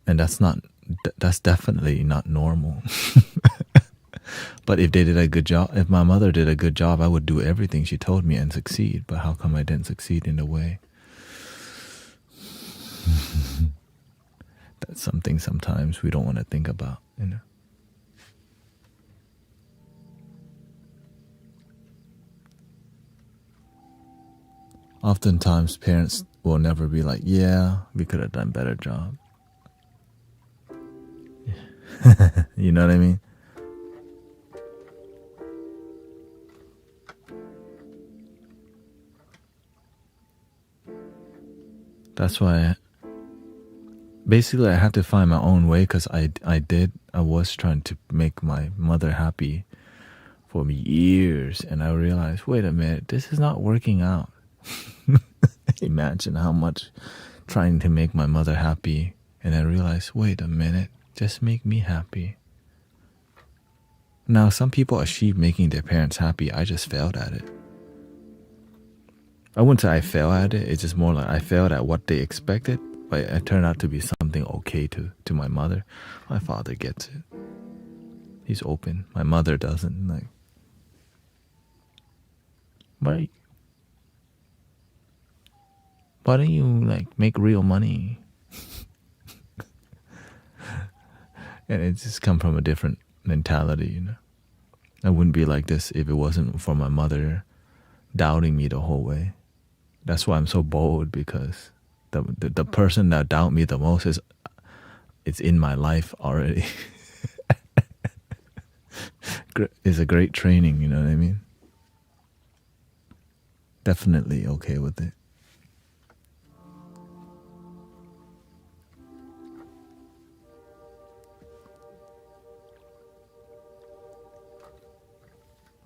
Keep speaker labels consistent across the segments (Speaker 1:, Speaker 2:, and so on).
Speaker 1: And that's definitely not normal. But if they did a good job, if my mother did a good job, I would do everything she told me and succeed. But how come I didn't succeed in a way? That's something sometimes we don't want to think about, you know. Oftentimes parents will never be like, yeah, we could have done a better job. You know what I mean? That's why basically I had to find my own way, because I was trying to make my mother happy for years, and I realized, wait a minute, this is not working out. Imagine how much trying to make my mother happy, and I realized, wait a minute, just make me happy. Now, some people achieve making their parents happy. I just failed at it. I wouldn't say I failed at it. It's just more like I failed at what they expected, but it turned out to be something okay to my mother. My father gets it. He's open. My mother doesn't. Like, why don't you like make real money? And it just come from a different mentality, you know. I wouldn't be like this if it wasn't for my mother doubting me the whole way. That's why I'm so bold, because the person that doubt me the most it's in my life already. It's a great training, you know what I mean? Definitely okay with it.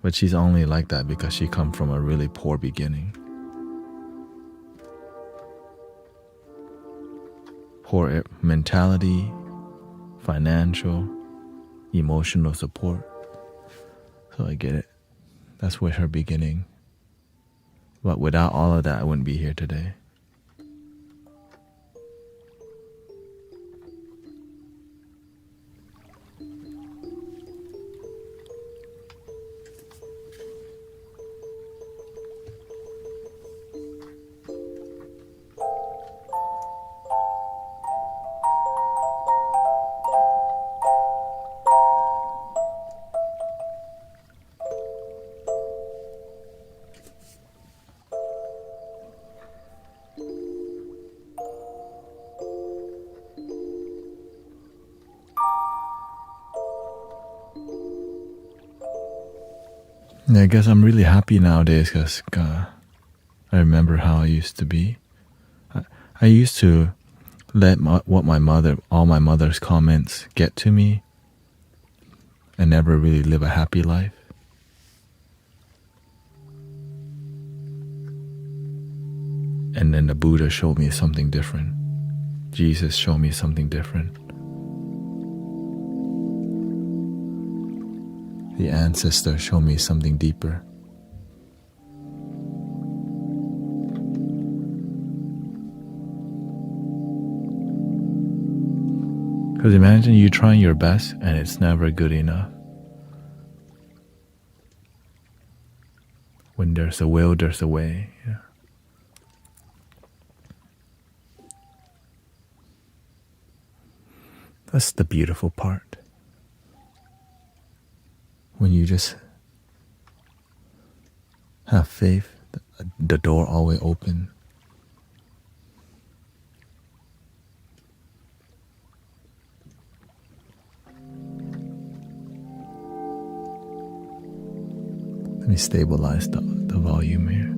Speaker 1: But she's only like that because she come from a really poor beginning. Poor mentality, financial, emotional support. So I get it. That's with her beginning. But without all of that, I wouldn't be here today. Yeah, I guess I'm really happy nowadays because I remember how I used to be. I used to let all my mother's comments get to me and never really live a happy life. And then the Buddha showed me something different. Jesus showed me something different. The ancestors showed me something deeper. Because imagine you trying your best and it's never good enough. When there's a will, there's a way. Yeah. That's the beautiful part. When you just have faith, the door always open. Let me stabilize the volume here.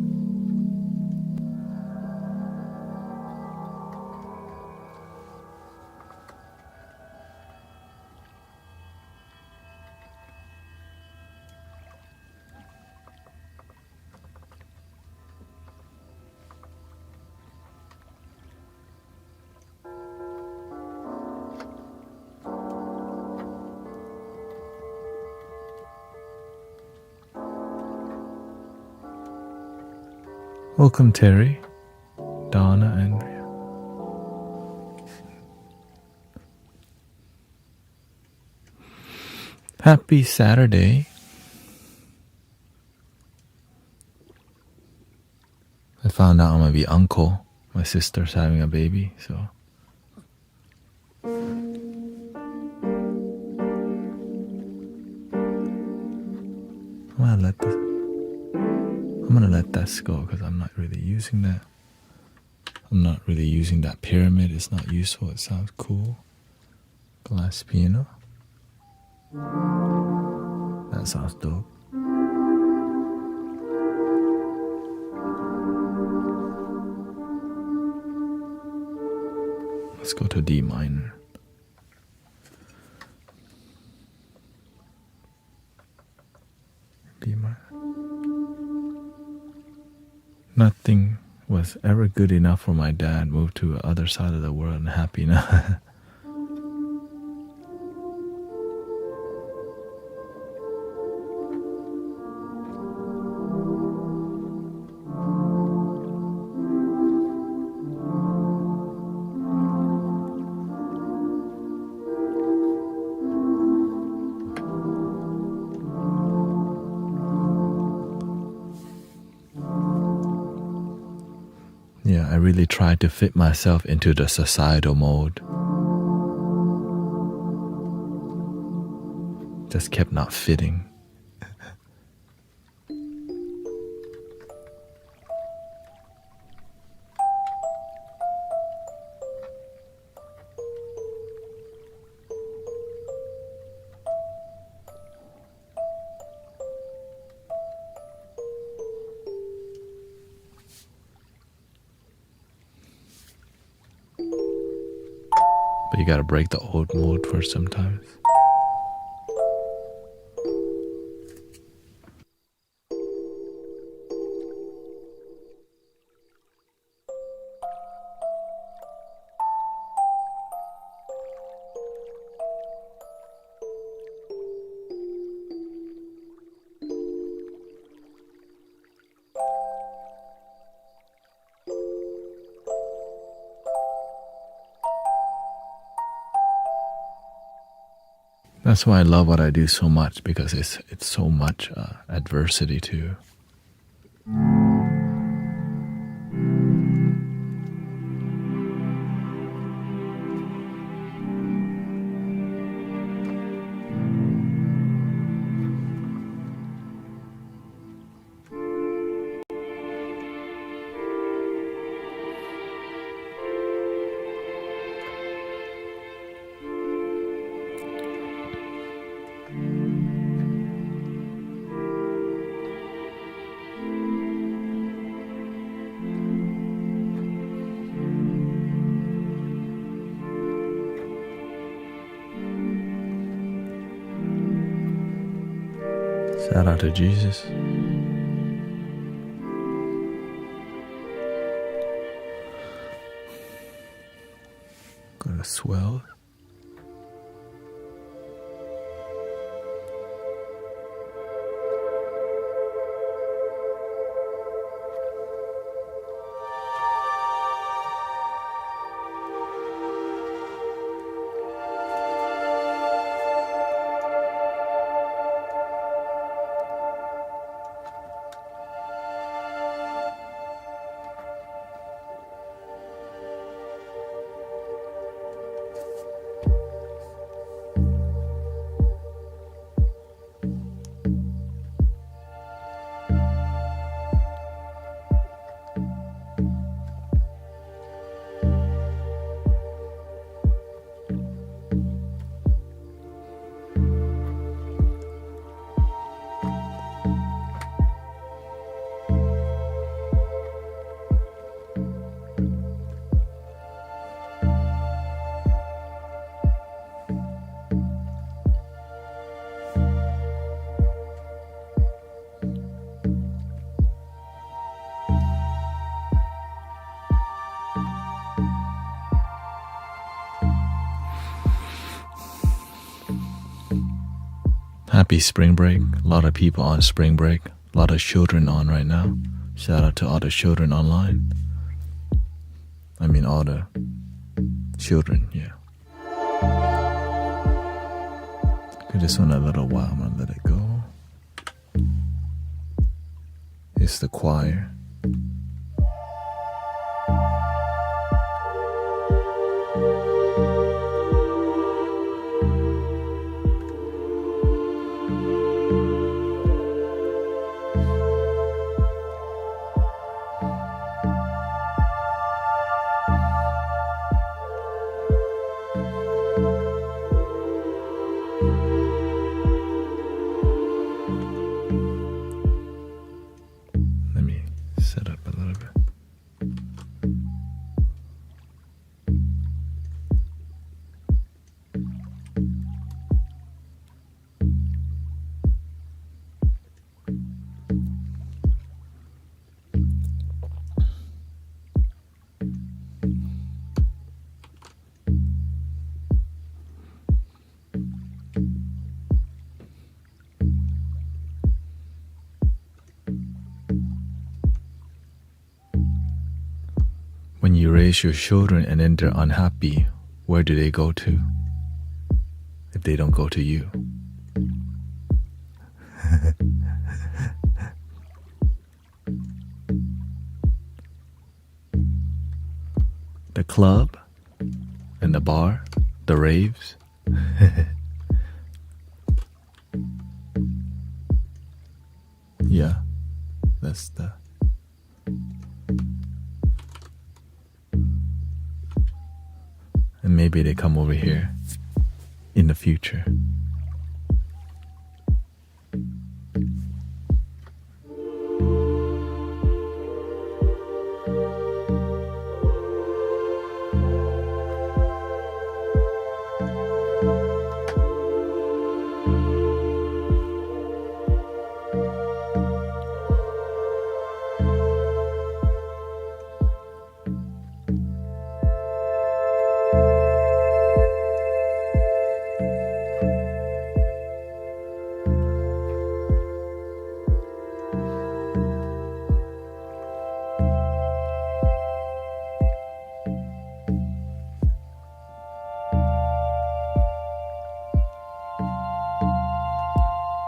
Speaker 1: Welcome, Terry, Donna, Andrea. Happy Saturday. I found out I'm gonna be uncle. My sister's having a baby, so I'm gonna let this go because I'm not really using that. I'm not really using that pyramid. It's not useful. It sounds cool. Glass piano. That sounds dope. Let's go to D minor. D minor. Nothing was ever good enough for my dad. Moved to the other side of the world and happy now. Yeah, I really tried to fit myself into the societal mode. Just kept not fitting. But you gotta break the old mold first sometimes. That's why I love what I do so much, because it's so much adversity too. Shout out to Jesus. Gonna swell. Happy spring break. A lot of people on spring break. A lot of children on right now. Shout out to all the children online. I mean all the children, yeah. For just in a little while, I'm gonna let it go. It's the choir. Let me set up a little bit. When you raise your children and then they're unhappy, where do they go to? If they don't go to you. The club and the bar, the raves. Yeah, that's the... And maybe they come over here in the future.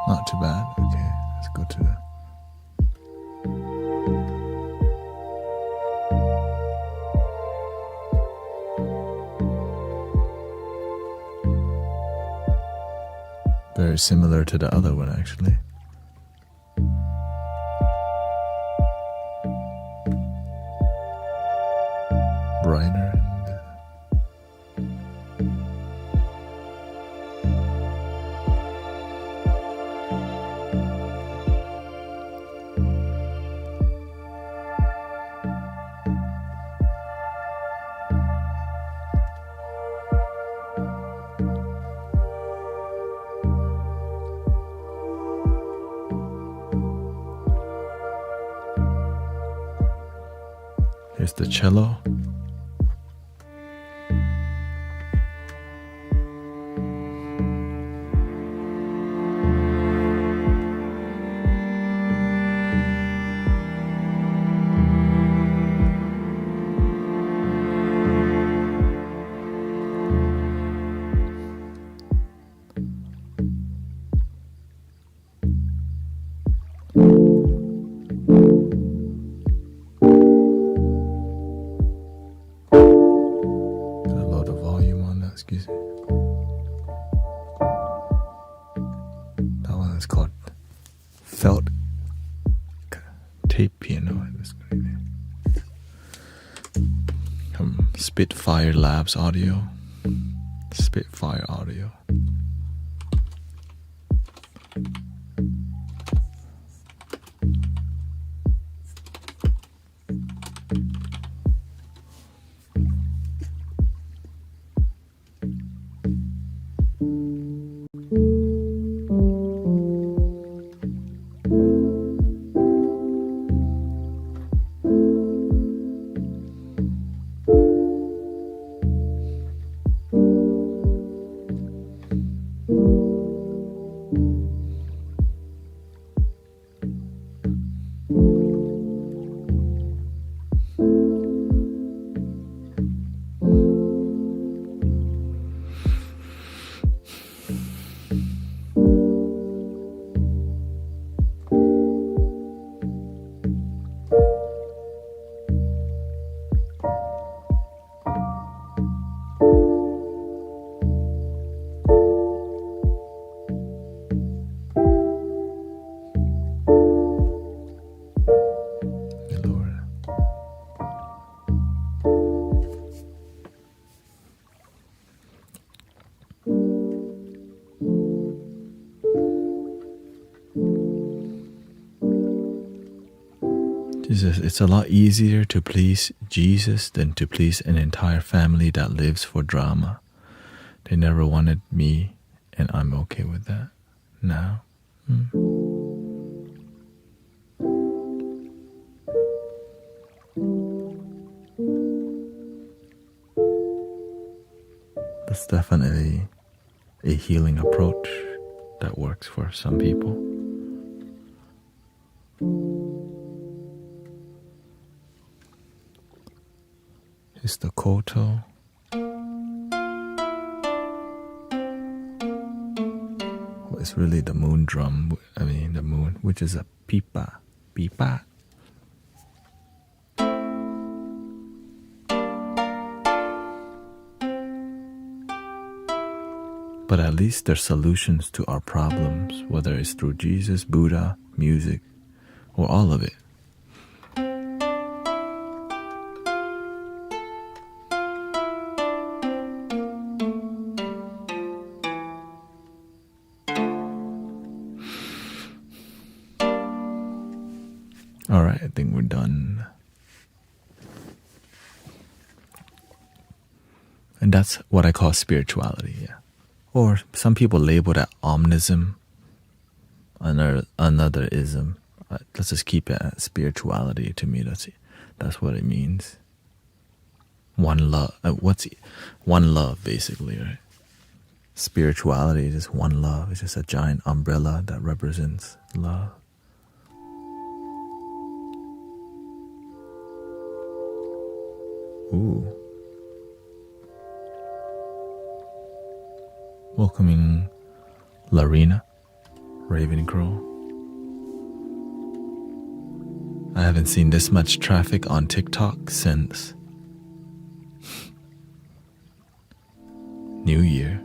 Speaker 1: Not too bad. Okay, let's go to the... Very similar to the other one, actually. Brighter. Here's the cello. Excuse me. That one is called Felt Tape Piano. From Spitfire Labs Audio. Spitfire Audio. It's a lot easier to please Jesus than to please an entire family that lives for drama. They never wanted me, and I'm okay with that now. That's definitely a healing approach that works for some people. It's the koto. It's really the moon drum. I mean the moon, which is a pipa. Pipa. But at least there's solutions to our problems, whether it's through Jesus, Buddha, music, or all of it. All right, I think we're done. And that's what I call spirituality, yeah. Or some people label that omnism, another ism. Let's just keep it at spirituality. To me, that's what it means. One love. One love, basically, right? Spirituality is just one love. It's just a giant umbrella that represents love. Ooh. Welcoming Larina, Ravencrow. I haven't seen this much traffic on TikTok since New Year.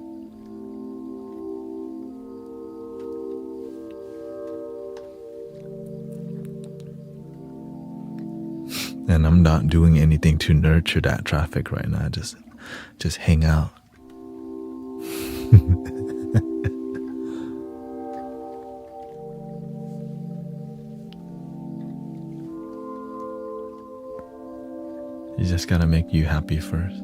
Speaker 1: And I'm not doing anything to nurture that traffic right now. Just hang out. You just gotta make you happy first.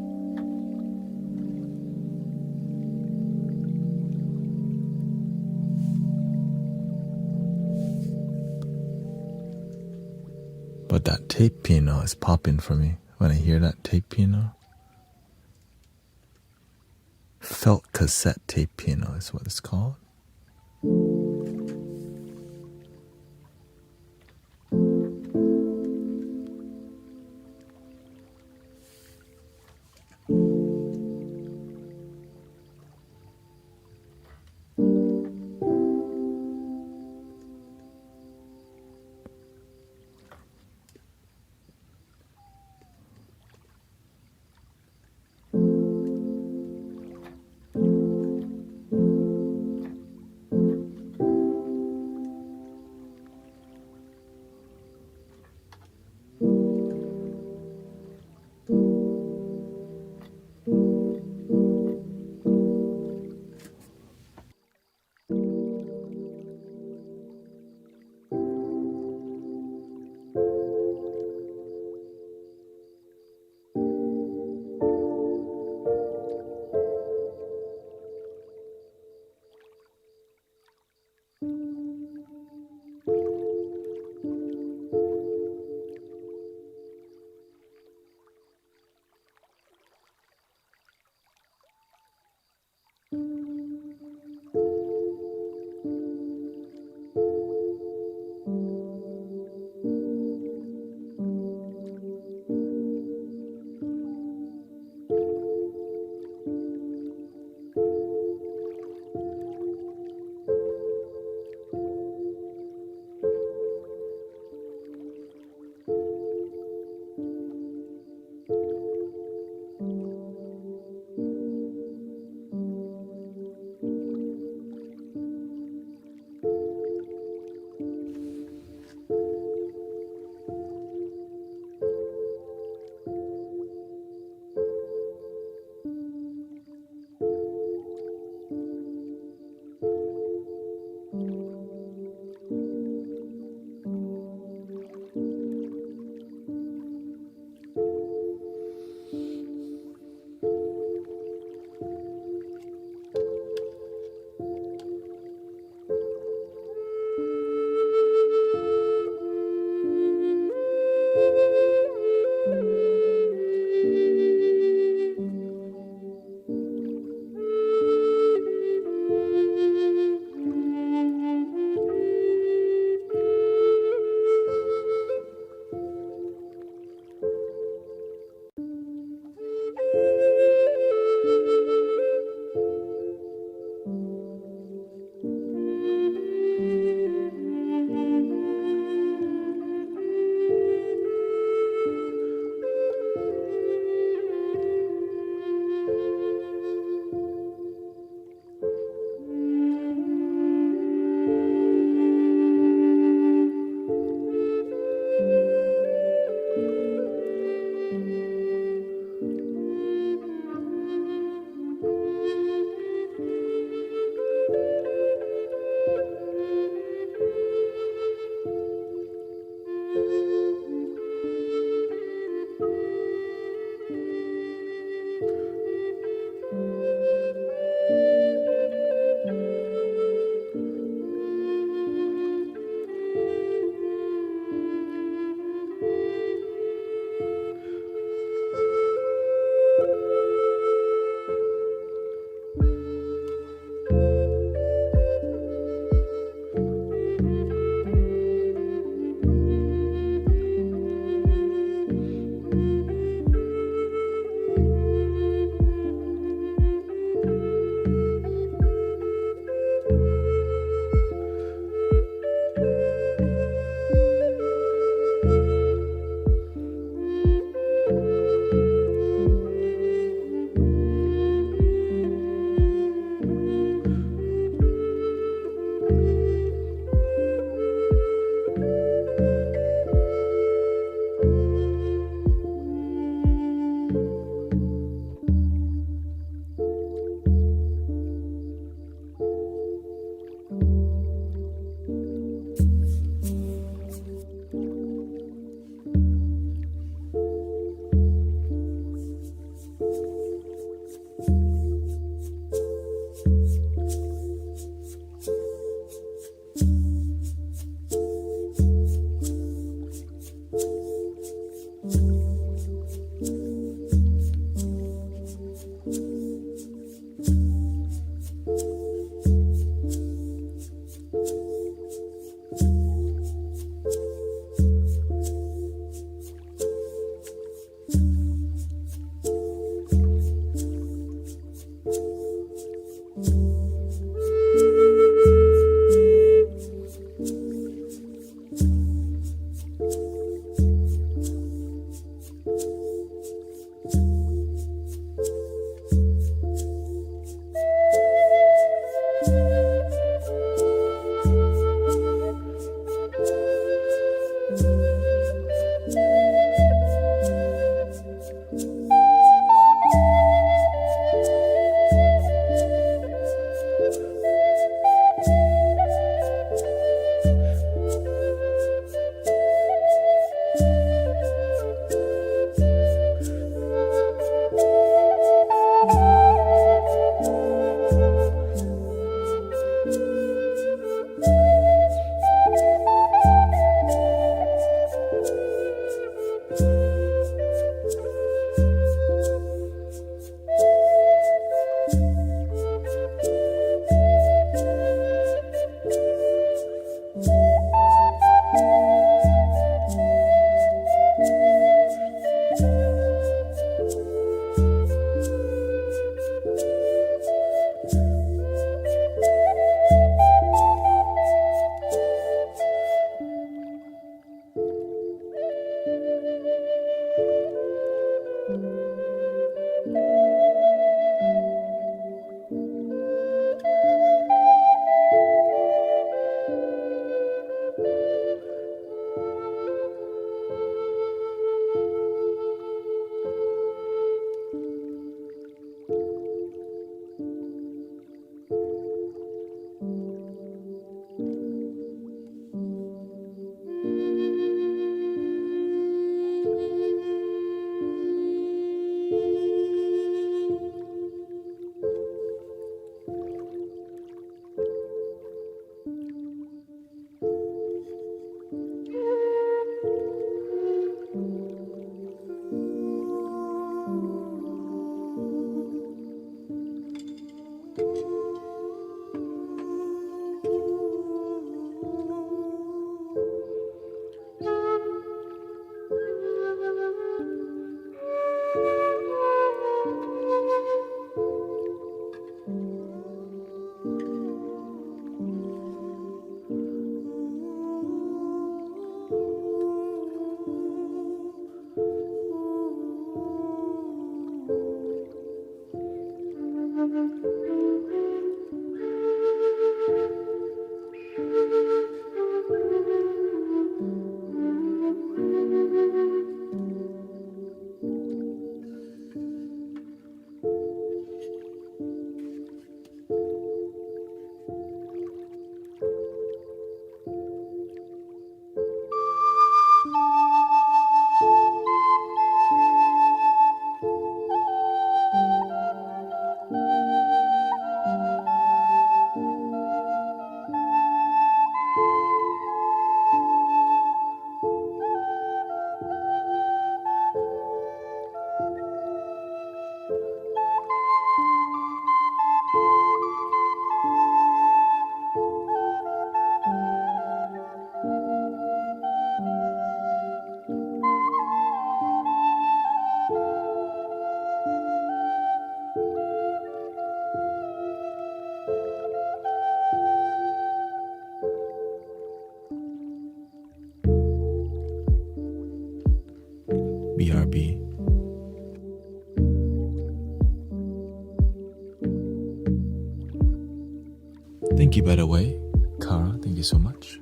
Speaker 1: But that tape piano is popping for me when I hear that tape piano. Felt cassette tape piano is what it's called. Thank you, by the way. Kara, thank you so much.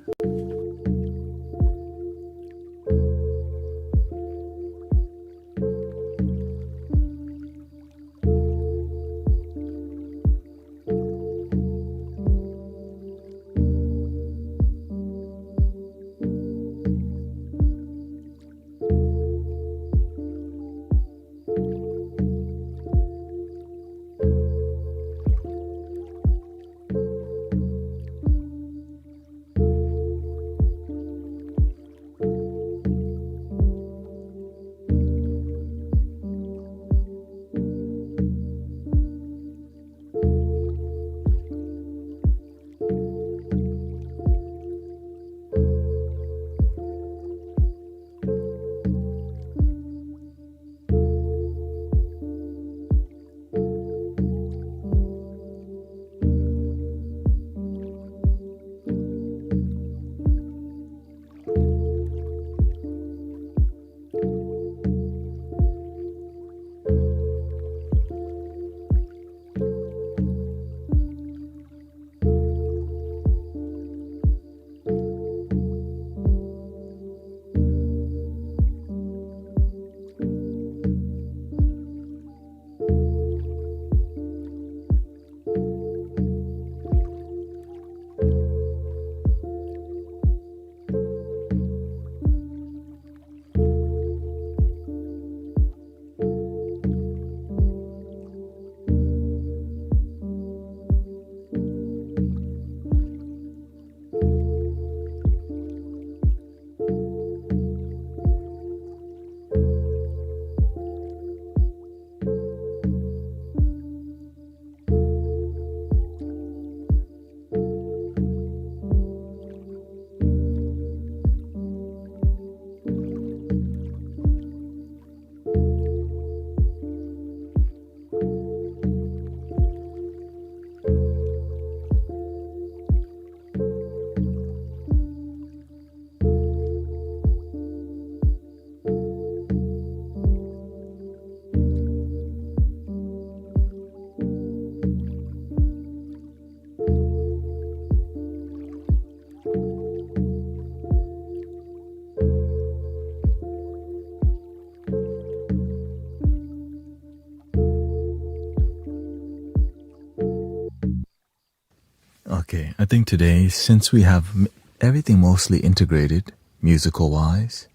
Speaker 1: Okay, I think today, since we have everything mostly integrated, musical-wise,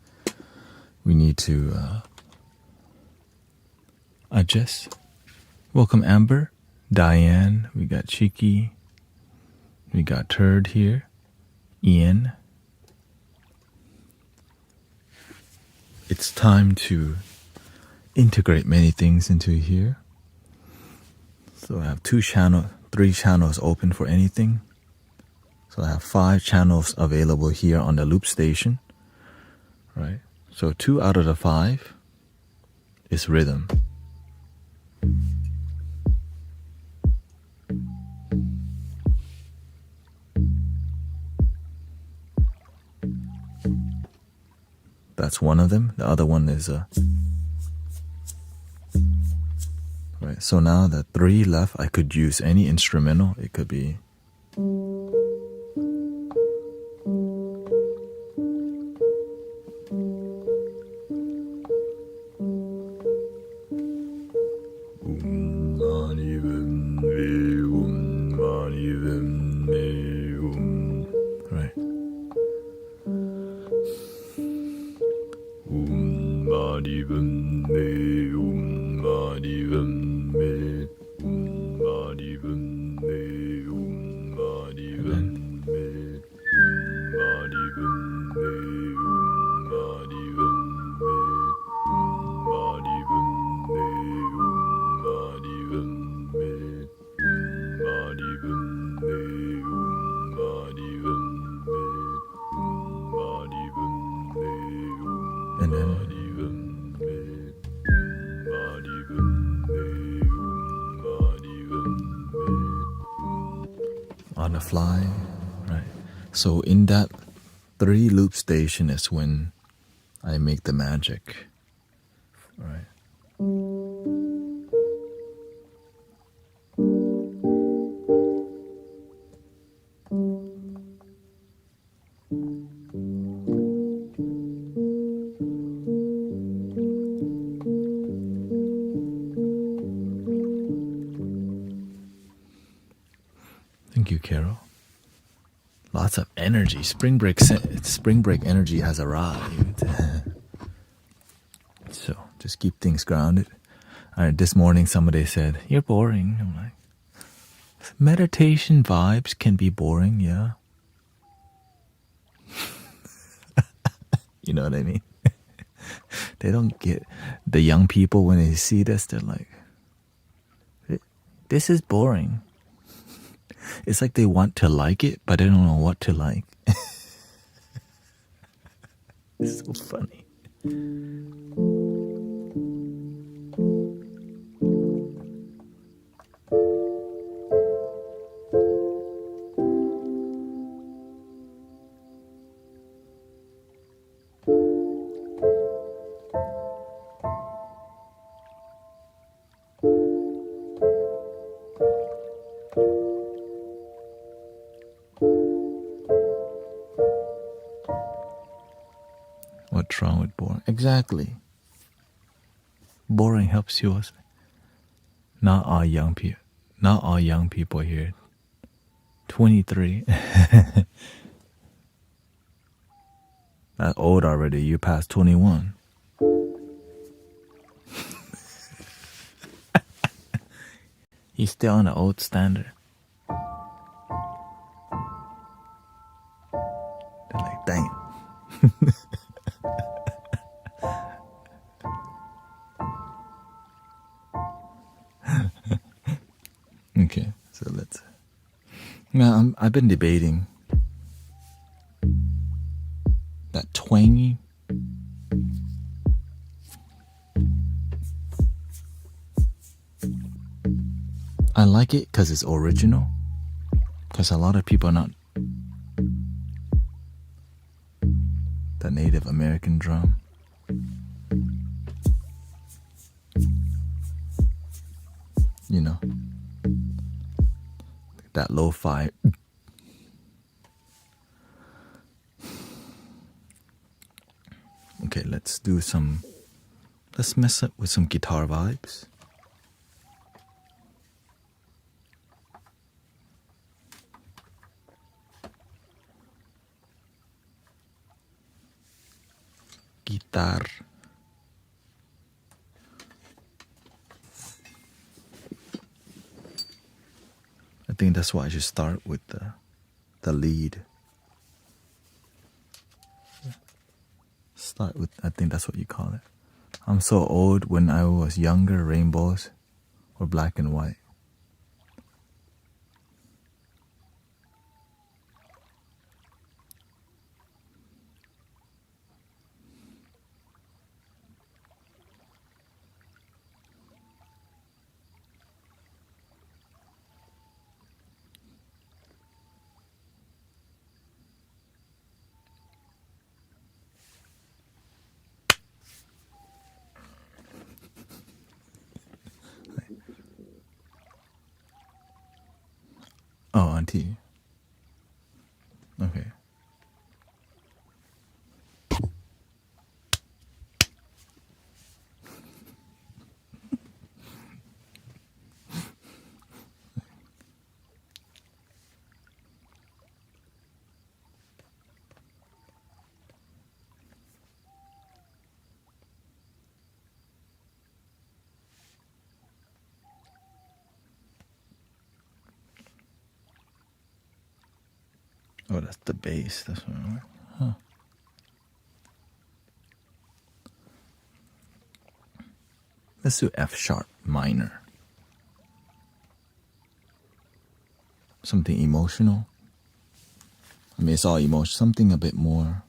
Speaker 1: we need to adjust. Welcome, Amber, Diane, we got Cheeky, we got Turd here, Ian. It's time to integrate many things into here. So I have 3 channels open for anything. So I have 5 channels available here on the loop station, right? So 2 out of the 5 is rhythm. That's one of them. The other one is right. So now the 3 left, I could use any instrumental. It could be right. And then on the fly, right? So in that 3 loop station is when I make the magic, right? Thank you, Carol. Lots of energy. Spring break energy has arrived. So just keep things grounded. All right, this morning somebody said, "You're boring." I'm like, meditation vibes can be boring, yeah. You know what I mean? They don't get the young people when they see this, they're like, this is boring. It's like they want to like it, but they don't know what to like. It's so funny. What's wrong with boring? Exactly. Boring helps you. Not all young people. Not all young people here. 23. That's old already. You passed 21. He's still on the old standard. They're like, damn. Okay, so let's. Now I've been debating that twangy. I like it because it's original. Because a lot of people are not the Native American drum. You know, that lo-fi. Okay, let's mess up with some guitar vibes. Guitar. I think that's why I should start with the lead. Start with, I think that's what you call it. I'm so old. When I was younger, rainbows were black and white. Oh, auntie. Okay. Oh, that's the bass. That's what I'm like. Huh. Let's do F sharp minor. Something emotional. I mean, it's all emotion. Something a bit more.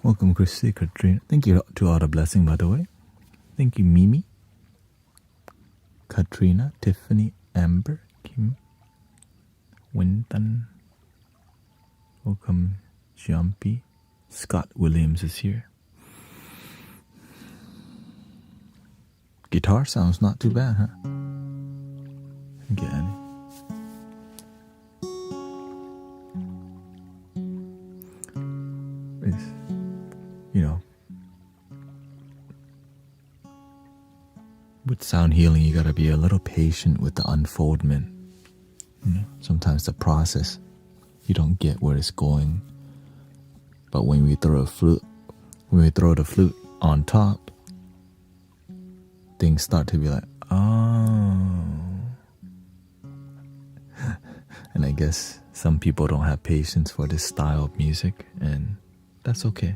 Speaker 1: Welcome, Christy, Katrina. Thank you to all the blessing, by the way. Thank you, Mimi, Katrina, Tiffany, Amber, Kim, Winton. Welcome, Jumpy. Scott Williams is here. Guitar sounds not too bad, huh? Get any. It's, you know, with sound healing, you gotta be a little patient with the unfoldment. You know, sometimes the process, you don't get where it's going. But when we throw the flute on top, things start to be like, oh. And I guess some people don't have patience for this style of music, and that's okay.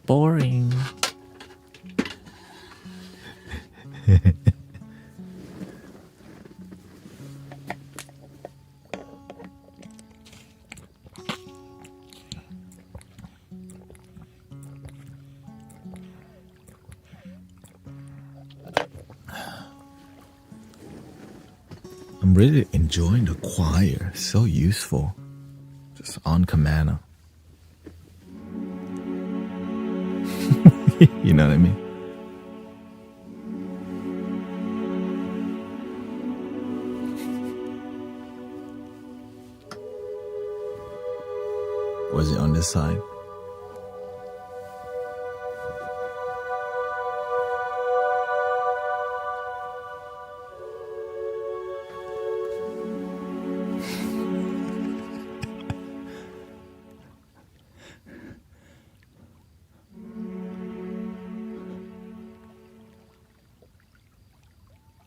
Speaker 1: Boring. I'm really enjoying the choir. So useful. Just on command. You know what I mean? Was it on this side?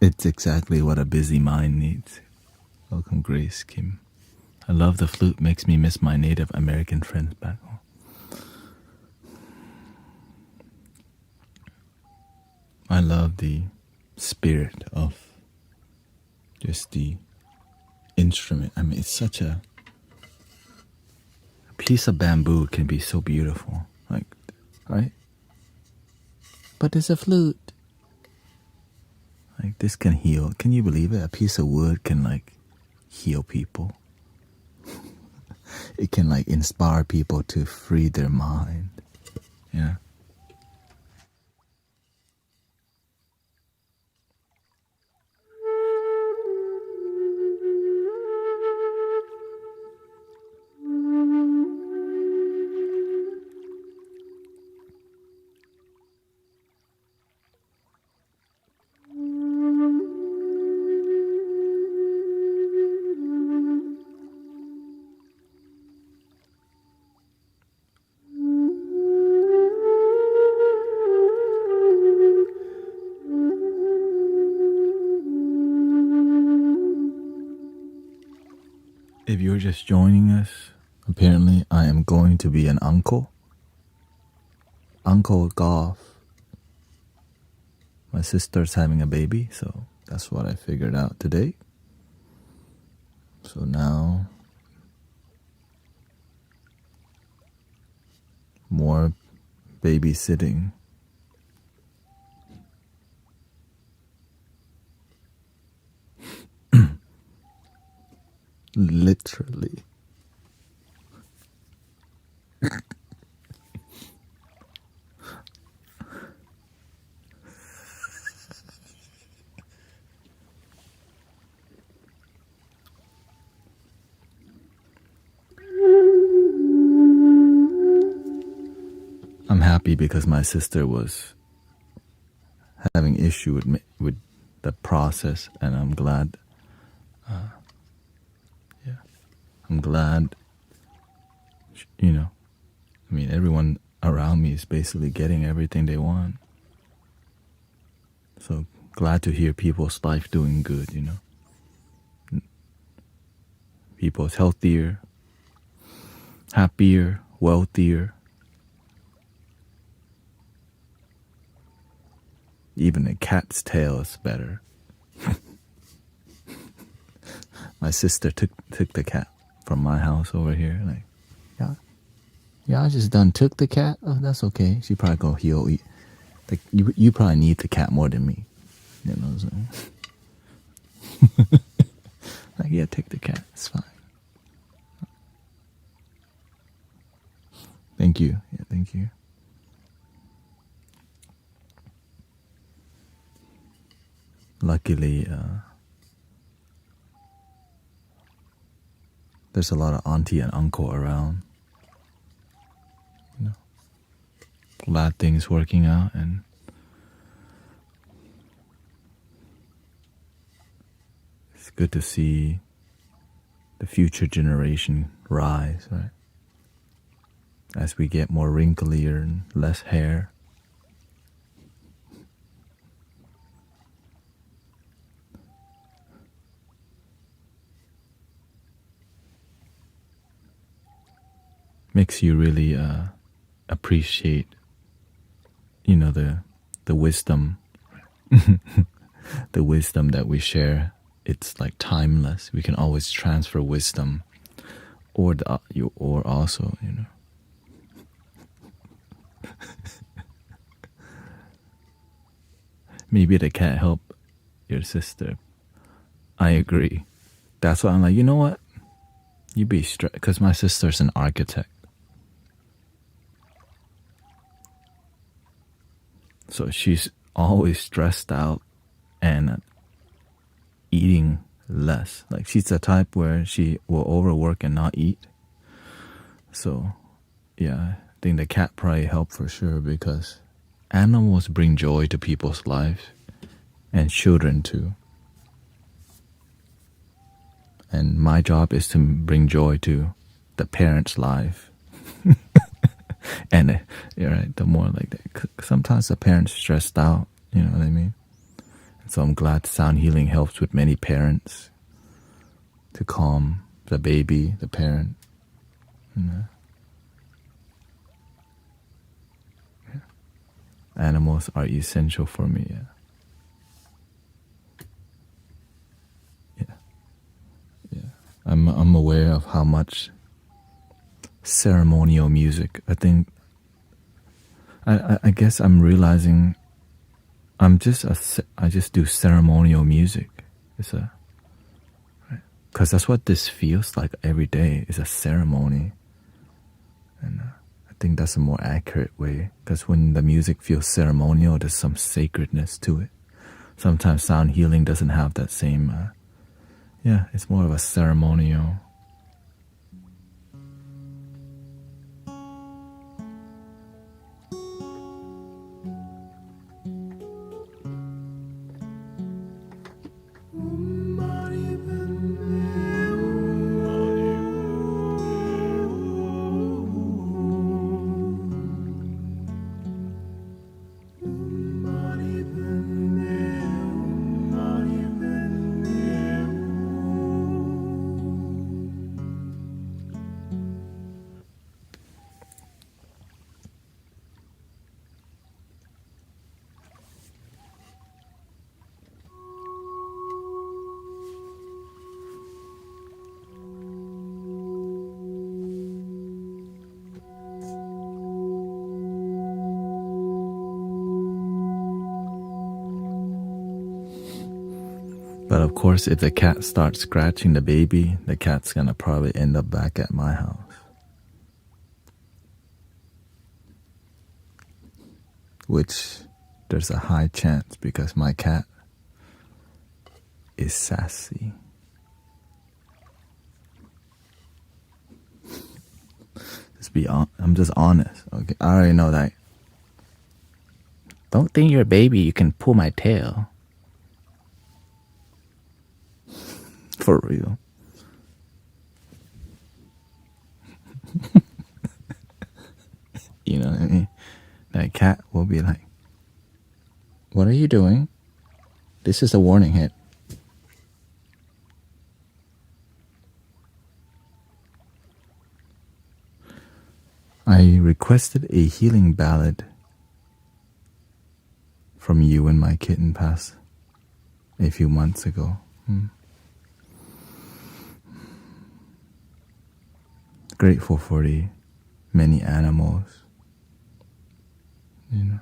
Speaker 1: It's exactly what a busy mind needs. Welcome, Grace, Kim. I love the flute, makes me miss my Native American friends back home. I love the spirit of just the instrument. I mean, it's such a piece of bamboo can be so beautiful, like, right? But it's a flute. Like, this can heal. Can you believe it? A piece of wood can, like, heal people. It can, like, inspire people to free their mind. Yeah. If you're just joining us, apparently I am going to be an uncle. Uncle Golf. My sister's having a baby, so that's what I figured out today. So now, more babysitting. Literally. I'm happy because my sister was having issue with the process, and I'm glad. I'm glad. You know, I mean, everyone around me is basically getting everything they want. So glad to hear people's life doing good. You know, people's healthier, happier, wealthier. Even a cat's tail is better. My sister took the cat from my house over here. Like, yeah, I just done took the cat. Oh, that's okay. She probably go he'll eat. Like you probably need the cat more than me. You know what I'm saying? Like, yeah, take the cat. It's fine. Thank you. Yeah, thank you. Luckily, there's a lot of auntie and uncle around. You know, glad things working out, and it's good to see the future generation rise, right? As we get more wrinklier and less hair. Makes you really appreciate, you know, the wisdom, the wisdom that we share. It's like timeless. We can always transfer wisdom, or also, you know. Maybe they can't help your sister. I agree. That's why I'm like, you know what? You be stressed, because my sister's an architect. So she's always stressed out and eating less. Like, she's the type where she will overwork and not eat. So, yeah, I think the cat probably helped for sure, because animals bring joy to people's lives, and children too. And my job is to bring joy to the parents' life. And you're right, the more like that. Sometimes the parents stressed out, you know what I mean? And so I'm glad sound healing helps with many parents to calm the baby, the parent. You know? Yeah. Animals are essential for me, yeah. I'm aware of how much ceremonial music. I think I guess I'm realizing I just do ceremonial music. It's because that's what this feels like every day, is a ceremony, and I think that's a more accurate way. Because when the music feels ceremonial, there's some sacredness to it. Sometimes sound healing doesn't have that same. Yeah, it's more of a ceremonial. But of course, if the cat starts scratching the baby, the cat's gonna probably end up back at my house. Which there's a high chance, because my cat is sassy. I'm just honest. Okay, I already know that. Don't think you're a baby, you can pull my tail. For real. You know what I mean? That cat will be like, what are you doing? This is a warning hit. I requested a healing ballad from you when my kitten passed a few months ago. grateful for the many animals, you know.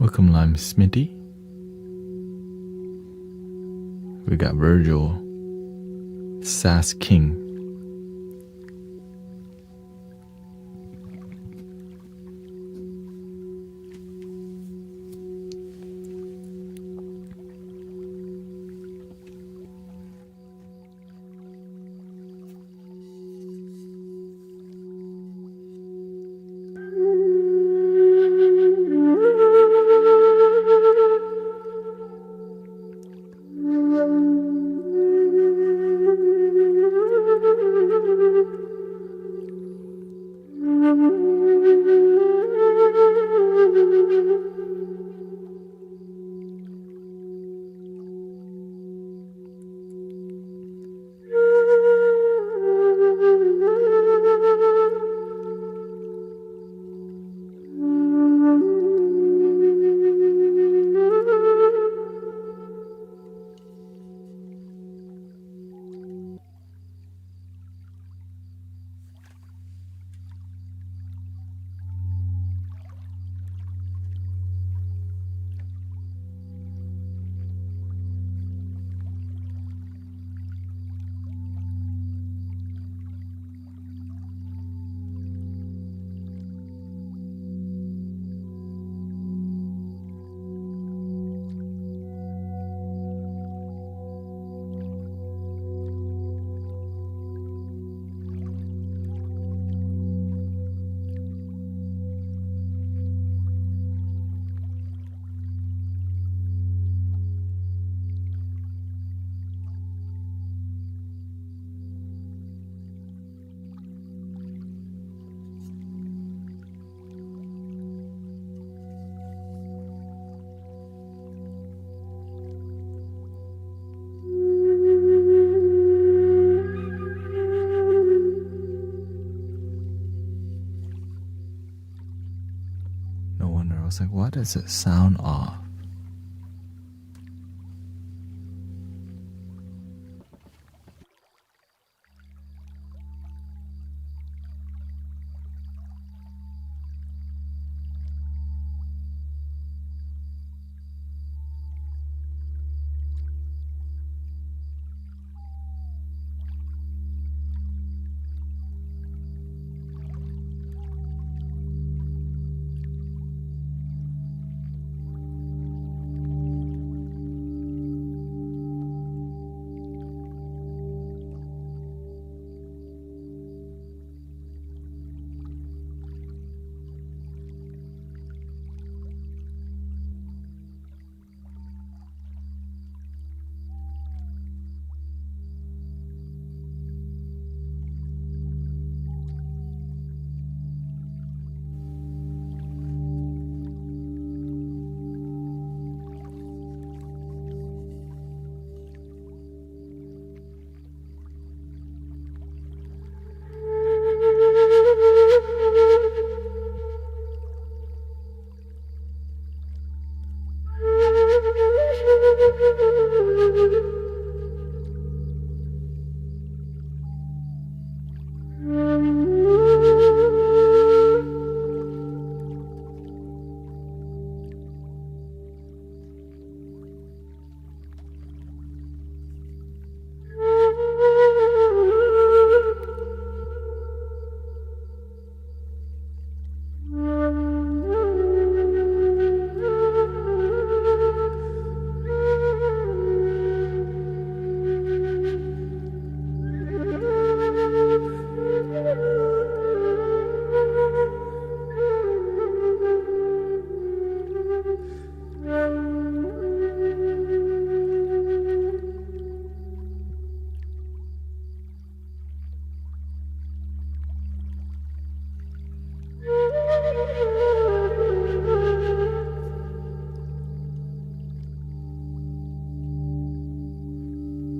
Speaker 1: Welcome, Lime Smitty. We got Virgil, Sass King. No wonder, I was like, why does it sound off?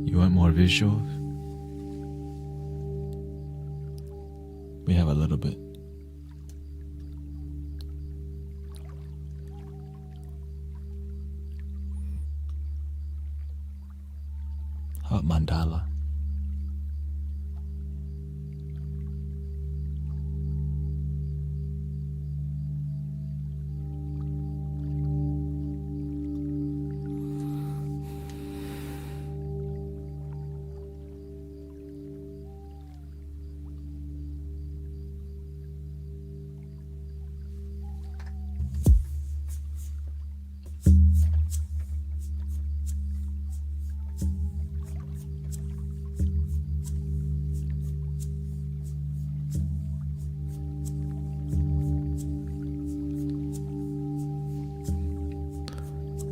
Speaker 1: You want more visuals? We have a little bit. How about mandala?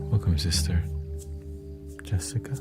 Speaker 1: Welcome, Sister Jessica.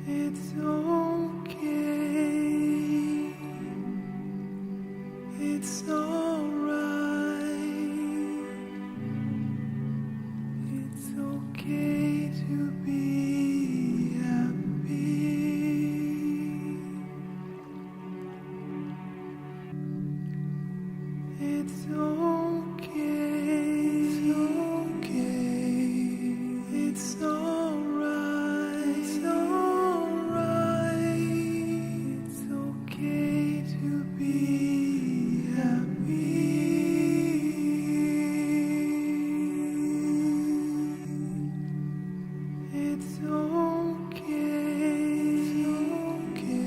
Speaker 1: It's okay. It's alright. It's okay to be happy. It's okay. It's okay. It's alright. It's alright. It's okay to be happy. It's okay. It's okay.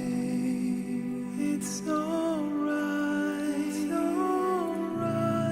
Speaker 1: It's alright. It's alright.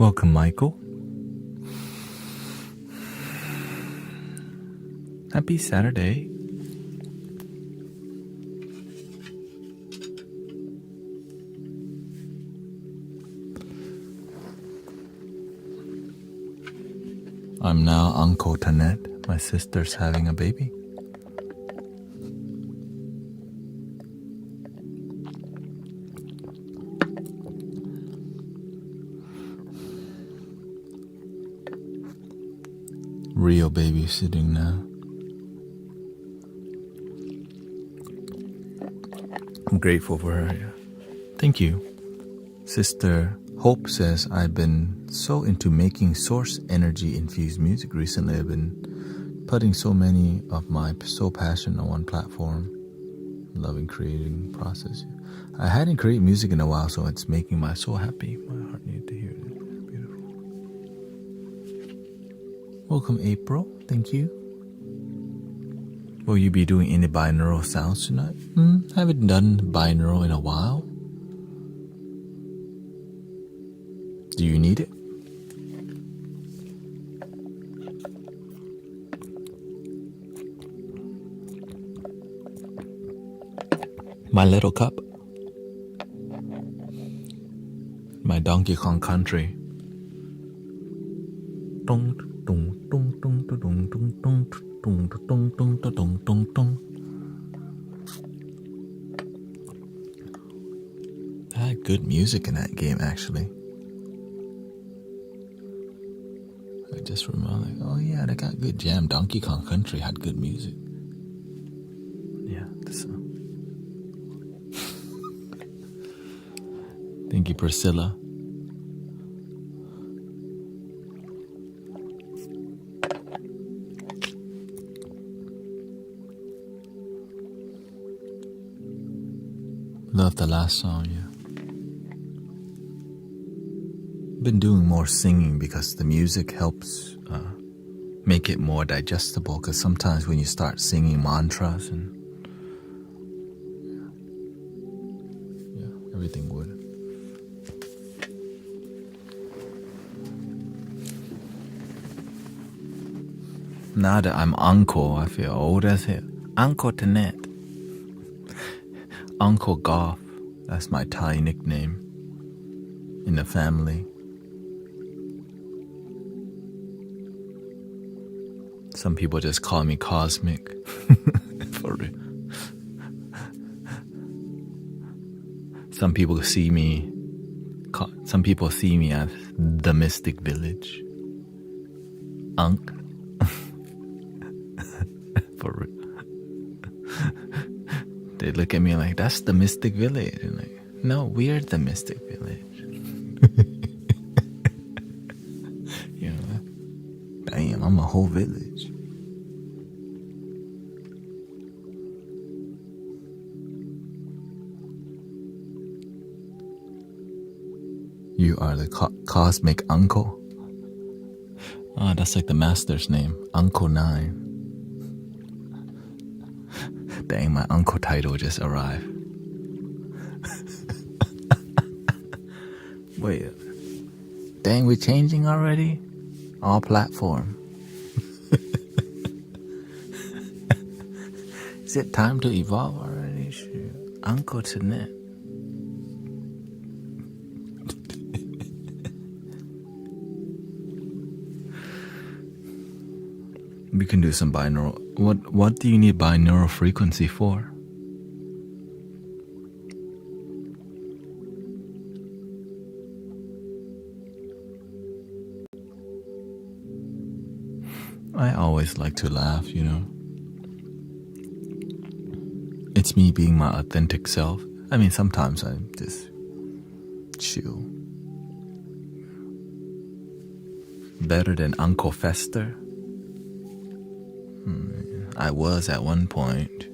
Speaker 1: Welcome, Michael. Happy Saturday. I'm now Uncle Tanet. My sister's having a baby. Real babysitting now. I'm grateful for her. Yeah. Thank you. Sister Hope says, I've been so into making source energy infused music recently. I've been putting so many of my soul passion on one platform. Loving creating process. I hadn't created music in a while, so it's making my soul happy. My heart needed to hear it. Beautiful. Welcome, April. Thank you. Will you be doing any binaural sounds tonight? Haven't done binaural in a while. Do you need it? My little cup. My Donkey Kong Country. Dong dong dong dong dong dong dong dong dong dong dong dong dong. I had good music in that game, actually. I just remember, like, oh yeah, they got good jam. Donkey Kong Country had good music. Yeah, that's Thank you, Priscilla. Love the last song, yeah. Been doing more singing because the music helps make it more digestible, because sometimes when you start singing mantras and everything would. Now that I'm uncle, I feel old as hell. Uncle Tanet. Uncle Goff. That's my Thai nickname in the family. Some people just call me Cosmic. For real. Some people see me as the Mystic Village. Unk. For real. They look at me like, that's the Mystic Village. And like, no, we're the Mystic Village. You know, damn, I'm a whole village. You are the cosmic uncle. Oh, that's like the master's name, Uncle Nine. Dang, my uncle title just arrived. Wait, dang, we're changing already? All platform. Is it time to evolve already? Shoot. Uncle Tanet. We can do some binaural. What do you need binaural frequency for? I always like to laugh, you know. It's me being my authentic self. I mean, sometimes I just chill. Better than Uncle Fester? I was at one point.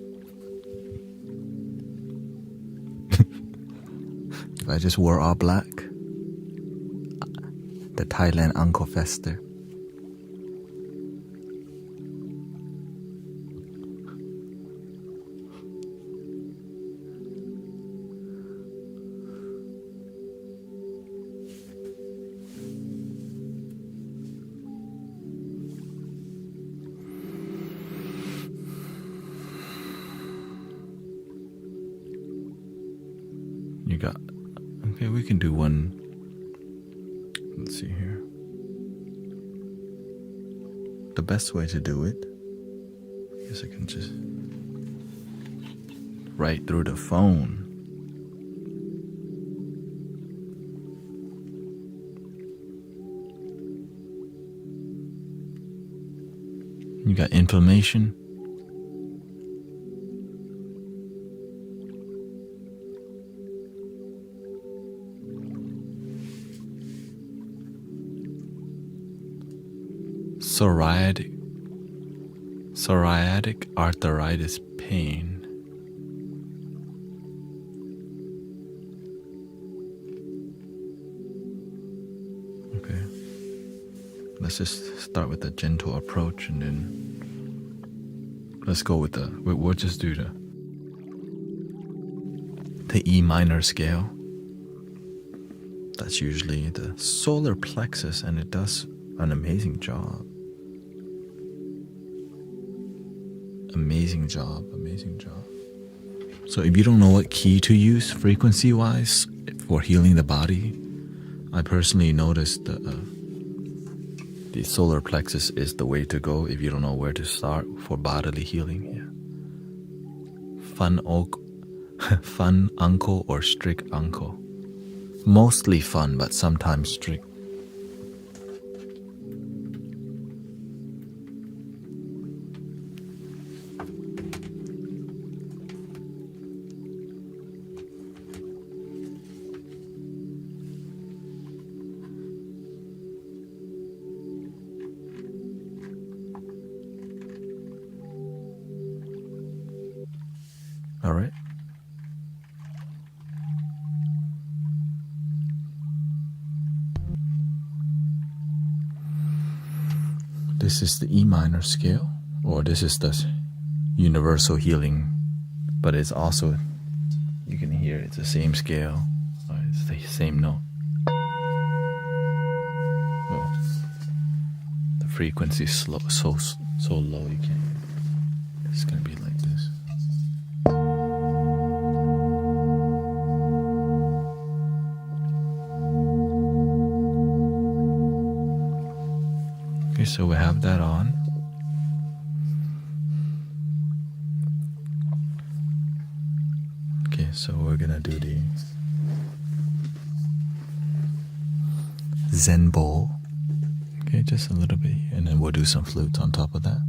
Speaker 1: If I just wore all black, the Thailand Uncle Fester. You got, okay, we can do one. Let's see here. The best way to do it, I guess I can just write through the phone. You got inflammation. Psoriatic arthritis pain. Okay. Let's just start with a gentle approach and then let's go with we'll just do the E minor scale. That's usually the solar plexus, and it does an amazing job. Amazing job. So if you don't know what key to use frequency-wise for healing the body, I personally noticed that the solar plexus is the way to go if you don't know where to start for bodily healing. Yeah. Fun uncle or strict uncle. Mostly fun, but sometimes strict. All right. This is the E minor scale, or this is the universal healing, but it's also, you can hear it's the same scale, it's the same note. Well, the frequency is slow, so low you can't. It's gonna be like this. Okay, so we have that on. Okay, so we're gonna do the Zen bowl. Okay, just a little bit, and then we'll do some flutes on top of that.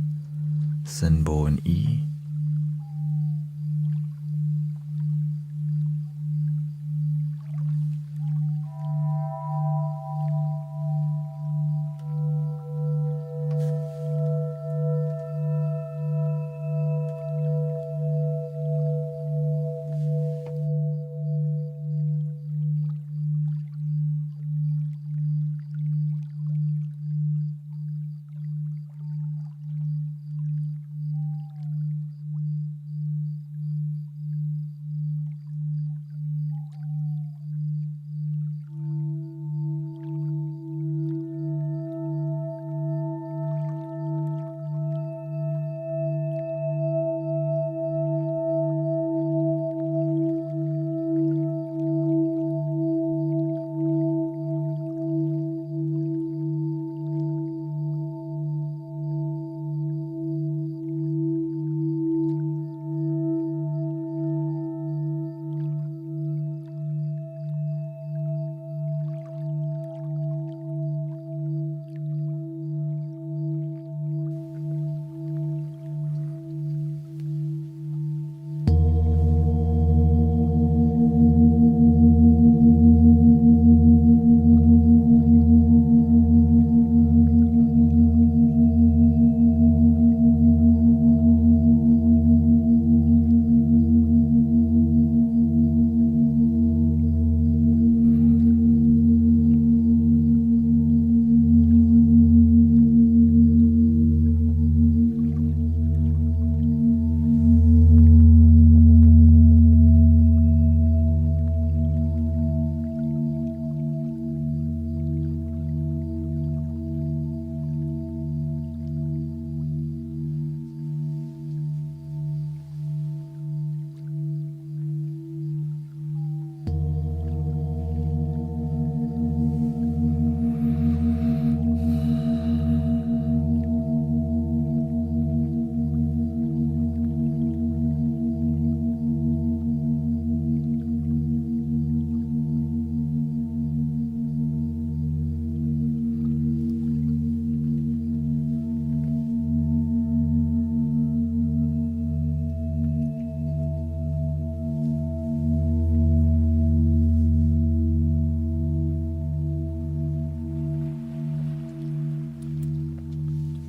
Speaker 1: Zen bowl in E.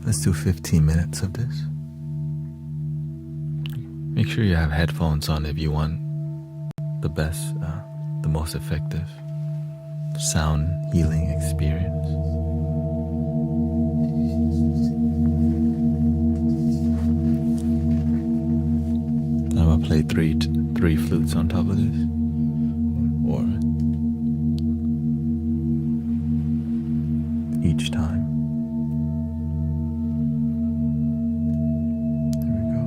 Speaker 1: Let's do 15 minutes of this. Make sure you have headphones on if you want the best, the most effective sound healing experience. I'm gonna play three flutes on top of this, or each time. Here we go.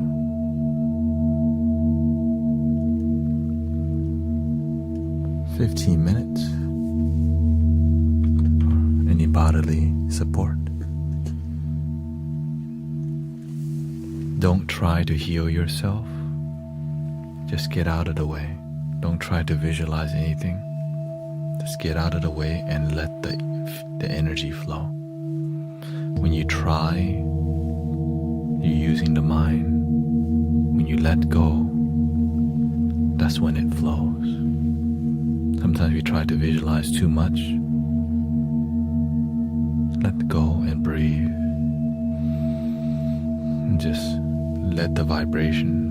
Speaker 1: $15 for any bodily support. Don't try to heal yourself. Just get out of the way. Don't try to visualize anything. Just get out of the way and let the energy flow. When you try, you're using the mind. When you let go, that's when it flows. Sometimes we try to visualize too much. Let go and breathe. And just let the vibration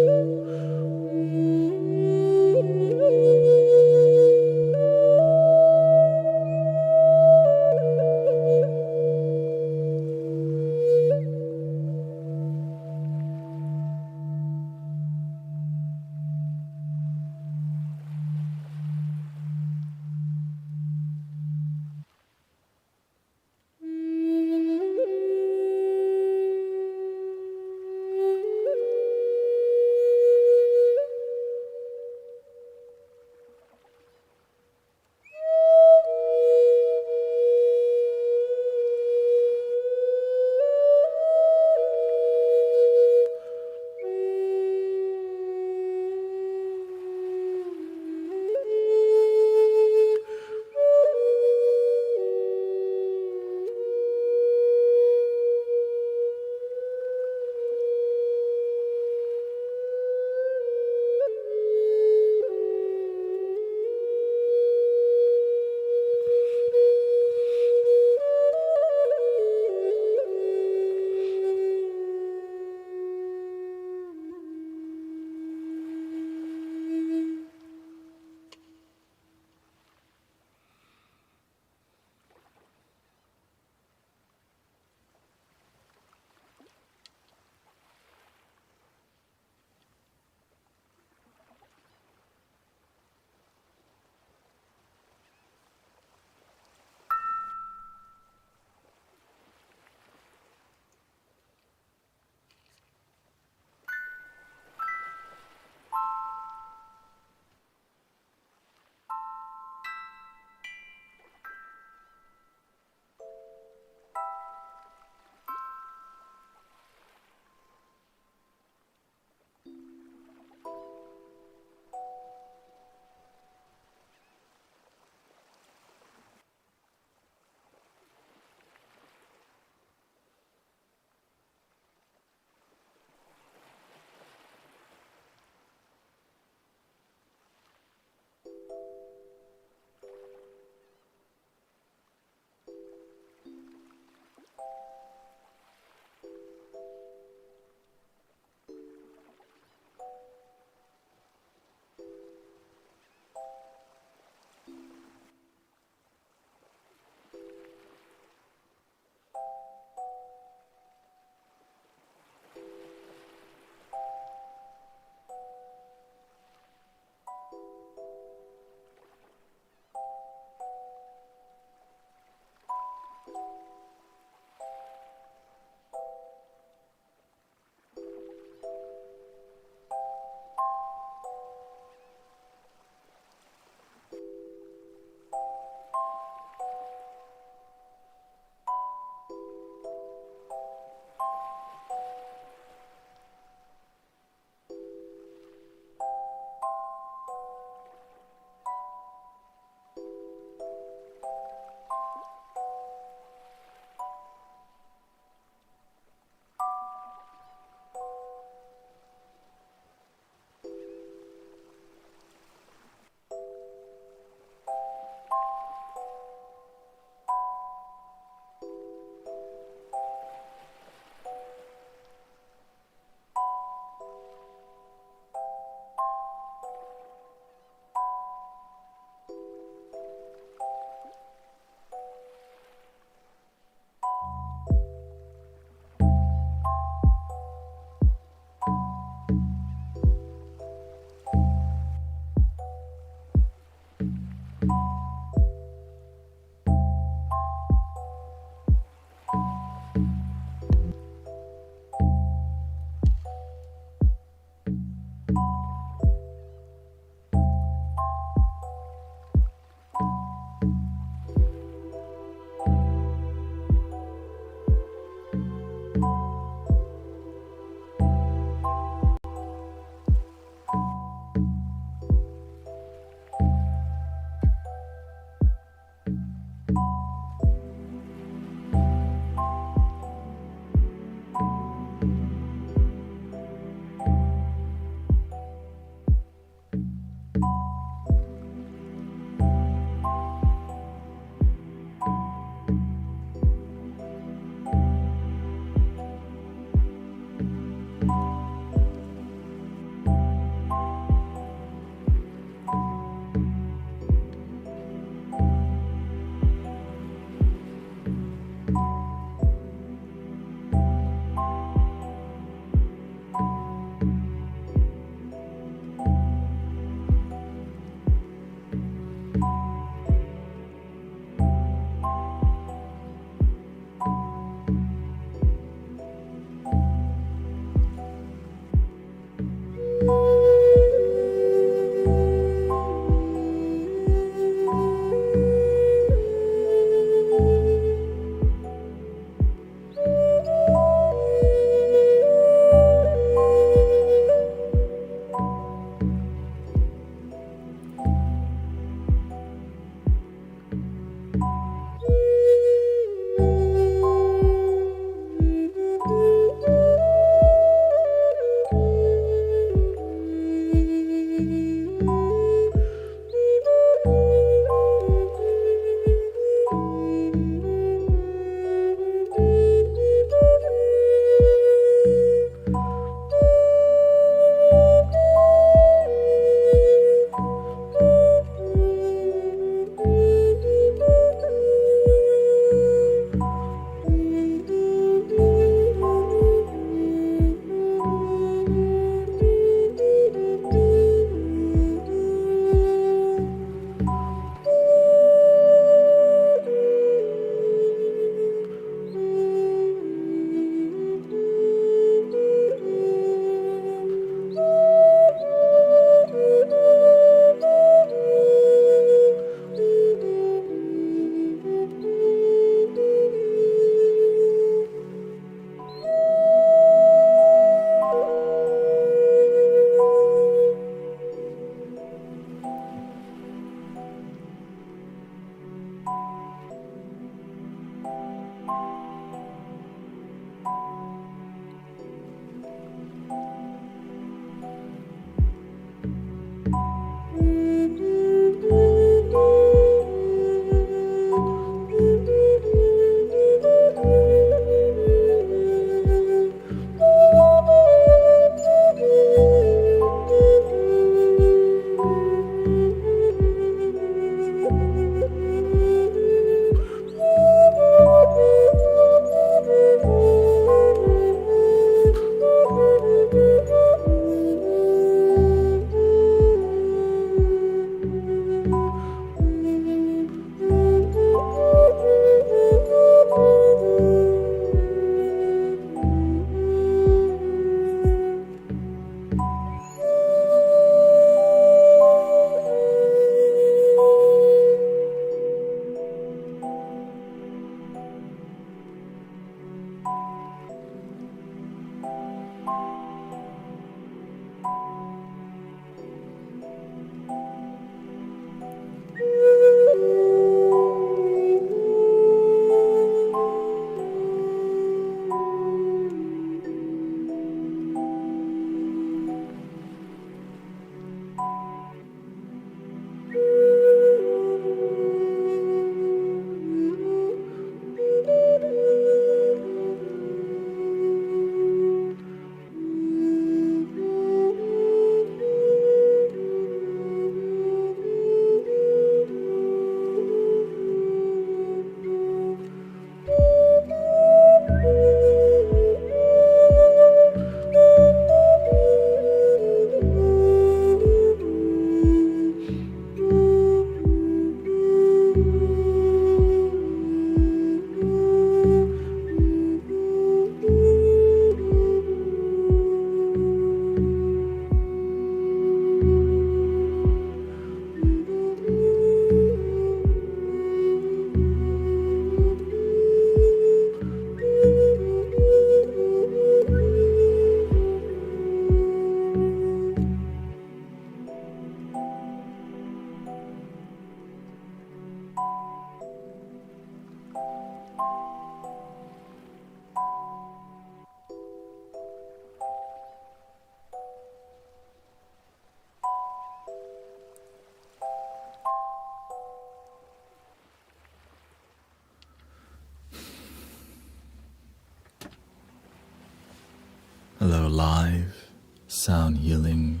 Speaker 1: little live sound healing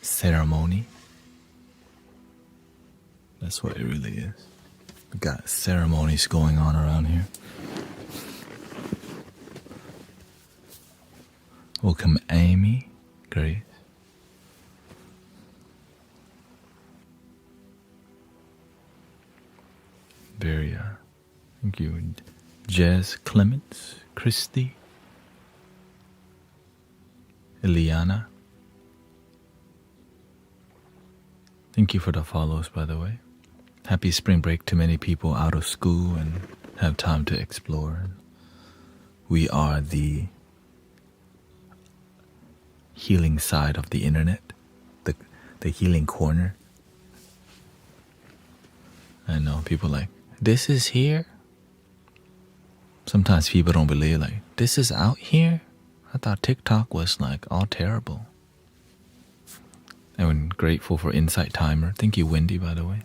Speaker 1: ceremony. That's what it really is. We got ceremonies going on around here. Welcome, Amy. Grace. Very, thank you. Jez Clements, Christy, Eliana. Thank you for the follows, by the way. Happy spring break to many people out of school and have time to explore. We are the healing side of the internet, the healing corner. I know people like, this is here. Sometimes people don't believe, like, this is out here. I thought TikTok was like all terrible. I'm grateful for Insight Timer. Thank you, Wendy, by the way.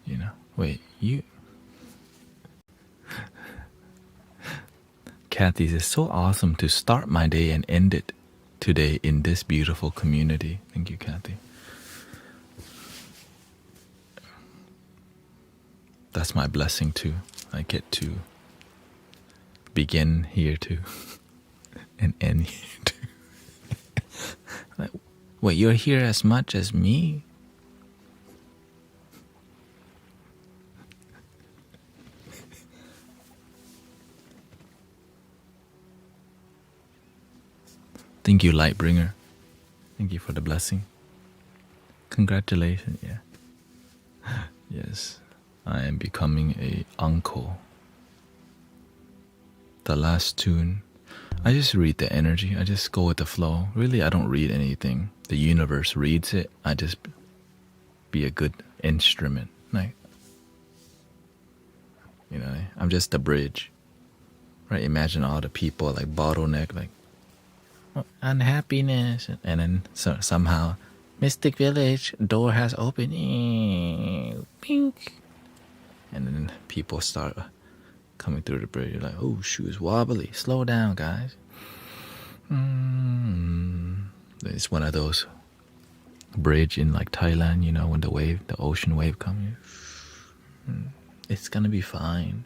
Speaker 1: You know, wait, you. Kathy, it's so awesome to start my day and end it today in this beautiful community. Thank you, Kathy. That's my blessing too. I get to begin here too and end here too. Like, wait, you're here as much as me? Thank you, Lightbringer. Thank you for the blessing. Congratulations, yeah. Yes, I am becoming a uncle. The last tune, I just read the energy. I just go with the flow. Really, I don't read anything. The universe reads it. I just be a good instrument. Like, you know, I'm just the bridge. Right? Imagine all the people like bottleneck, like, unhappiness, and then somehow Mystic Village door has opened, pink, and then people start coming through the bridge. You're like, oh, shoes wobbly, slow down, guys. It's one of those bridge in like Thailand, you know, when the ocean wave comes. It's gonna be fine.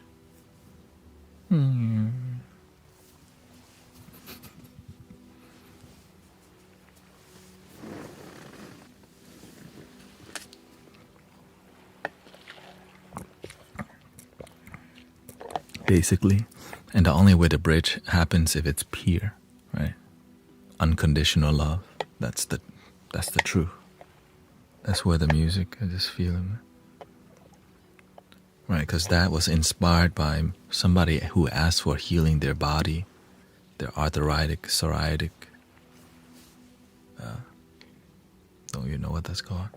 Speaker 1: Basically, and the only way the bridge happens if it's pure, right? Unconditional love. That's the truth. That's where the music, I just feel it, right? Because that was inspired by somebody who asked for healing their body, their arthritic, psoriatic. Don't you know what that's called?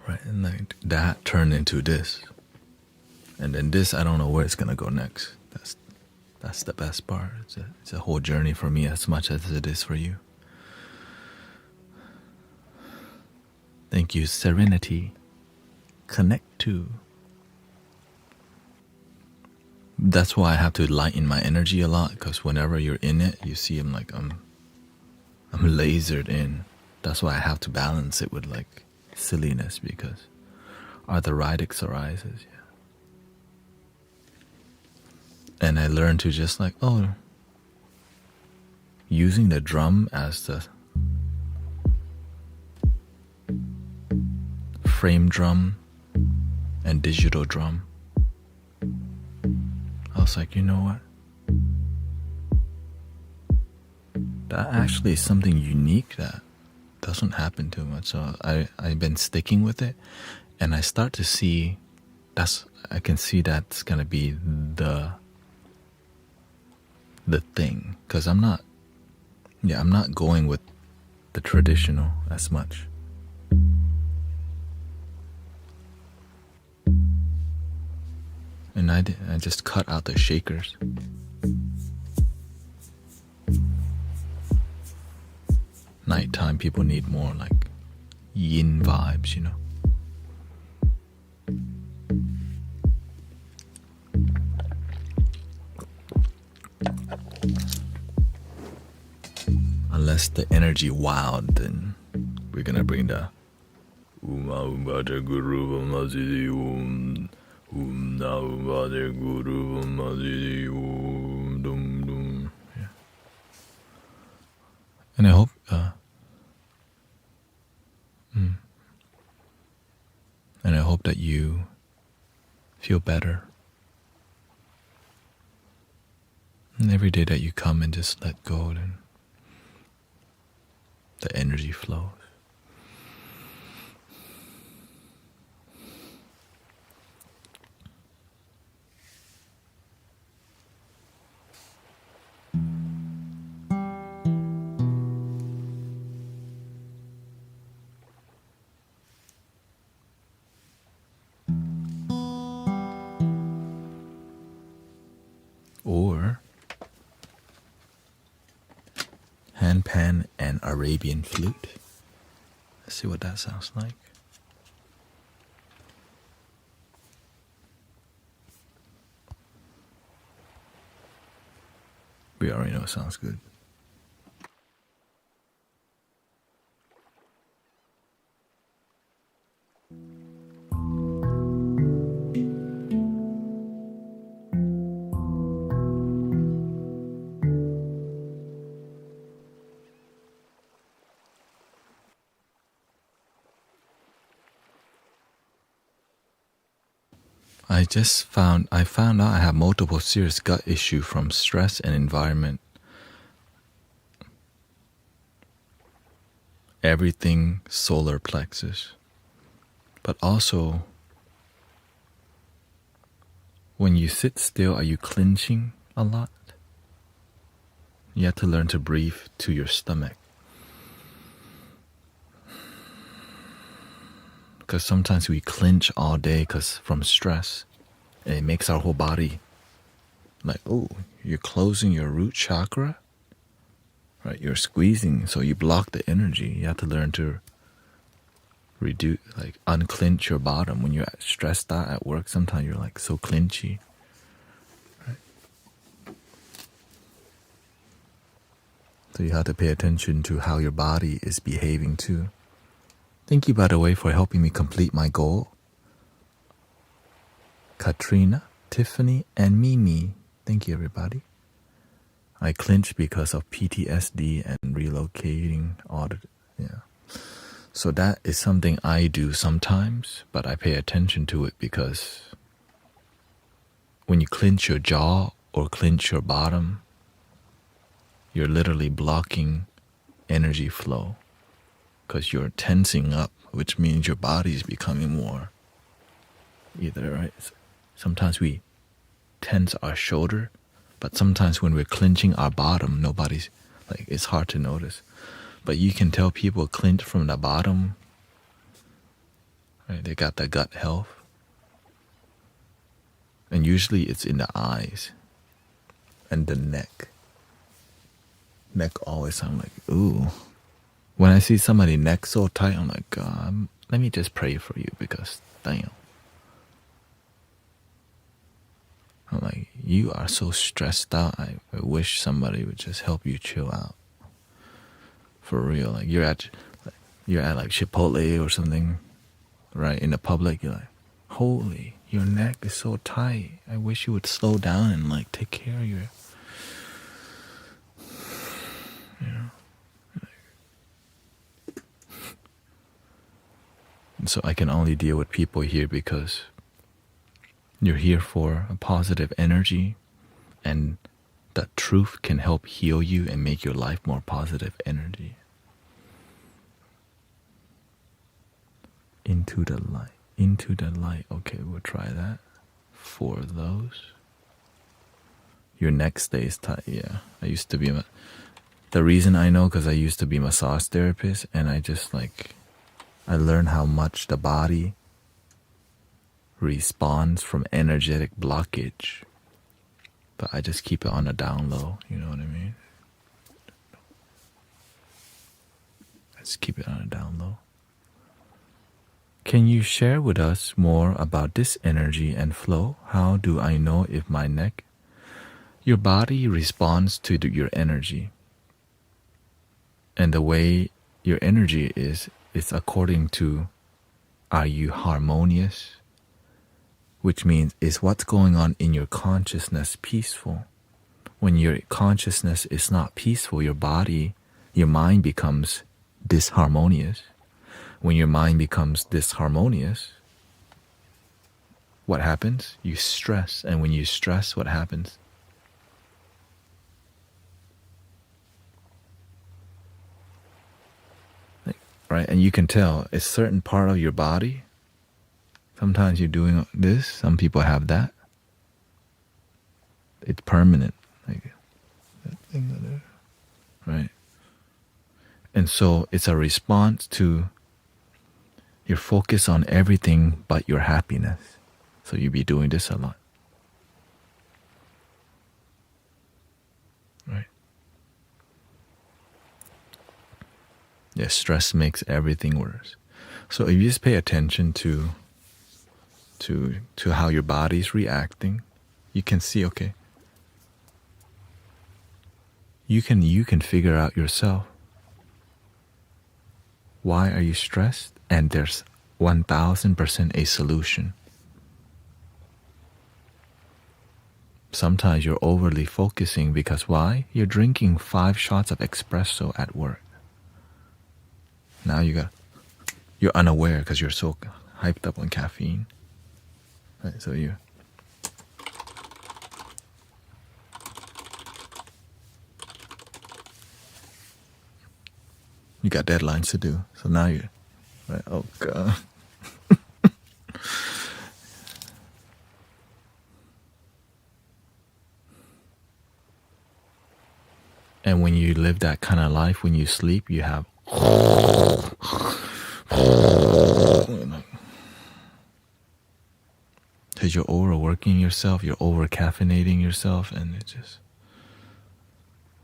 Speaker 1: Right, and like that turned into this, and then this, I don't know where it's gonna go next. That's the best part. It's a whole journey for me as much as it is for you. Thank you, Serenity. Connect to. That's why I have to lighten my energy a lot, because whenever you're in it, you see I'm lasered in. That's why I have to balance it with like silliness, because arthritic psoriasis, yeah. And I learned to just like, using the drum as the frame drum and digital drum. I was like, you know what? That actually is something unique that doesn't happen too much. So I've been sticking with it, and I start to see I can see that's gonna be the thing, because I'm not going with the traditional as much. And I just cut out the shakers. Nighttime people need more like yin vibes, you know. Unless the energy wild, then we're gonna bring the Guru yeah. And I hope and I hope that you feel better. And every day that you come and just let go, then the energy flows. Or handpan and Arabian flute. Let's see what that sounds like. We already know it sounds good. I found out I have multiple serious gut issue from stress and environment. Everything solar plexus. But also, when you sit still, are you clenching a lot? You have to learn to breathe to your stomach. Because sometimes we clench all day from stress. And it makes our whole body like, oh, you're closing your root chakra, right? You're squeezing, so you block the energy. You have to learn to reduce, like unclench your bottom. When you're stressed out at work, sometimes you're like so clenchy, right? So you have to pay attention to how your body is behaving too. Thank you, by the way, for helping me complete my goal. Katrina, Tiffany, and Mimi. Thank you, everybody. I clinch because of PTSD and relocating yeah. So that is something I do sometimes, but I pay attention to it because when you clench your jaw or clench your bottom, you're literally blocking energy flow because you're tensing up, which means your body is becoming more either, right? Sometimes we tense our shoulder, but sometimes when we're clenching our bottom, nobody's like, it's hard to notice. But you can tell people clench from the bottom, right? They got the gut health. And usually it's in the eyes and the neck. Neck always, I'm like, ooh. When I see somebody neck so tight, I'm like, let me just pray for you because, damn. I'm like, you are so stressed out. I wish somebody would just help you chill out. For real. Like you're at like Chipotle or something, right? In the public, you're like, holy, your neck is so tight. I wish you would slow down and like take care of your, you know. And so I can only deal with people here because you're here for a positive energy, and the truth can help heal you and make your life more positive energy. Into the light. Into the light. Okay, we'll try that. 4 of those. Your neck stays tight. Yeah, I used to be the reason I know, because I used to be a massage therapist, and I just like, I learned how much the body responds from energetic blockage, but I just keep it on a down low, you know what I mean? I just keep it on a down low. Can you share with us more about this energy and flow? How do I know if my neck? Your body responds to your energy. And the way your energy is according to, are you harmonious? Which means, is what's going on in your consciousness peaceful? When your consciousness is not peaceful, your mind becomes disharmonious. When your mind becomes disharmonious, what happens? You stress. And when you stress, what happens? Right? And you can tell a certain part of your body. Sometimes you're doing this. Some people have that. It's permanent. Like that thing there. Right? And so it's a response to your focus on everything but your happiness. So you be doing this a lot. Right? Yeah, stress makes everything worse. So if you just pay attention to how your body's reacting, you can see, okay, you can figure out yourself. Why are you stressed? And there's 1000% a solution. Sometimes you're overly focusing because why? You're drinking 5 shots of espresso at work. Now you're unaware because you're so hyped up on caffeine. Right, so you got deadlines to do. So now you're right, oh God. And when you live that kind of life, when you sleep, you have because you're overworking yourself, you're over caffeinating yourself, and it's just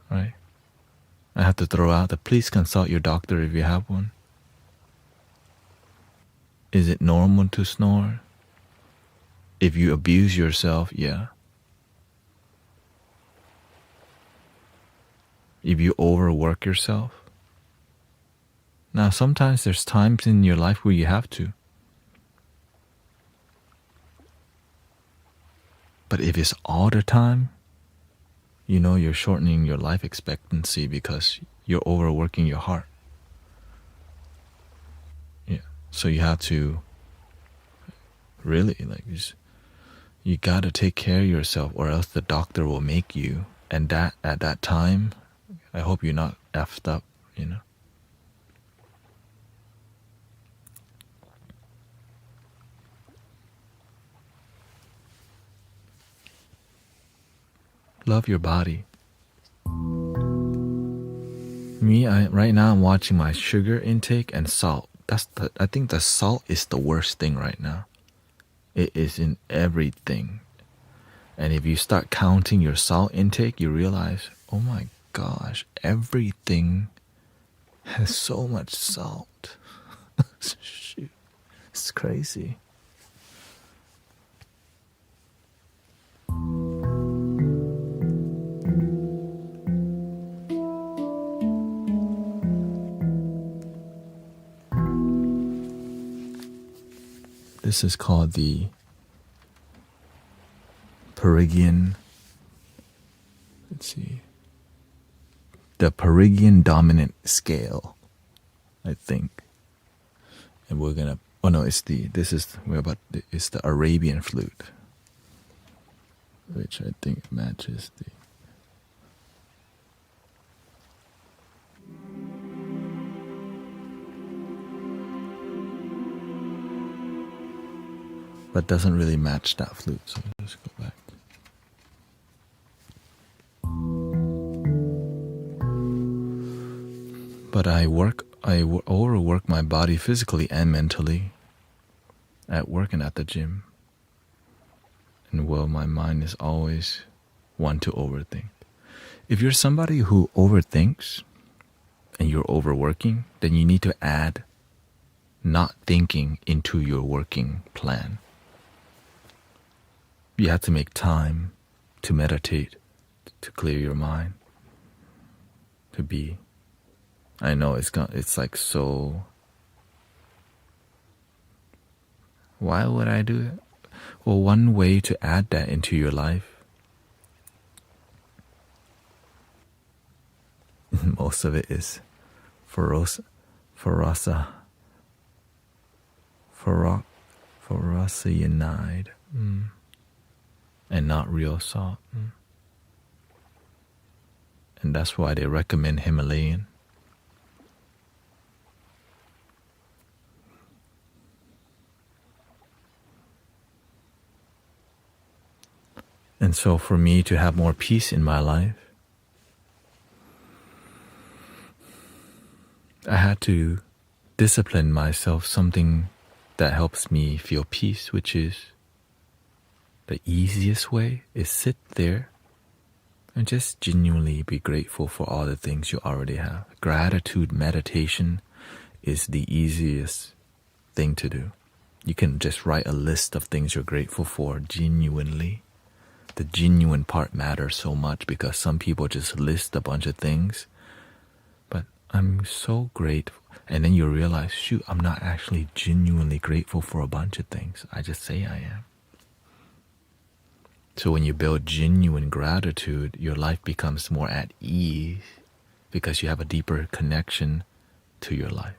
Speaker 1: right. I have to throw out please consult your doctor if you have one. Is it normal to snore? If you abuse yourself, yeah. If you overwork yourself. Now, sometimes there's times in your life where you have to. But if it's all the time, you're shortening your life expectancy because you're overworking your heart. Yeah. So you have to really, you gotta take care of yourself, or else the doctor will make you. And that at that time, I hope you're not effed up, Love your body. Right now I'm watching my sugar intake and salt. I think the salt is the worst thing right now. It is in everything. And if you start counting your salt intake, you realize, oh my gosh, everything has so much salt. Shoot, it's crazy. This is called the Perigian. The Perigian dominant scale, I think. And we're gonna. Oh no, it's the Arabian flute, which I think matches the. But doesn't really match that flute, so let's go back. But I overwork my body physically and mentally at work and at the gym. And my mind is always one to overthink. If you're somebody who overthinks and you're overworking, then you need to add not thinking into your working plan. You have to make time to meditate to clear your mind, to be. I know it's like so. Why would I do it? Well, one way to add that into your life, most of it is ferocity, and not real salt. And that's why they recommend Himalayan. And so for me to have more peace in my life, I had to discipline myself something that helps me feel peace, which is the easiest way is sit there and just genuinely be grateful for all the things you already have. Gratitude meditation is the easiest thing to do. You can just write a list of things you're grateful for genuinely. The genuine part matters so much because some people just list a bunch of things. But I'm so grateful. And then you realize, shoot, I'm not actually genuinely grateful for a bunch of things. I just say I am. So when you build genuine gratitude, your life becomes more at ease because you have a deeper connection to your life.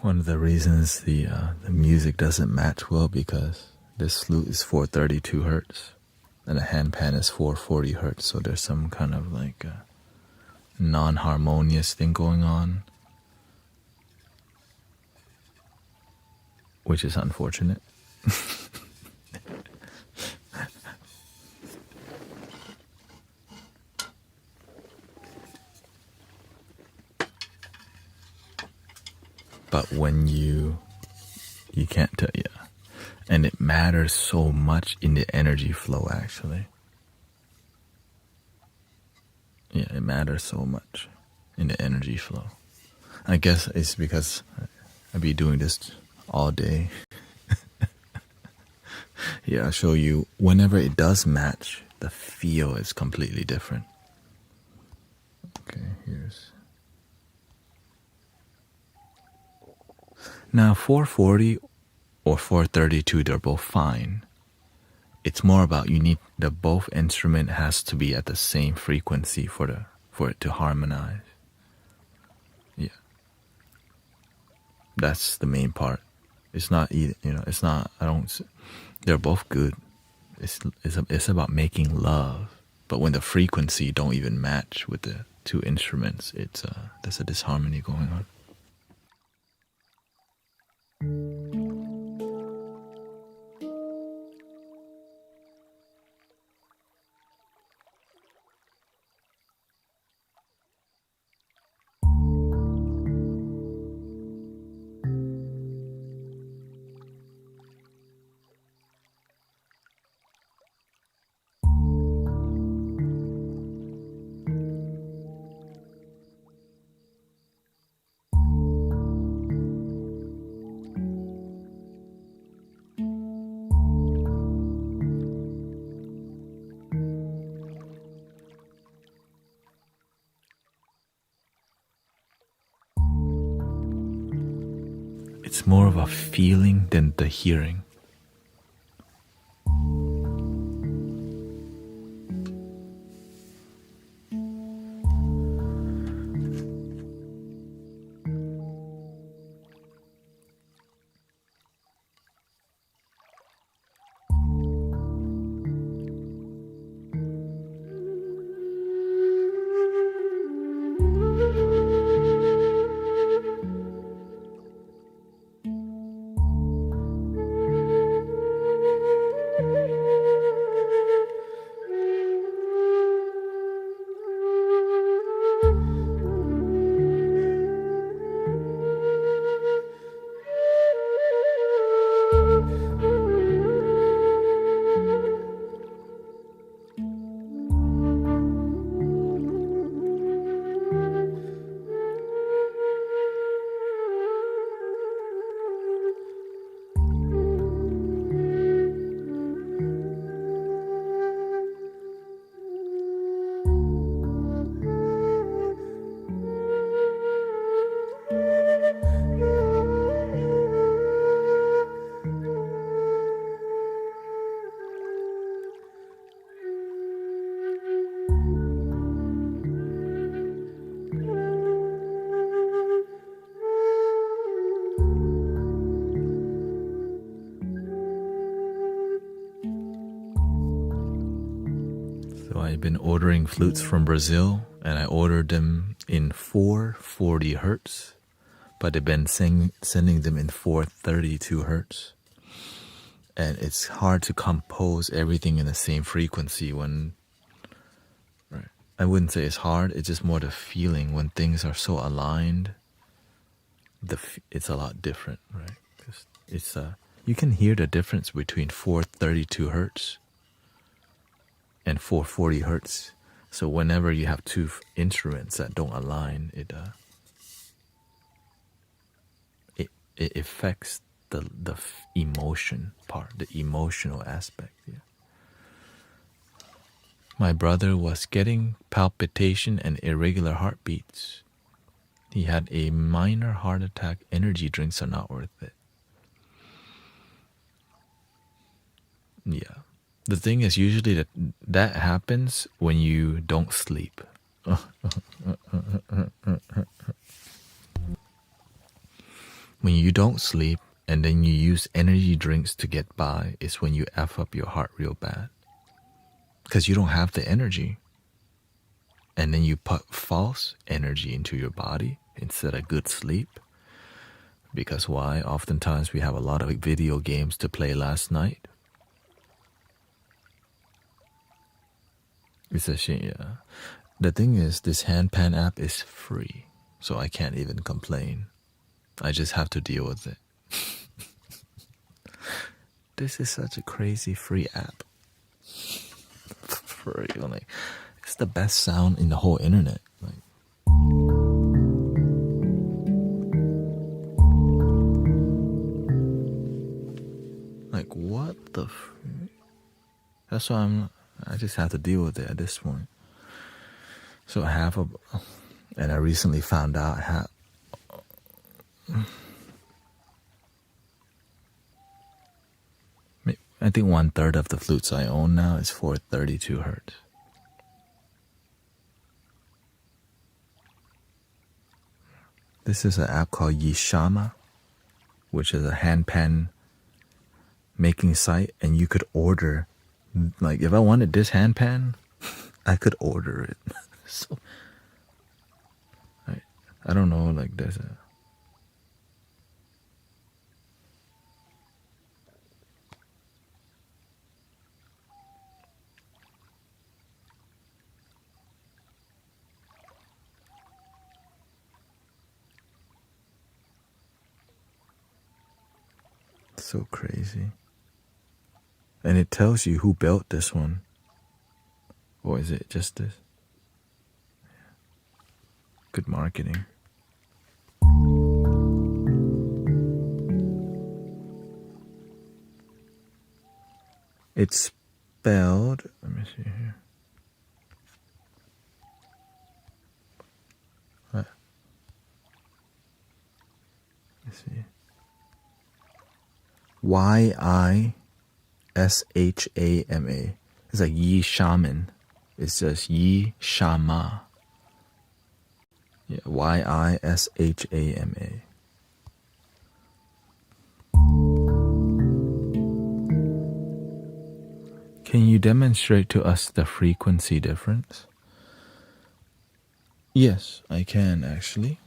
Speaker 1: One of the reasons the music doesn't match well because this flute is 432 hertz and the handpan is 440 hertz, so there's some kind of like non-harmonious thing going on, which is unfortunate. But when you can't tell, yeah. And it matters so much in the energy flow, actually. Yeah, it matters so much in the energy flow. I guess it's because I'd be doing this all day. Yeah, I'll show you. Whenever it does match, the feel is completely different. Okay, here's... Now, 440 or 432, they're both fine. It's more about you need the both instrument has to be at the same frequency for it to harmonize. Yeah, that's the main part. It's not either, it's not. I don't. They're both good. It's about making love. But when the frequency don't even match with the two instruments, there's a disharmony going on. It's more of a feeling than the hearing. So I've been ordering flutes from Brazil, and I ordered them in 440 hertz, but they've been sending them in 432 hertz. And it's hard to compose everything in the same frequency when, right? I wouldn't say it's hard, it's just more the feeling when things are so aligned, it's a lot different, right? 'Cause it's you can hear the difference between 432 hertz and 440 hertz. So whenever you have two instruments that don't align, it affects the emotion part, the emotional aspect. Yeah. My brother was getting palpitation and irregular heartbeats. He had a minor heart attack. Energy drinks are not worth it. Yeah. The thing is usually that happens when you don't sleep. When you don't sleep and then you use energy drinks to get by, is when you F up your heart real bad. Because you don't have the energy. And then you put false energy into your body instead of good sleep. Because why? Oftentimes we have a lot of video games to play last night. It's a shame, yeah. The thing is, this handpan app is free, so I can't even complain. I just have to deal with it. This is such a crazy free app. For real, like, it's the best sound in the whole internet. Like what the? That's why I just have to deal with it at this point. So and I recently found out I think 1/3 of the flutes I own now is for 32 hertz. This is an app called Yishama, which is a handpan making site, and you could order, like, if I wanted this handpan, I could order it. So I don't know, like, there's a so crazy. And it tells you who built this one. Or is it just this? Good marketing. It's spelled, let me see here. What? Let me see. Yishama. It's like Yi Shaman. It's just Yi Shama. Yeah, Yishama. Can you demonstrate to us the frequency difference? Yes, I can actually.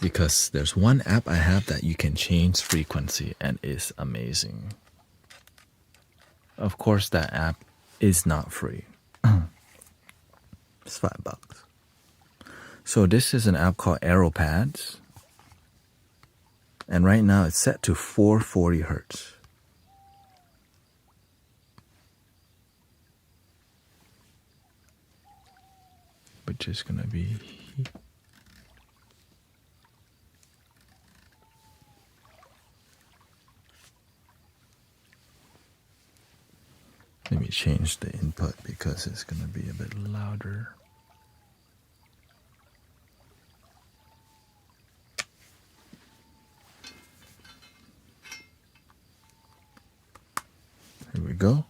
Speaker 1: Because there's one app I have that you can change frequency and is amazing. Of course, that app is not free. It's $5. So this is an app called AeroPads. And right now it's set to 440 hertz. Which is gonna be let me change the input because it's gonna be a bit louder. Here we go.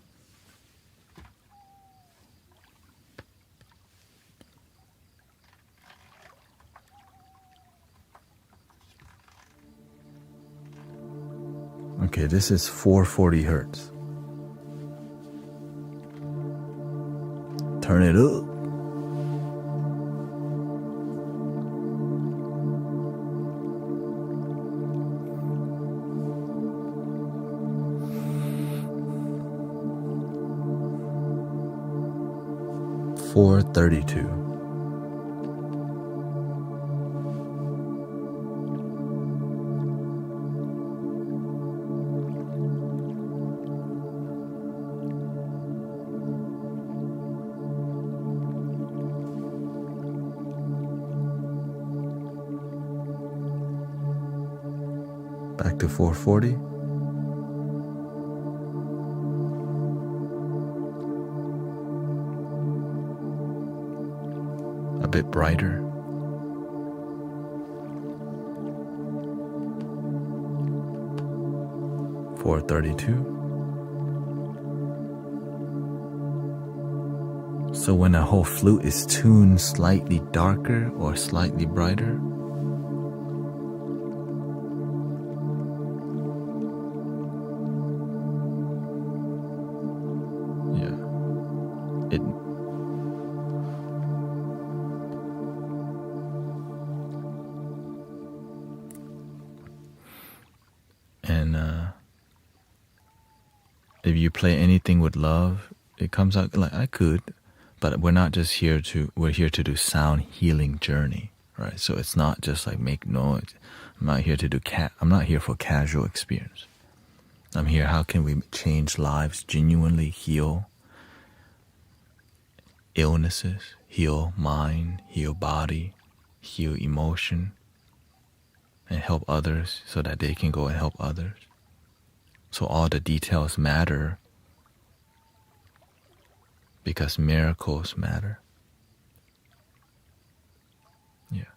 Speaker 1: Okay, this is 440 hertz. Turn it up. $432. Back to 440. A bit brighter. $432. So when a whole flute is tuned slightly darker or slightly brighter, And if you play anything with love, it comes out like I could, but we're not just here to, we're here to do sound healing journey, right? So it's not just like make noise. I'm not here to do I'm not here for casual experience. I'm here, how can we change lives, genuinely heal illnesses, heal mind, heal body, heal emotion, and help others so that they can go and help others. So all the details matter because miracles matter. Yeah.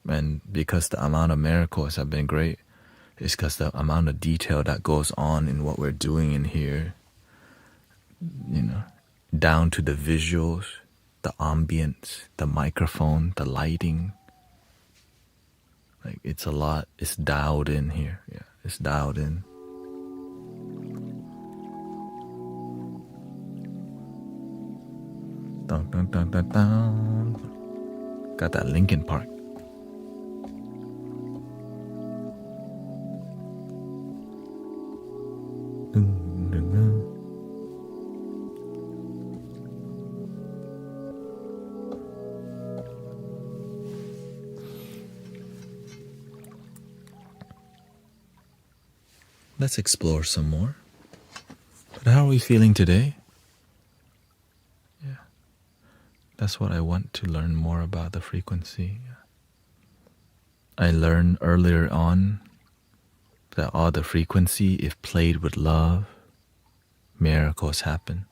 Speaker 1: And because the amount of miracles have been great, it's because the amount of detail that goes on in what we're doing in here, you know, down to the visuals, the ambience, the microphone, the lighting. Like it's a lot, it's dialed in here. Yeah, it's dialed in. Dun, dun, dun, dun, dun. Got that Linkin Park. Dun, dun, dun. Let's explore some more. But how are we feeling today? Yeah. That's what I want to learn more about the frequency. I learned earlier on that all the frequency, if played with love, miracles happen.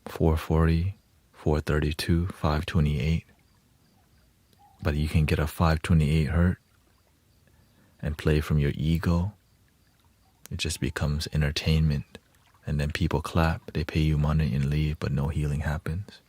Speaker 1: 440, 432, 528. But you can get a 528 hertz and play from your ego. It just becomes entertainment. And then people clap, they pay you money and leave, but no healing happens.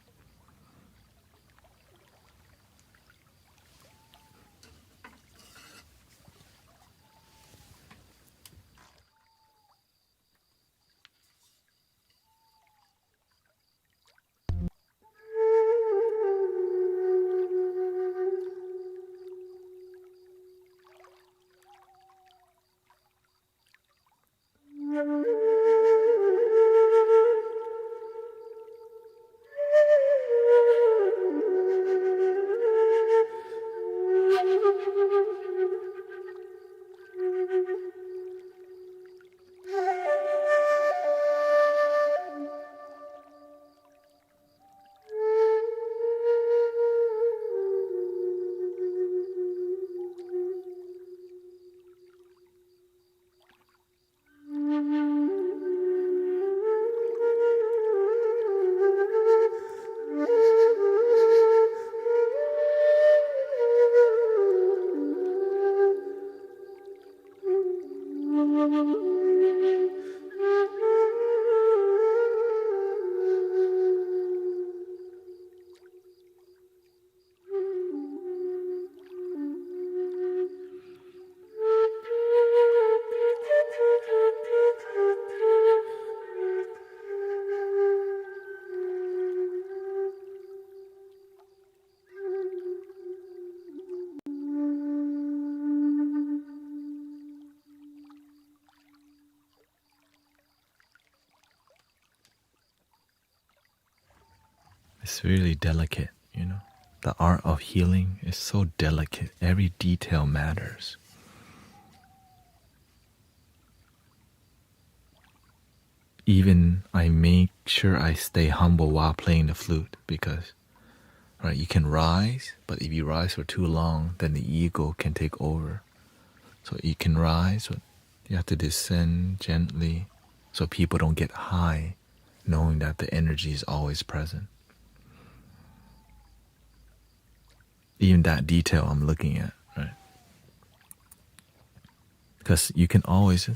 Speaker 1: It's really delicate, you know. The art of healing is so delicate. Every detail matters. Even I make sure I stay humble while playing the flute because, right, you can rise, but if you rise for too long, then the ego can take over. So you can rise, but you have to descend gently so people don't get high, knowing that the energy is always present. Even that detail I'm looking at, right? Because you can always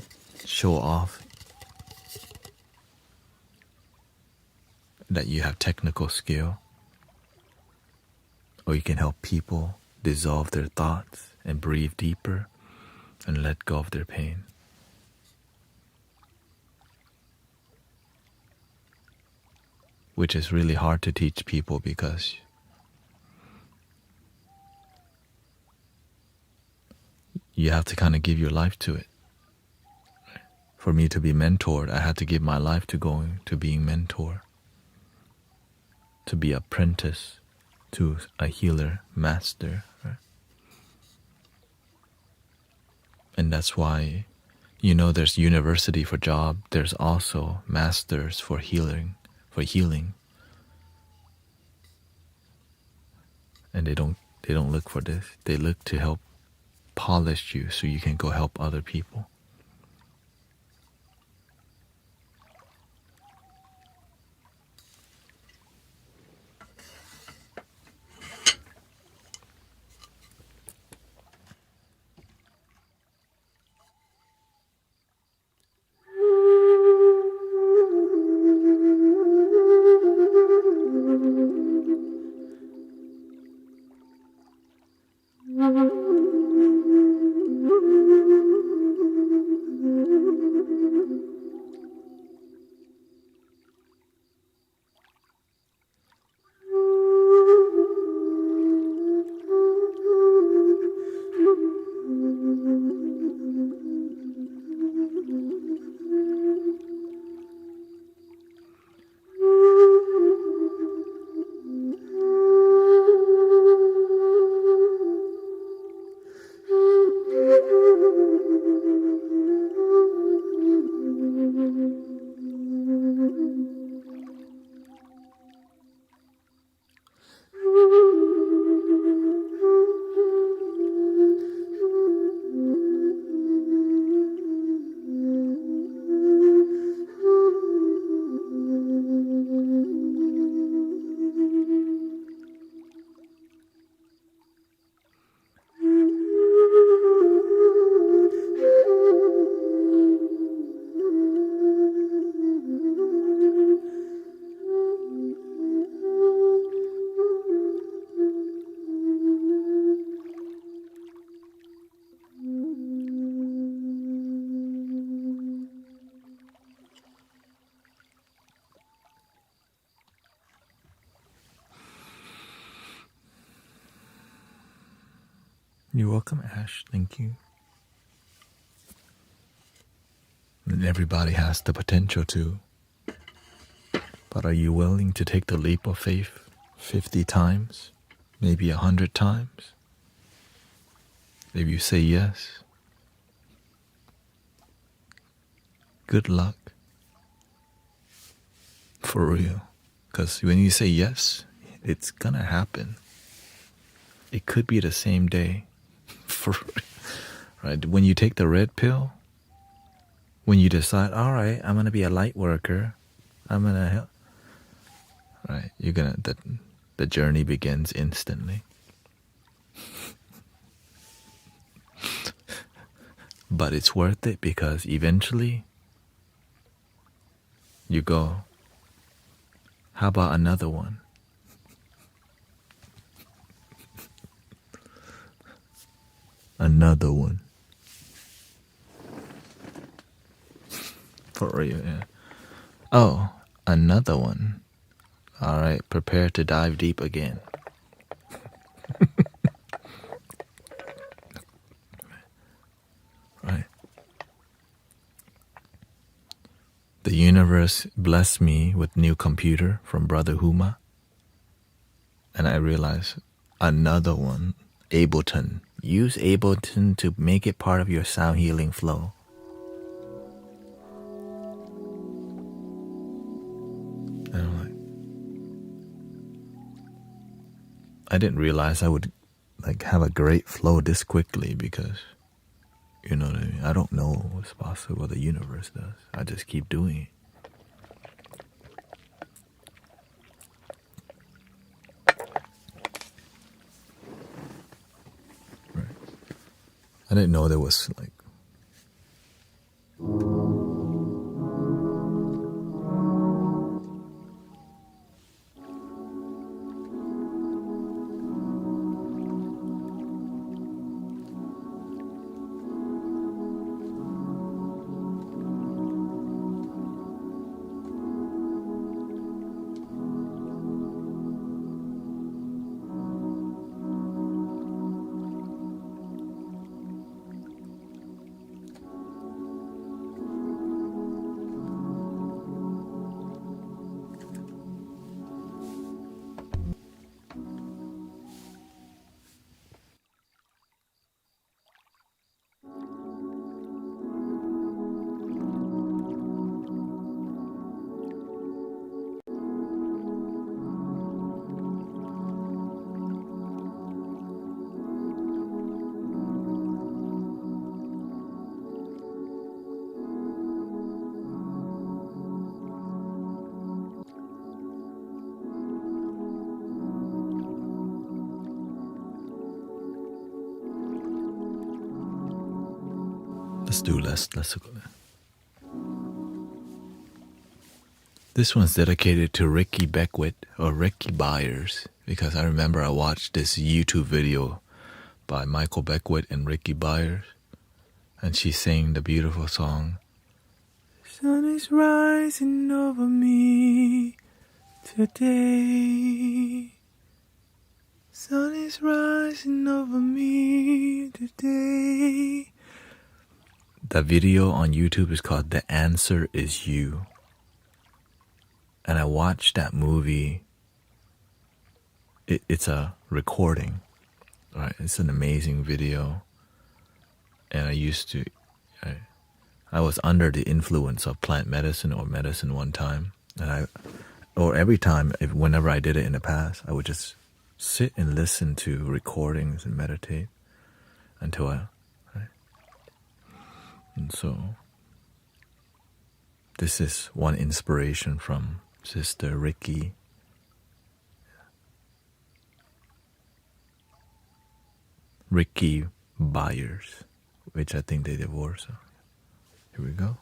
Speaker 1: show off that you have technical skill, or you can help people dissolve their thoughts and breathe deeper and let go of their pain. Which is really hard to teach people because you have to kind of give your life to it. For me to be mentored, I had to give my life to going to being mentor, to be apprentice to a healer master. Right? And that's why, there's university for job. There's also masters for healing, and they don't look for this. They look to help polish you so you can go help other people. You're welcome, Ash. Thank you. And everybody has the potential to. But are you willing to take the leap of faith 50 times? Maybe 100 times? If you say yes, good luck. For real. Because when you say yes, it's gonna happen. It could be the same day. Right? When you take the red pill, when you decide, all right, I'm gonna be a light worker, I'm gonna help. Right? The journey begins instantly. But it's worth it because eventually you go, how about another one? Another one. For real, yeah. Oh, another one. All right, prepare to dive deep again. Right. The universe blessed me with new computer from Brother Huma. And I realized another one, Ableton. Use Ableton to make it part of your sound healing flow. And I'm like, I didn't realize I would have a great flow this quickly because, you know what I mean? I don't know what's possible what the universe does. I just keep doing it. Right. I didn't know there was Let's do less. This one's dedicated to Ricky Beckwith or Ricky Byers, because I remember I watched this YouTube video by Michael Beckwith and Ricky Byers, and she sang the beautiful song, "Sun is rising over me today. Sun is rising over me today." The video on YouTube is called "The Answer Is You." And I watched that movie. It's a recording, right? It's an amazing video. And I was under the influence of plant medicine or medicine one time. And every time, whenever I did it in the past, I would just sit and listen to recordings and meditate until right? And so this is one inspiration from Sister Ricky. Ricky Byers, which I think they divorced. So here we go.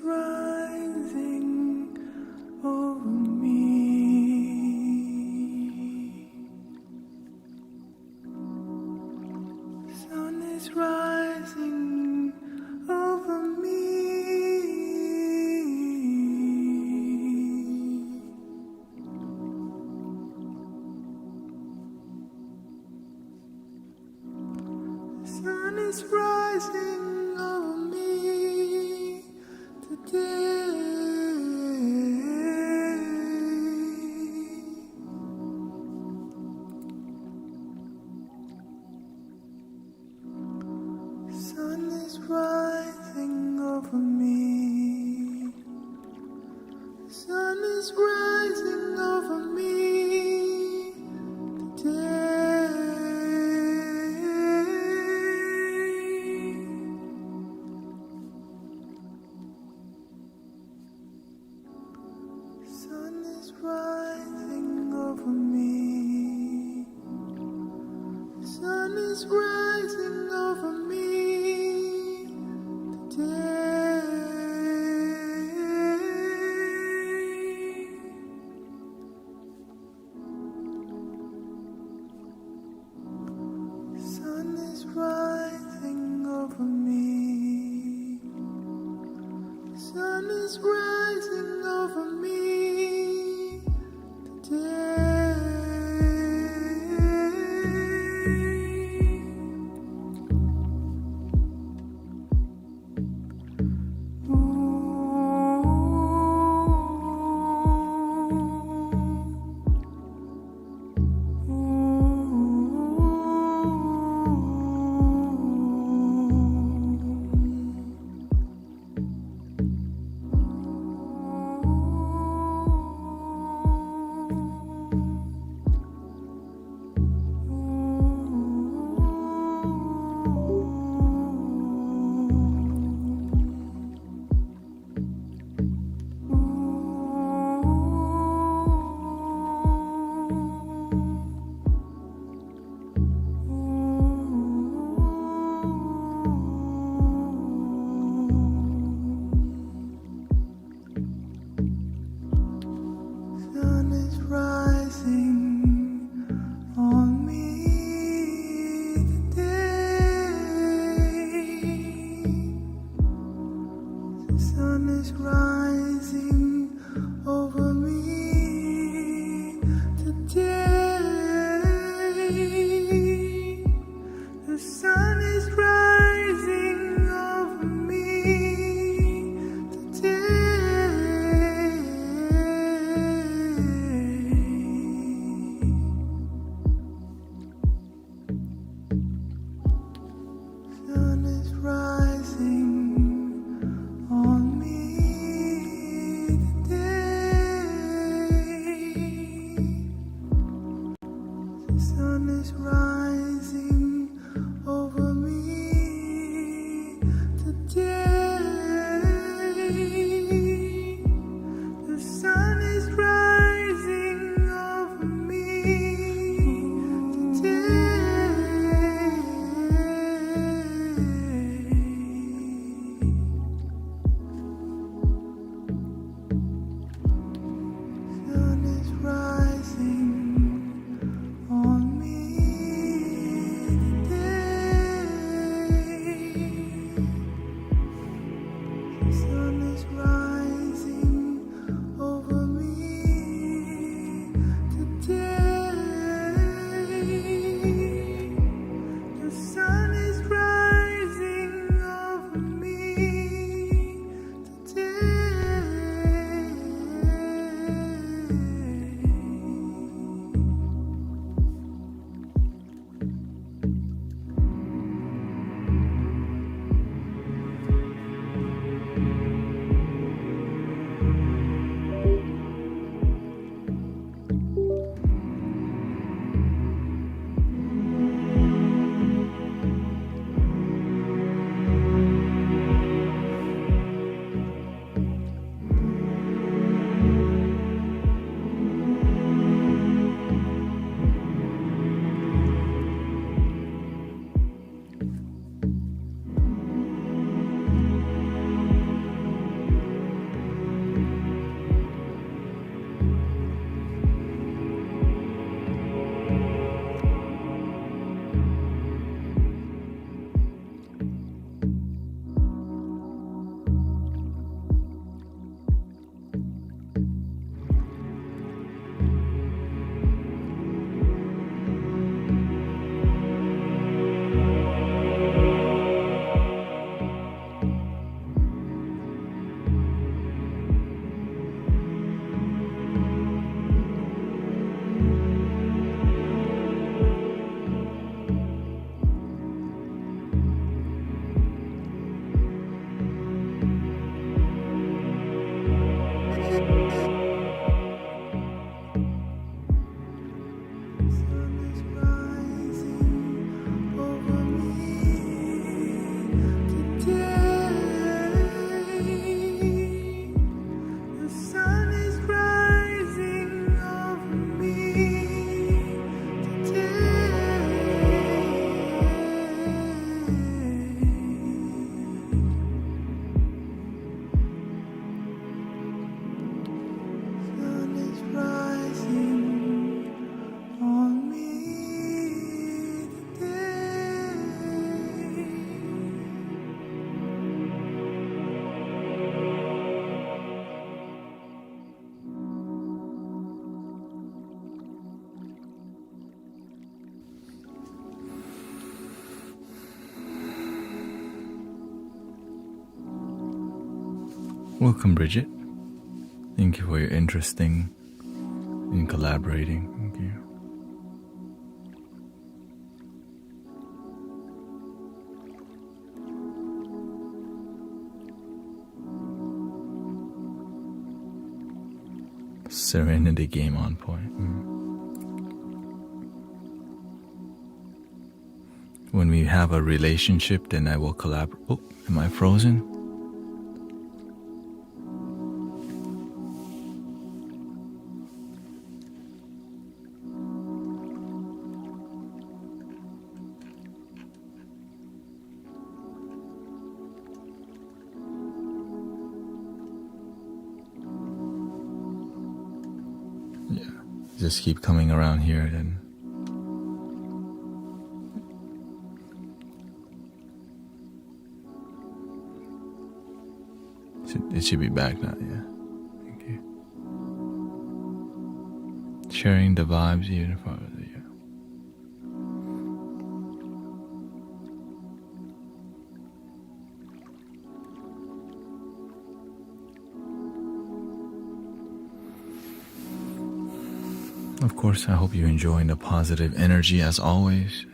Speaker 1: Rising over me. Sun is rising over me. Sun is rising over me today. Sun is rising over me. Sun is rising over me today. Sun is rising over me. Sun is rising over me today. Sun is rising over me. Sun is rising over me today. Welcome, Bridget. Thank you for your interest in collaborating. Thank you. Serenity game on point. When we have a relationship, then I will collaborate. Oh, am I frozen? Yeah, just keep coming around here then. It should be back now, yeah. Thank you. Sharing the vibes even farther, yeah. Of course, I hope you're enjoying the positive energy as always.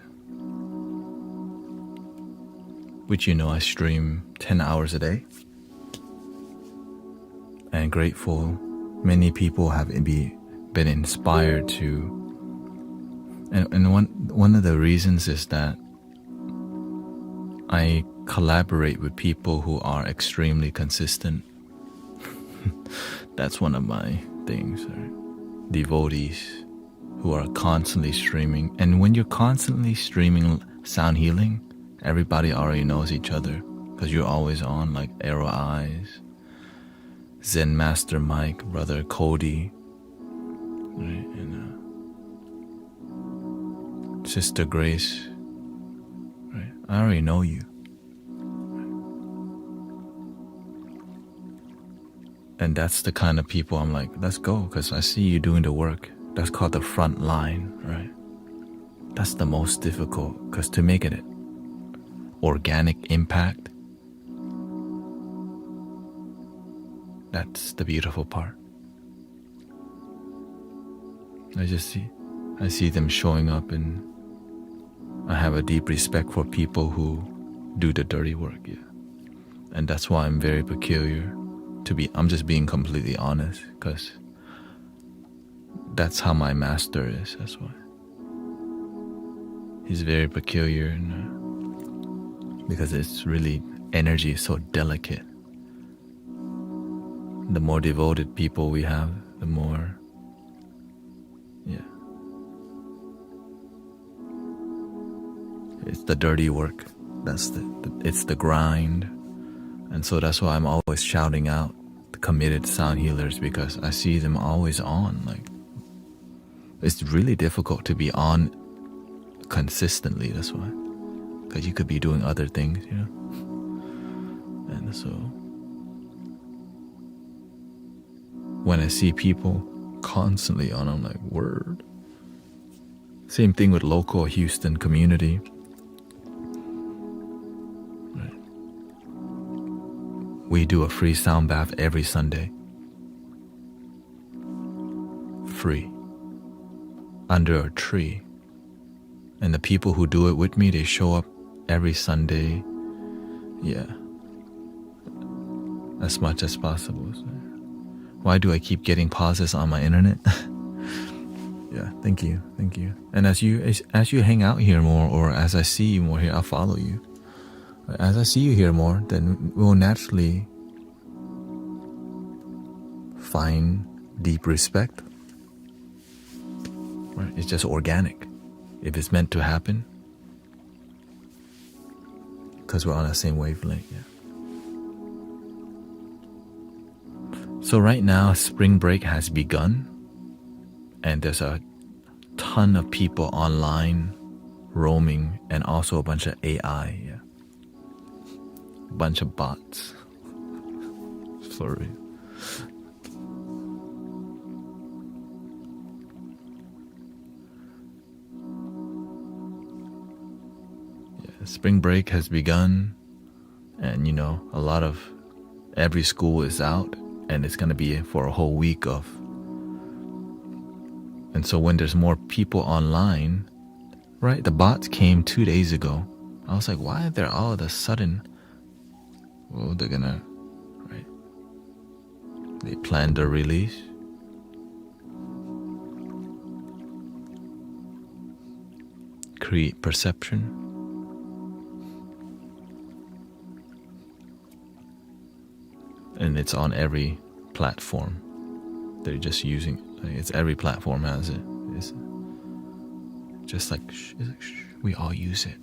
Speaker 1: Which you know I stream 10 hours a day. And grateful many people have been inspired to. And one of the reasons is that I collaborate with people who are extremely consistent. That's one of my things, right? Devotees who are constantly streaming. And when you're constantly streaming sound healing, everybody already knows each other because you're always on, like Arrow Eyes, Zen Master Mike, Brother Cody, right? And Sister Grace, right? I already know you. And that's the kind of people I'm like, let's go, because I see you doing the work. That's called the front line, right? That's the most difficult, because to make it organic impact, that's the beautiful part. I see them showing up, and I have a deep respect for people who do the dirty work, yeah. And that's why I'm very peculiar. I'm just being completely honest, because that's how my master is. That's why he's very peculiar, and because it's really, energy is so delicate. The more devoted people we have, the more, yeah, it's the dirty work. It's the grind. And so that's why I'm always shouting out the committed sound healers, because I see them always on. Like, it's really difficult to be on consistently. That's why, because you could be doing other things, you know. And so when I see people constantly on, I'm like, word. Same thing with local Houston community. We do a free sound bath every Sunday. Free. Under a tree. And the people who do it with me, they show up every Sunday. Yeah. As much as possible. Why do I keep getting pauses on my internet? Yeah, thank you. And as you hang out here more, or as I see you more here, I'll follow you. As I see you here more, then we'll naturally find deep respect. Right? It's just organic. If it's meant to happen, because we're on the same wavelength. Yeah. So right now, spring break has begun, and there's a ton of people online roaming, and also a bunch of AI. Yeah. Bunch of bots. Sorry. Yeah, spring break has begun, and a lot of every school is out, and it's gonna be for a whole week of. And so when there's more people online, right? The bots came 2 days ago. I was like, why are there all of a sudden? Well, they're gonna, right? They planned the release. Create perception. And it's on every platform. They're just using, it's every platform has it. It's just like, we all use it.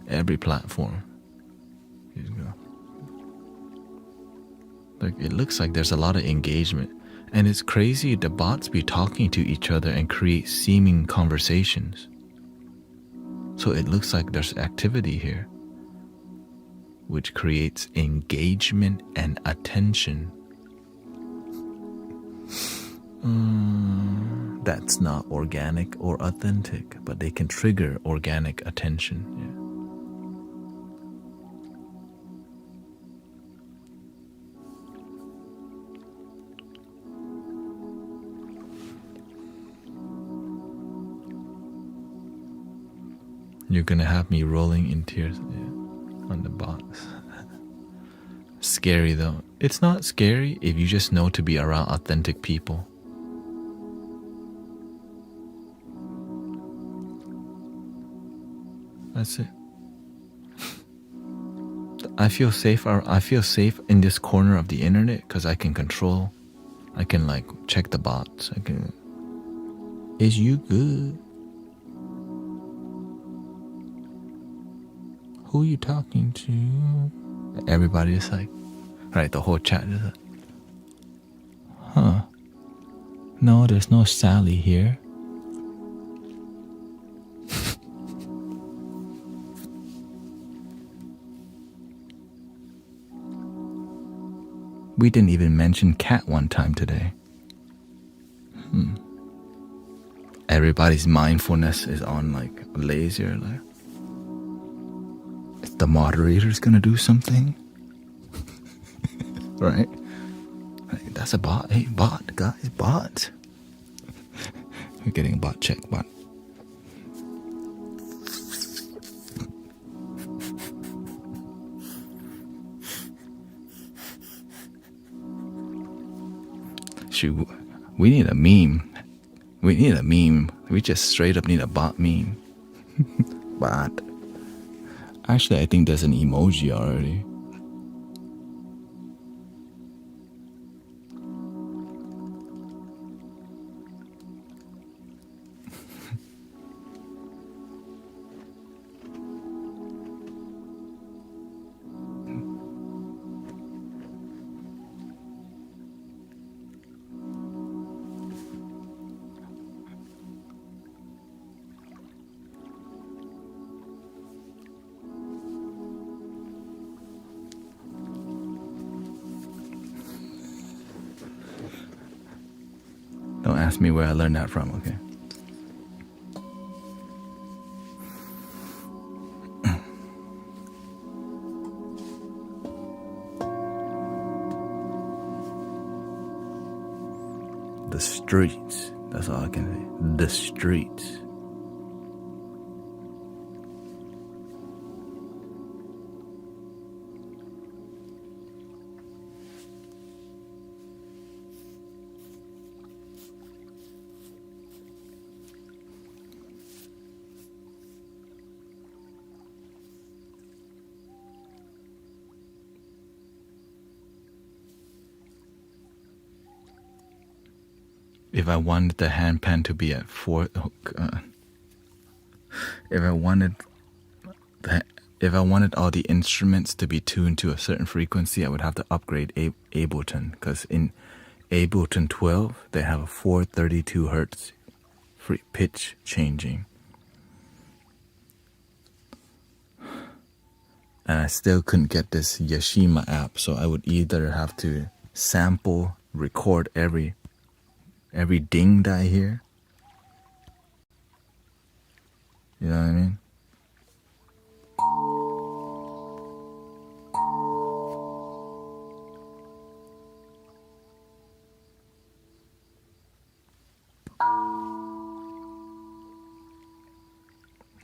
Speaker 1: Every platform. Here you go. Like, it looks like there's a lot of engagement. And it's crazy, the bots be talking to each other and create seeming conversations. So it looks like there's activity here, which creates engagement and attention. That's not organic or authentic, but they can trigger organic attention. Yeah. You're gonna have me rolling in tears, on the box. Scary though. It's not scary if you just know to be around authentic people. That's it. I feel safe. I feel safe in this corner of the internet because I can control. I can like check the bots. I can. Is you good? Who you talking to? Everybody is like, right? The whole chat is like, huh? No, there's no Sally here. We didn't even mention cat one time today. Everybody's mindfulness is on like laser. Like, is the moderator's gonna do something? Right? Like, that's a bot. Hey, bot, guys, bot. We're getting a bot check, bot. Shoot, we need a meme. We need a meme. We just straight up need a bot meme. Bot. Actually, I think there's an emoji already. Don't ask me where I learned that from, okay? The streets. That's all I can say. The streets. If I wanted the handpan to be at 4, oh God. If I wanted all the instruments to be tuned to a certain frequency, I would have to upgrade Ableton, because in Ableton 12 they have a 432 hertz free pitch changing, and I still couldn't get this Yashima app, so I would either have to sample, record every ding that I hear. You know what I mean?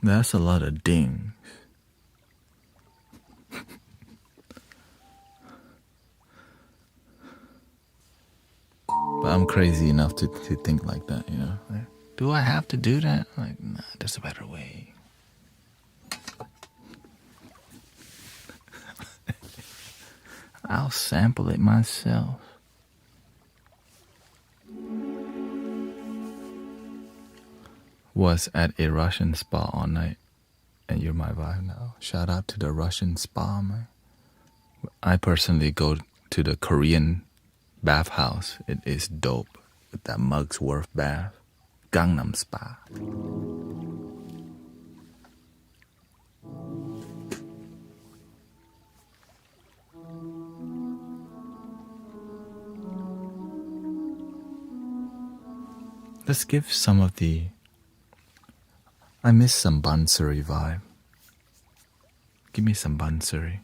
Speaker 1: That's a lot of dings. But I'm crazy enough to think like that, you know? Like, do I have to do that? Like, nah, there's a better way. I'll sample it myself. Was at a Russian spa all night, and you're my vibe now. Shout out to the Russian spa, man. I personally go to the Korean bathhouse. It is dope with that mug's worth bath. Gangnam Spa. Let's give some of the... I miss some Bansuri vibe. Give me some Bansuri.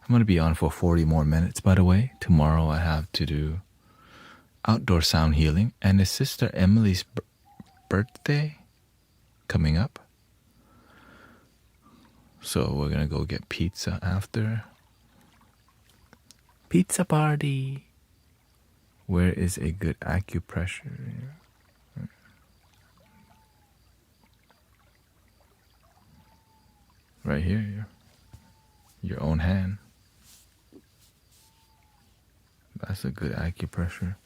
Speaker 1: I'm going to be on for 40 more minutes, by the way. Tomorrow I have to do outdoor sound healing, and his sister Emily's birthday coming up. So we're going to go get pizza after. Pizza party. Where is a good acupressure? Right here, your own hand. That's a good acupressure.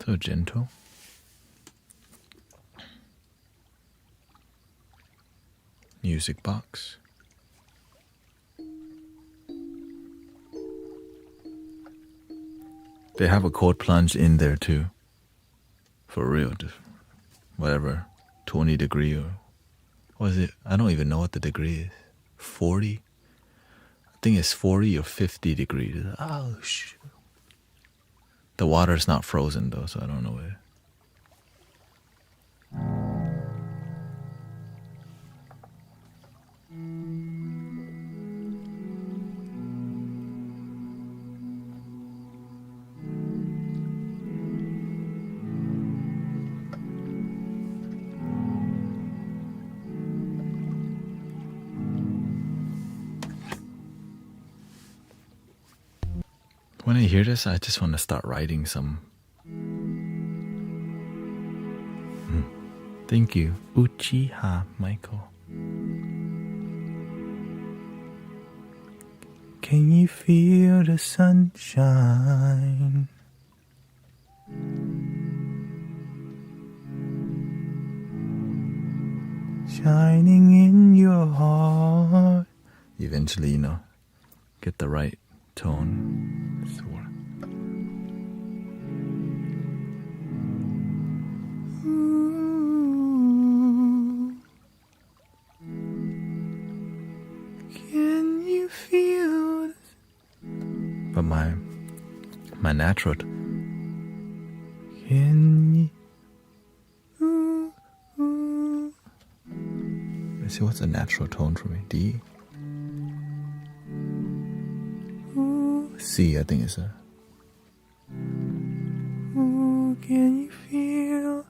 Speaker 1: So gentle. Music box. They have a cold plunge in there too. For real, just whatever, 20 degree or what is it? I don't even know what the degree is. 40? I think it's 40 or 50 degrees. Oh, shoot. The water's not frozen though, so I don't know it. When I hear this, I just want to start writing some. Thank you, Uchiha Michael. Can you feel the sunshine? Shining in your heart. Eventually, you know, get the right tone. Can you feel this? But my natural can you let's see, what's a natural tone for me? D? C, I think it's a. Can you feel?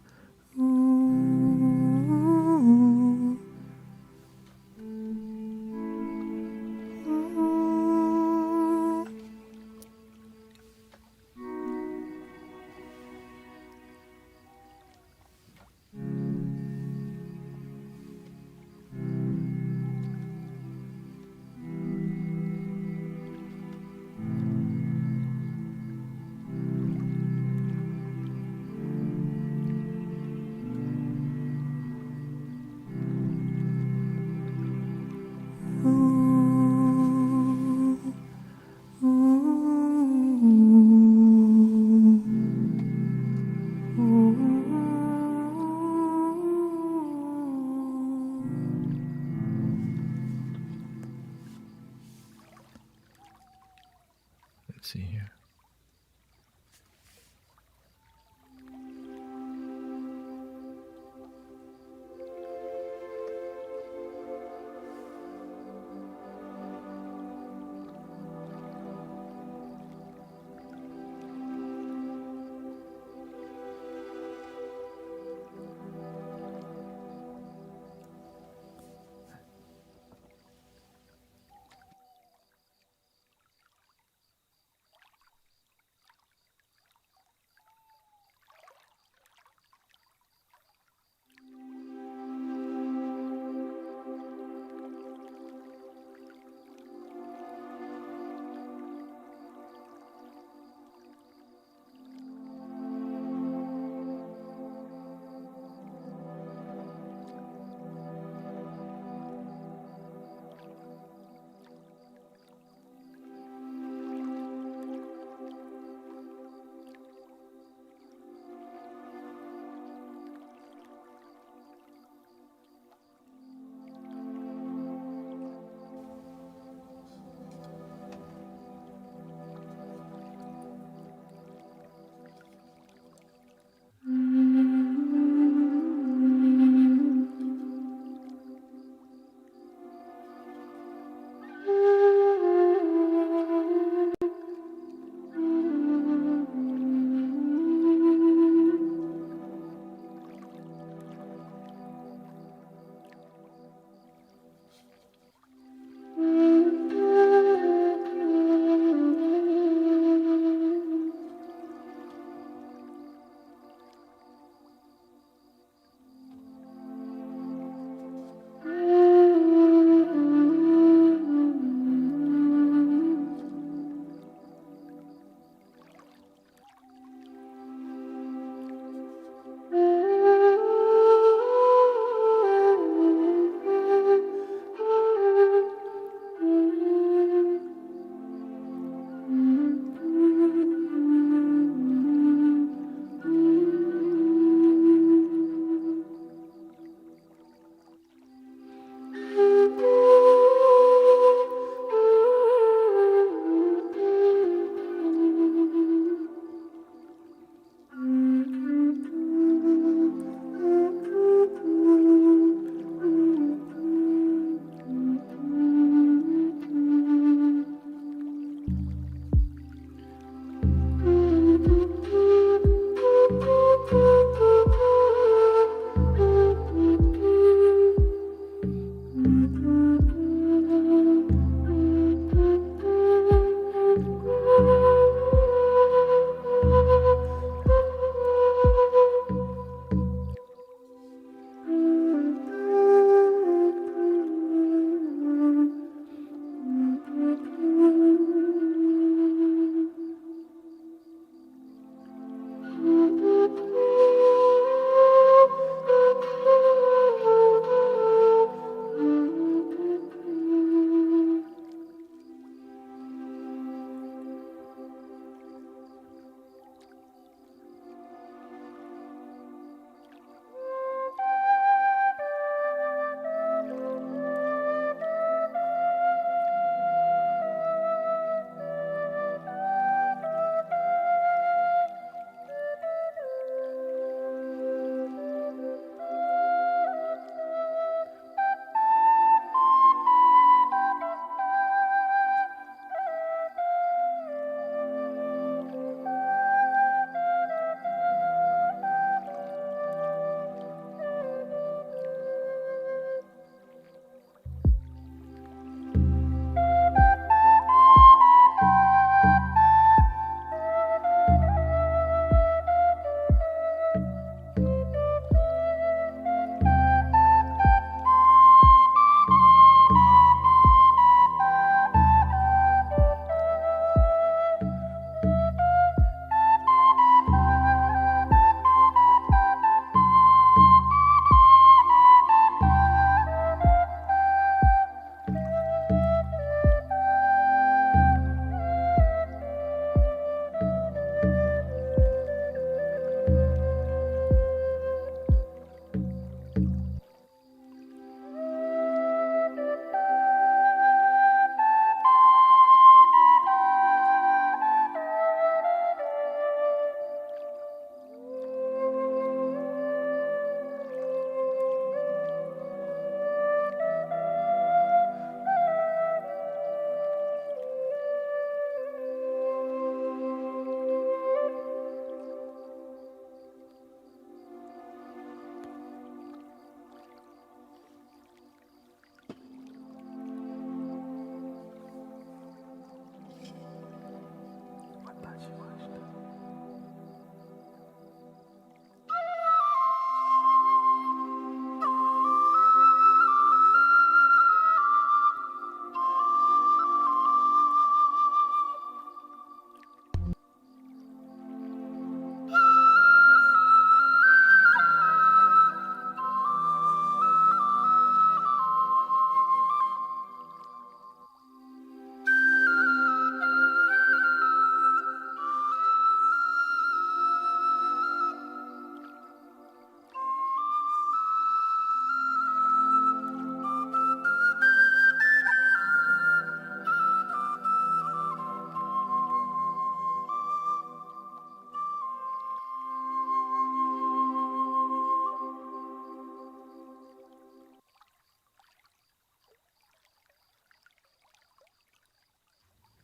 Speaker 1: Let's see here.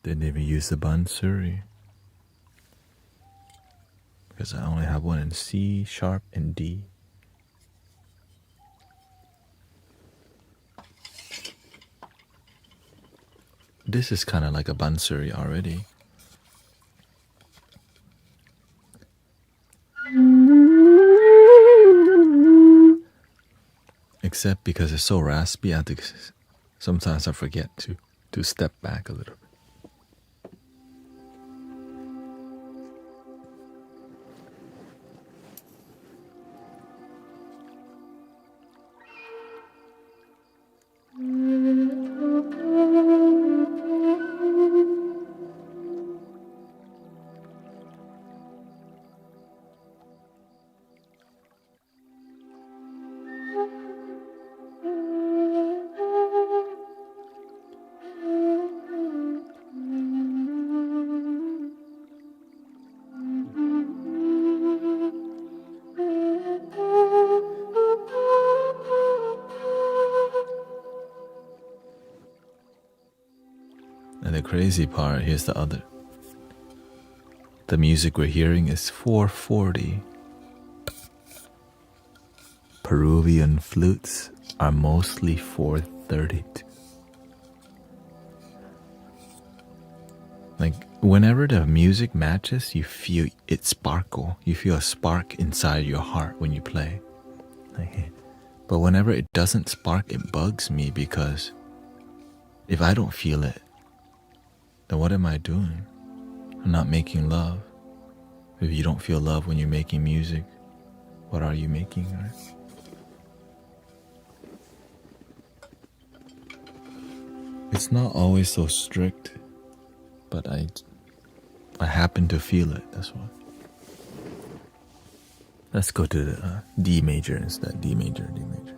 Speaker 1: Didn't even use the bansuri because I only have one in C sharp and D. This is kind of like a bansuri already. Except because it's so raspy, sometimes I forget to step back a little bit. And the crazy part, here's the other. The music we're hearing is 440. Peruvian flutes are mostly 432. Like, whenever the music matches, you feel it sparkle. You feel a spark inside your heart when you play. But whenever it doesn't spark, it bugs me because if I don't feel it, then what am I doing? I'm not making love. If you don't feel love when you're making music, what are you making, right? It's not always so strict, but I happen to feel it, that's why. Let's go to the D major instead. D major, D major.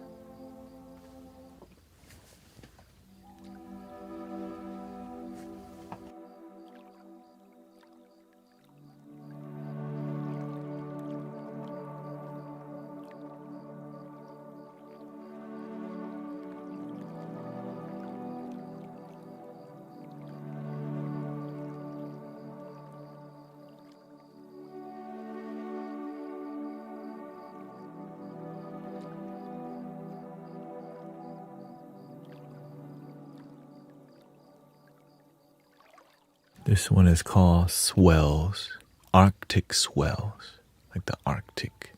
Speaker 1: This one is called Swells, Arctic Swells, like the Arctic,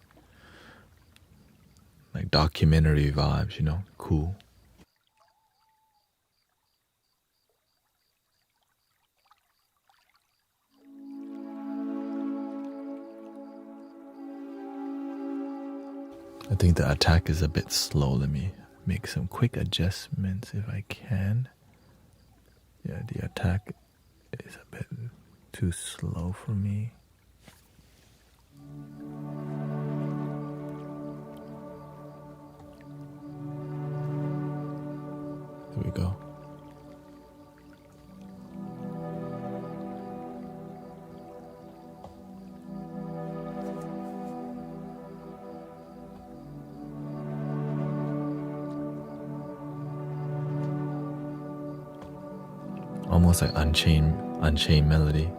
Speaker 1: like documentary vibes, you know, cool. I think the attack is a bit slow. Let me make some quick adjustments if I can. Yeah, the attack is a bit too slow for me. Here we go. Almost like Unchained Melody.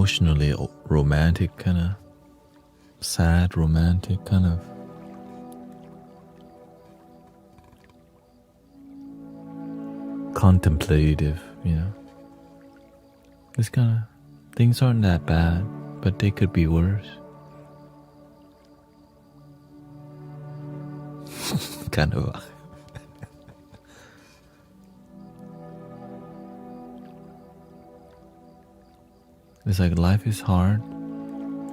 Speaker 1: emotionally romantic, kind of sad, romantic, kind of contemplative, you know. This kind of things aren't that bad, but they could be worse. Kind of. It's like life is hard.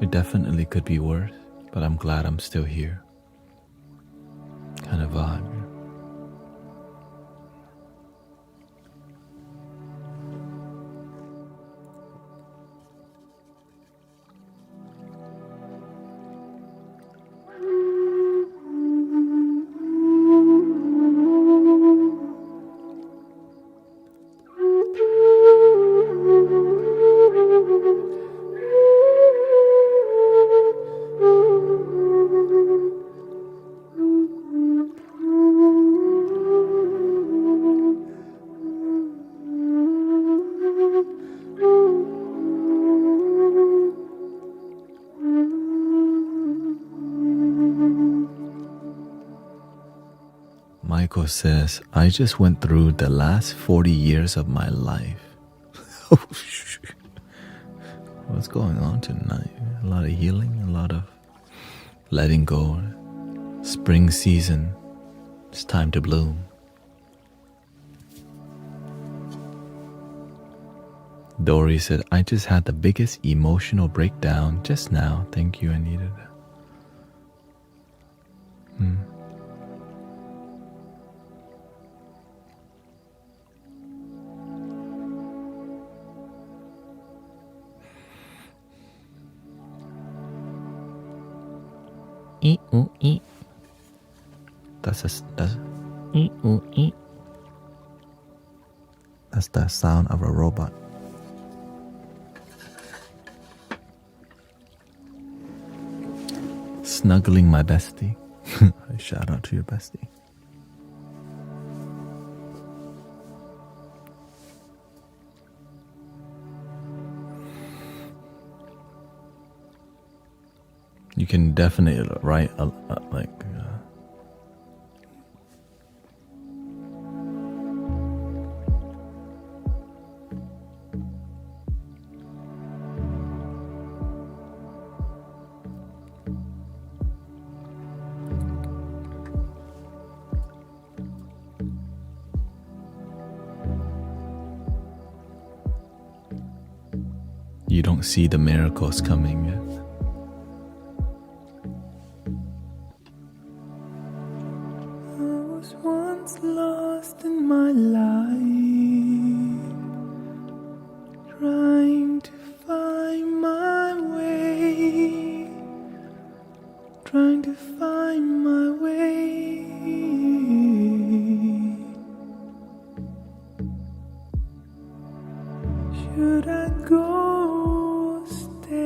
Speaker 1: It definitely could be worse, but I'm glad I'm still here. Kind of vibe. Michael says, I just went through the last 40 years of my life. What's going on tonight? A lot of healing, a lot of letting go. Spring season. It's time to bloom. Dory said, I just had the biggest emotional breakdown just now. Thank you, I needed it. Eat, ooh, eat. That's eat, ooh, eat. That's the sound of a robot. Snuggling my bestie. Shout out to your bestie. You can definitely write you don't see the miracles coming yet. Lost in my life, trying to find my way, trying to find my way. Should I go or stay?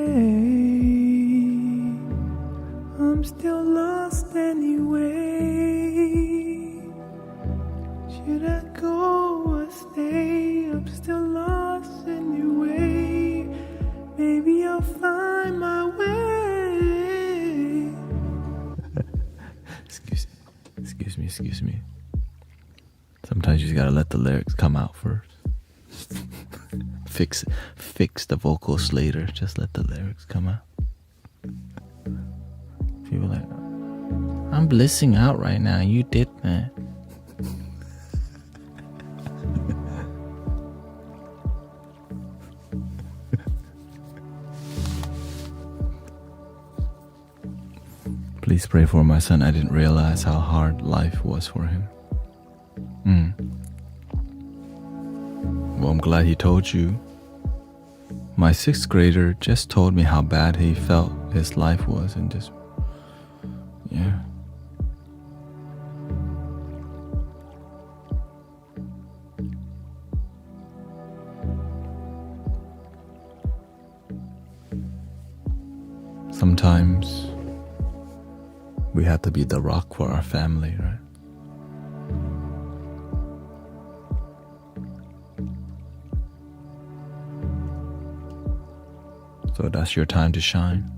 Speaker 1: I'm still lost anyway. Should I go or stay? I'm still lost anyway. Maybe I'll find my way. Excuse me. Sometimes you just gotta let the lyrics come out first. Fix the vocals later. Just let the lyrics come out. People are like, I'm blissing out right now. You did that. Please pray for my son. I didn't realize how hard life was for him. Well, I'm glad he told you. My 6th grader just told me how bad he felt his life was, and just, yeah. Sometimes we have to be the rock for our family, right? So that's your time to shine.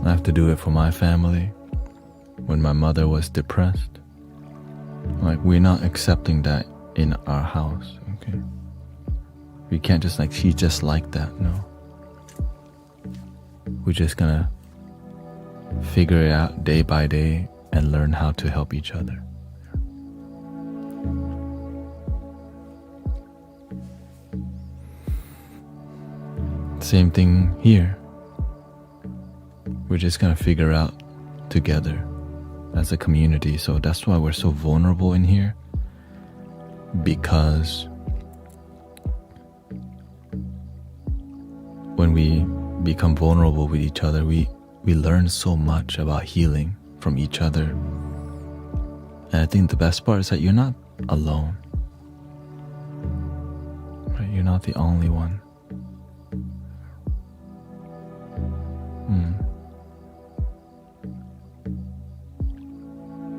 Speaker 1: I have to do it for my family. When my mother was depressed, like, we're not accepting that in our house, okay? We can't just like, she's just like that, no. We're just gonna figure it out day by day and learn how to help each other. Same thing here. We're just gonna figure out together as a community. So that's why we're so vulnerable in here, because when we become vulnerable with each other, we learn so much about healing from each other. And I think the best part is that you're not alone, right? You're not the only one.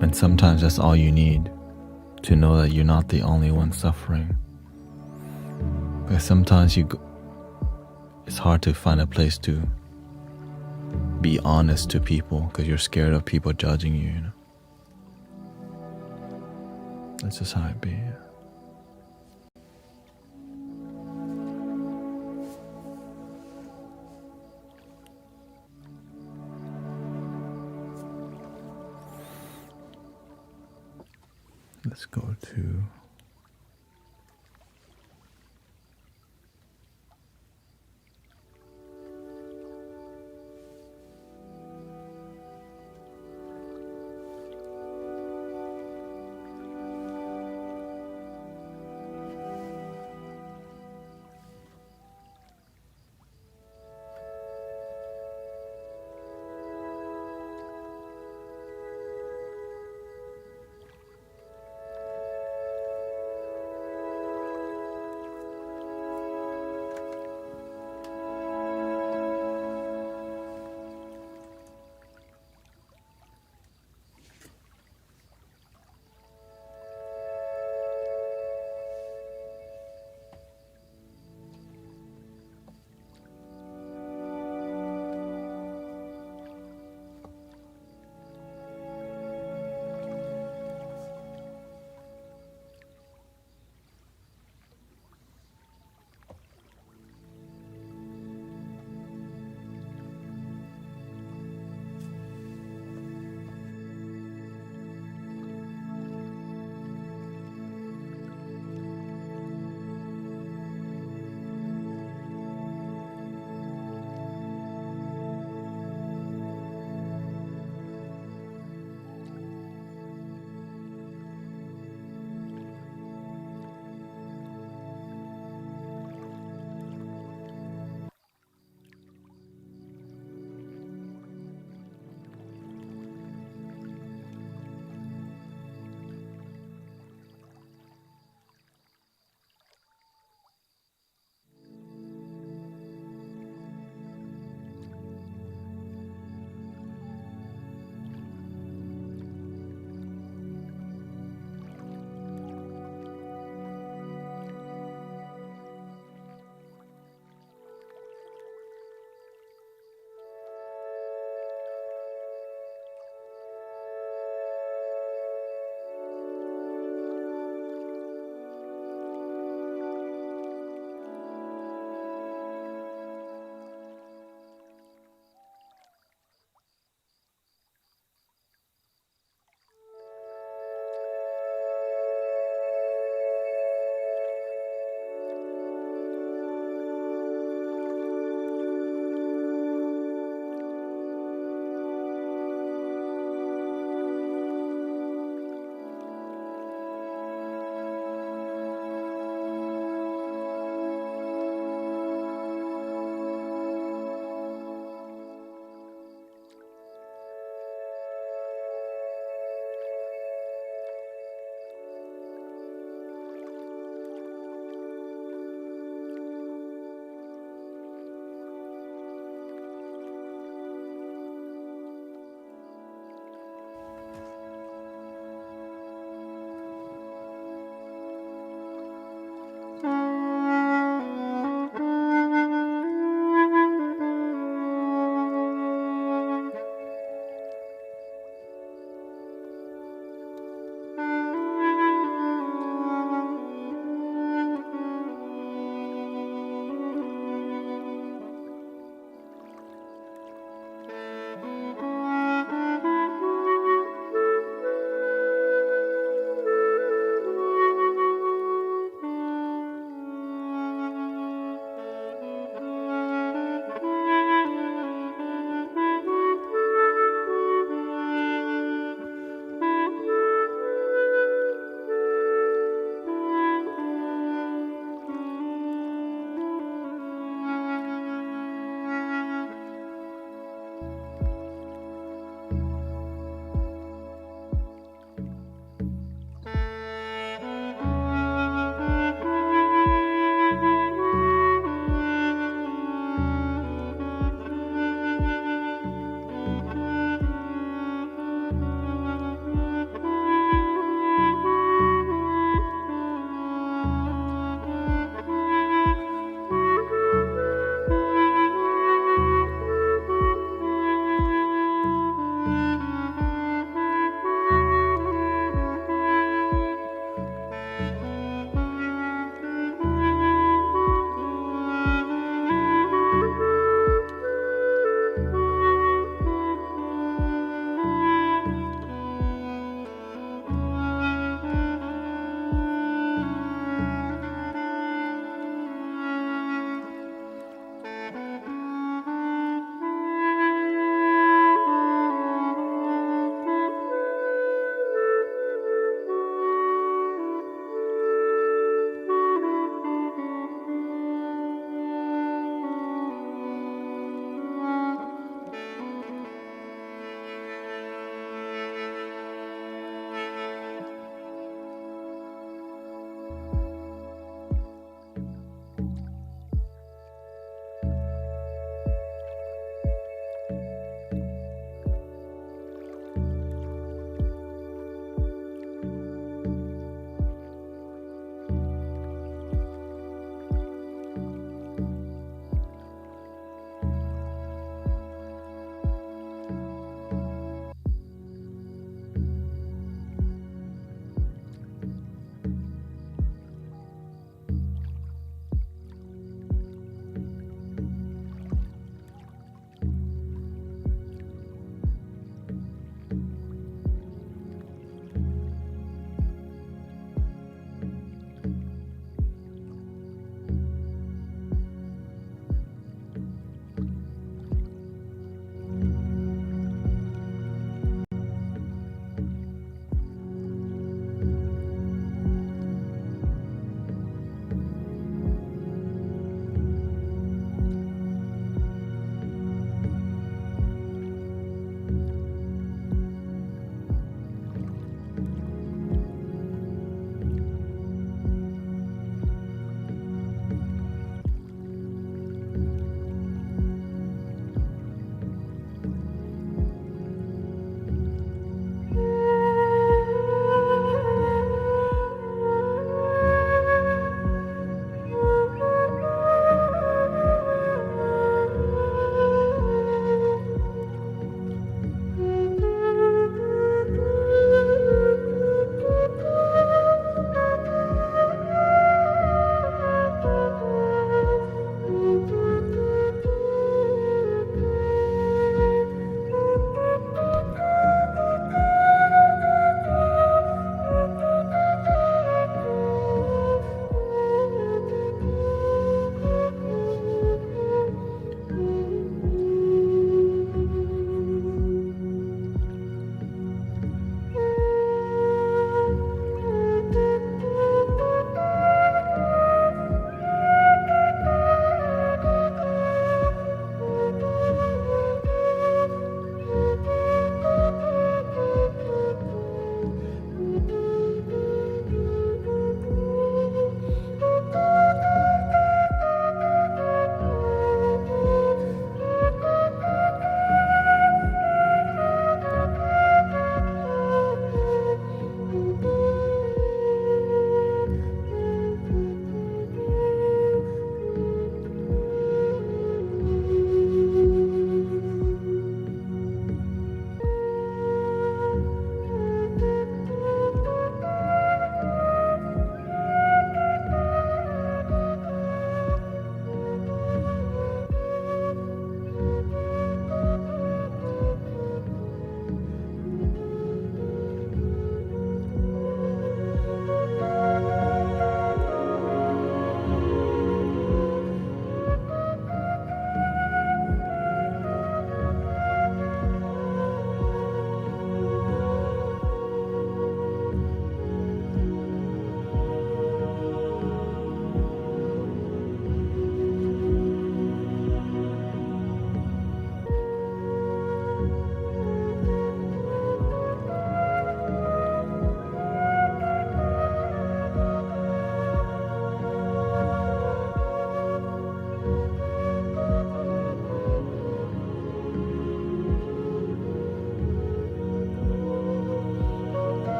Speaker 1: And sometimes that's all you need, to know that you're not the only one suffering. Because sometimes it's hard to find a place to be honest to people because you're scared of people judging you, you know. That's just how it be. Let's go to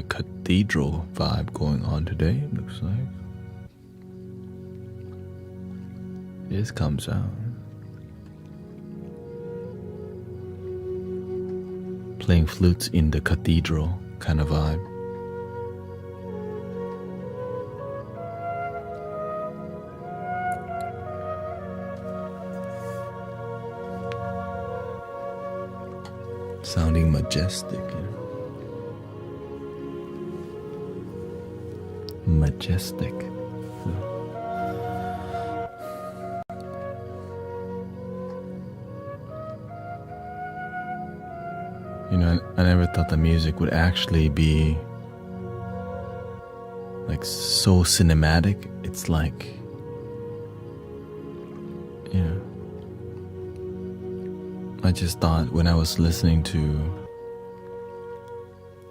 Speaker 1: a cathedral vibe going on today, looks like. This comes out. Playing flutes in the cathedral kind of vibe. Sounding majestic, majestic. You know, I never thought the music would actually be like so cinematic. It's like, you know, I just thought when I was listening to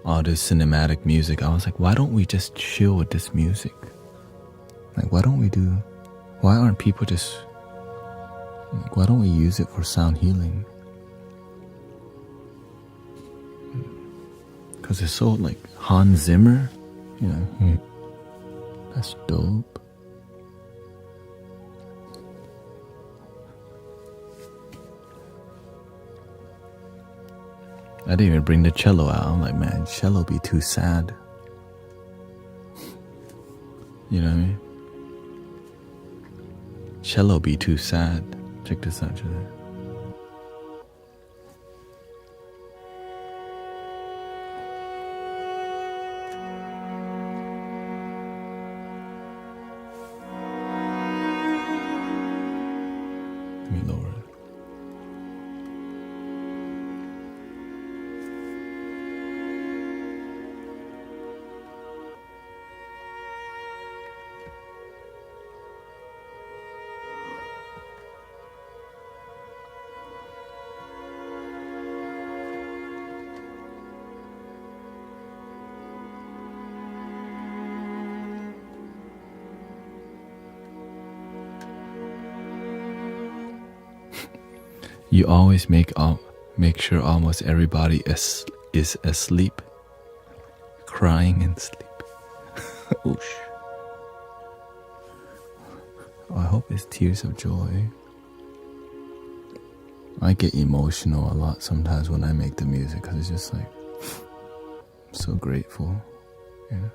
Speaker 1: all this cinematic music, I was like, why don't we just chill with this music? Like, why aren't people just, like, why don't we use it for sound healing? Because it's so like Hans Zimmer, you know, that's dope. I didn't even bring the cello out. I'm like, man, cello be too sad. You know what I mean? Cello be too sad. Check this out, check this out. Let me lower it. You always make sure almost everybody is asleep, crying in sleep. Oosh. I hope it's tears of joy. I get emotional a lot sometimes when I make the music because it's just like, I'm so grateful, you know.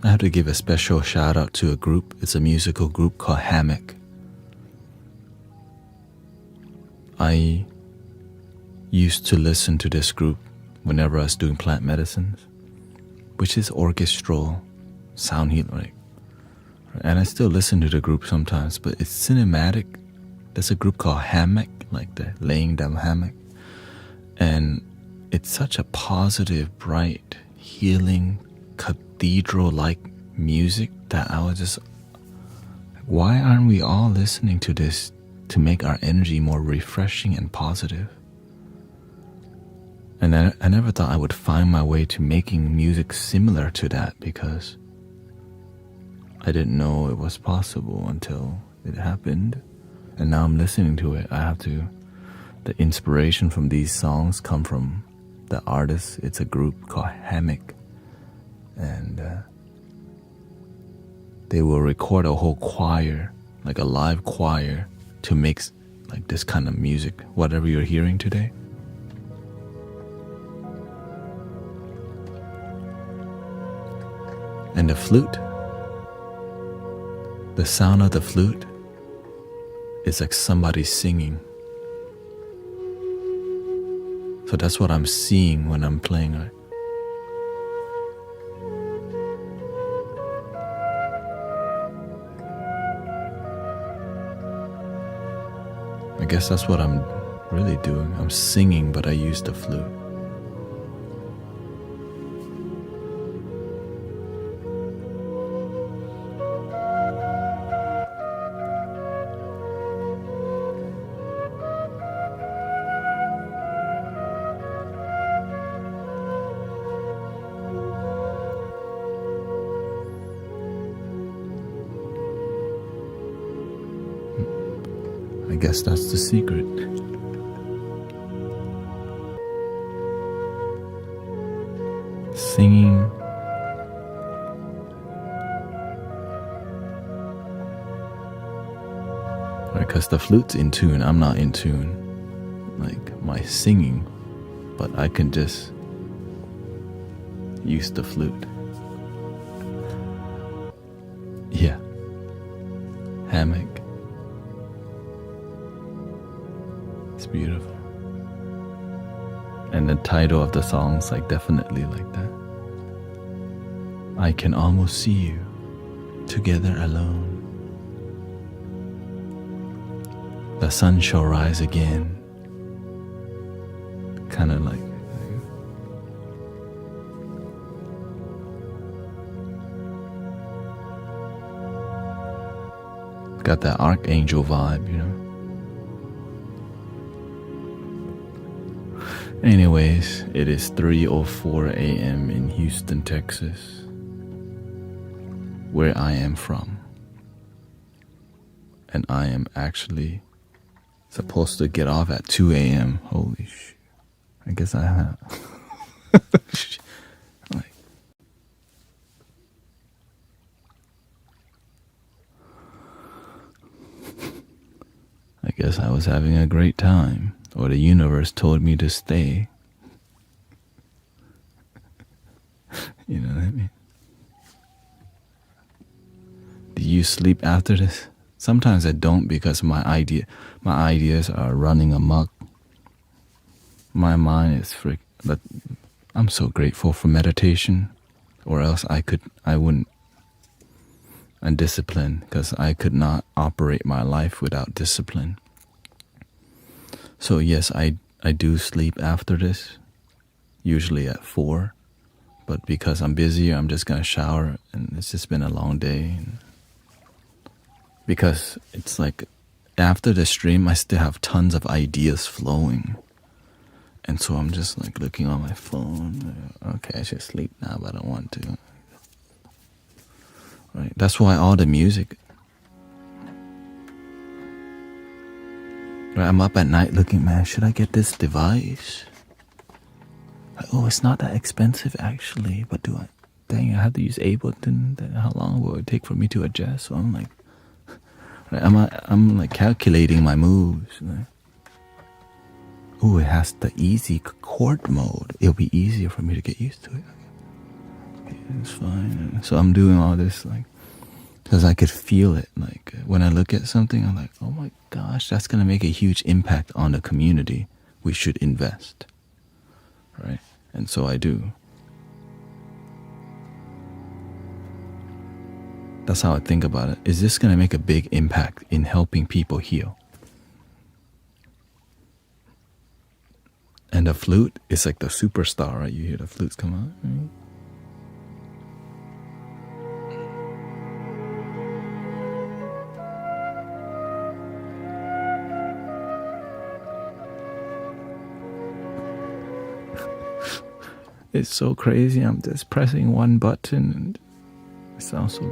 Speaker 1: I have to give a special shout out to a group. It's a musical group called Hammock. I used to listen to this group whenever I was doing plant medicines, which is orchestral sound healing, right? And I still listen to the group sometimes, but it's cinematic. There's a group called Hammock, like the laying down hammock. And it's such a positive, bright, healing, cathedral-like music that I was just, why aren't we all listening to this to make our energy more refreshing and positive? And I never thought I would find my way to making music similar to that because I didn't know it was possible until it happened. And now I'm listening to it. The inspiration from these songs come from the artist. It's a group called Hammock, and they will record a whole choir, like a live choir, to make like this kind of music, whatever you're hearing today. And the flute, the sound of the flute is like somebody singing. So that's what I'm seeing when I'm playing it. I guess that's what I'm really doing. I'm singing, but I use the flute. I guess that's the secret. Singing. Because the flute's in tune, I'm not in tune. Like my singing, but I can just use the flute. Yeah. Hammock. It's beautiful. And the title of the song's like definitely like that. I can almost see you together alone. The sun shall rise again. Kind of like got that archangel vibe, you know. Anyways, it is 3:04 a.m. in Houston, Texas, where I am from. And I am actually supposed to get off at 2 a.m. Holy shit. I guess I have. Like, I guess I was having a great time. Or the universe told me to stay. You know what I mean? Do you sleep after this? Sometimes I don't because my ideas are running amok. My mind is but I'm so grateful for meditation, or else I wouldn't. And discipline, because I could not operate my life without discipline. So yes, I do sleep after this, usually at 4. But because I'm busy, I'm just gonna shower, and it's just been a long day. And because it's like after the stream, I still have tons of ideas flowing, and so I'm just like looking on my phone. Okay, I should sleep now, but I don't want to. Right? That's why all the music. Right, I'm up at night looking, man, should I get this device? Like, oh, it's not that expensive actually, but dang, I have to use Ableton. How long will it take for me to adjust? So I'm like, right, I'm like calculating my moves. Like, oh, it has the easy chord mode. It'll be easier for me to get used to it. Okay, it's fine. So I'm doing all this like, because I could feel it. Like when I look at something, I'm like, oh my gosh, that's going to make a huge impact on the community. We should invest. Right? And so I do. That's how I think about it. Is this going to make a big impact in helping people heal? And the flute is like the superstar, right? You hear the flutes come out, right? It's so crazy. I'm just pressing one button and it sounds so.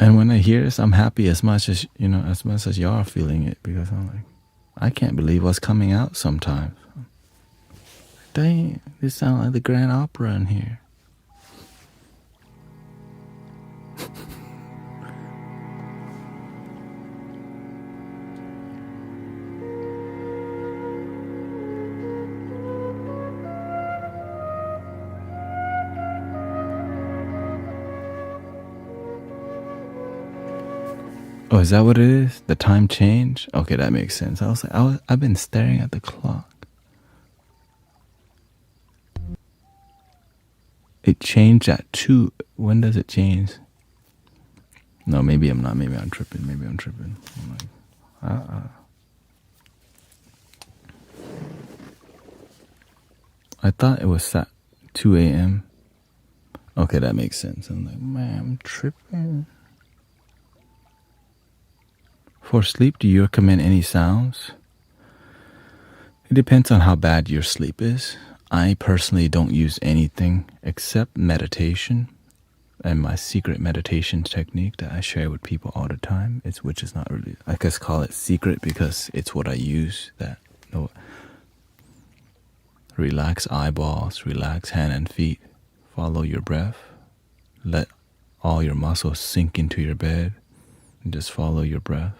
Speaker 1: And when I hear this, I'm happy as much as, as much as y'all are feeling it, because I'm like, I can't believe what's coming out sometimes. dang, this sounds like the Grand Opera in here. Oh, is that what it is? The time change? Okay, that makes sense. I was like, I've been staring at the clock. It changed at 2. When does it change? No, maybe I'm not. Maybe I'm tripping. I'm like, I thought it was at 2 a.m. Okay, that makes sense. I'm like, man, I'm tripping. For sleep, do you recommend any sounds? It depends on how bad your sleep is. I personally don't use anything except meditation and my secret meditation technique that I share with people all the time. Which is not really, I guess call it secret because it's what I use. That relax eyeballs, relax hand and feet, follow your breath, let all your muscles sink into your bed, and just follow your breath.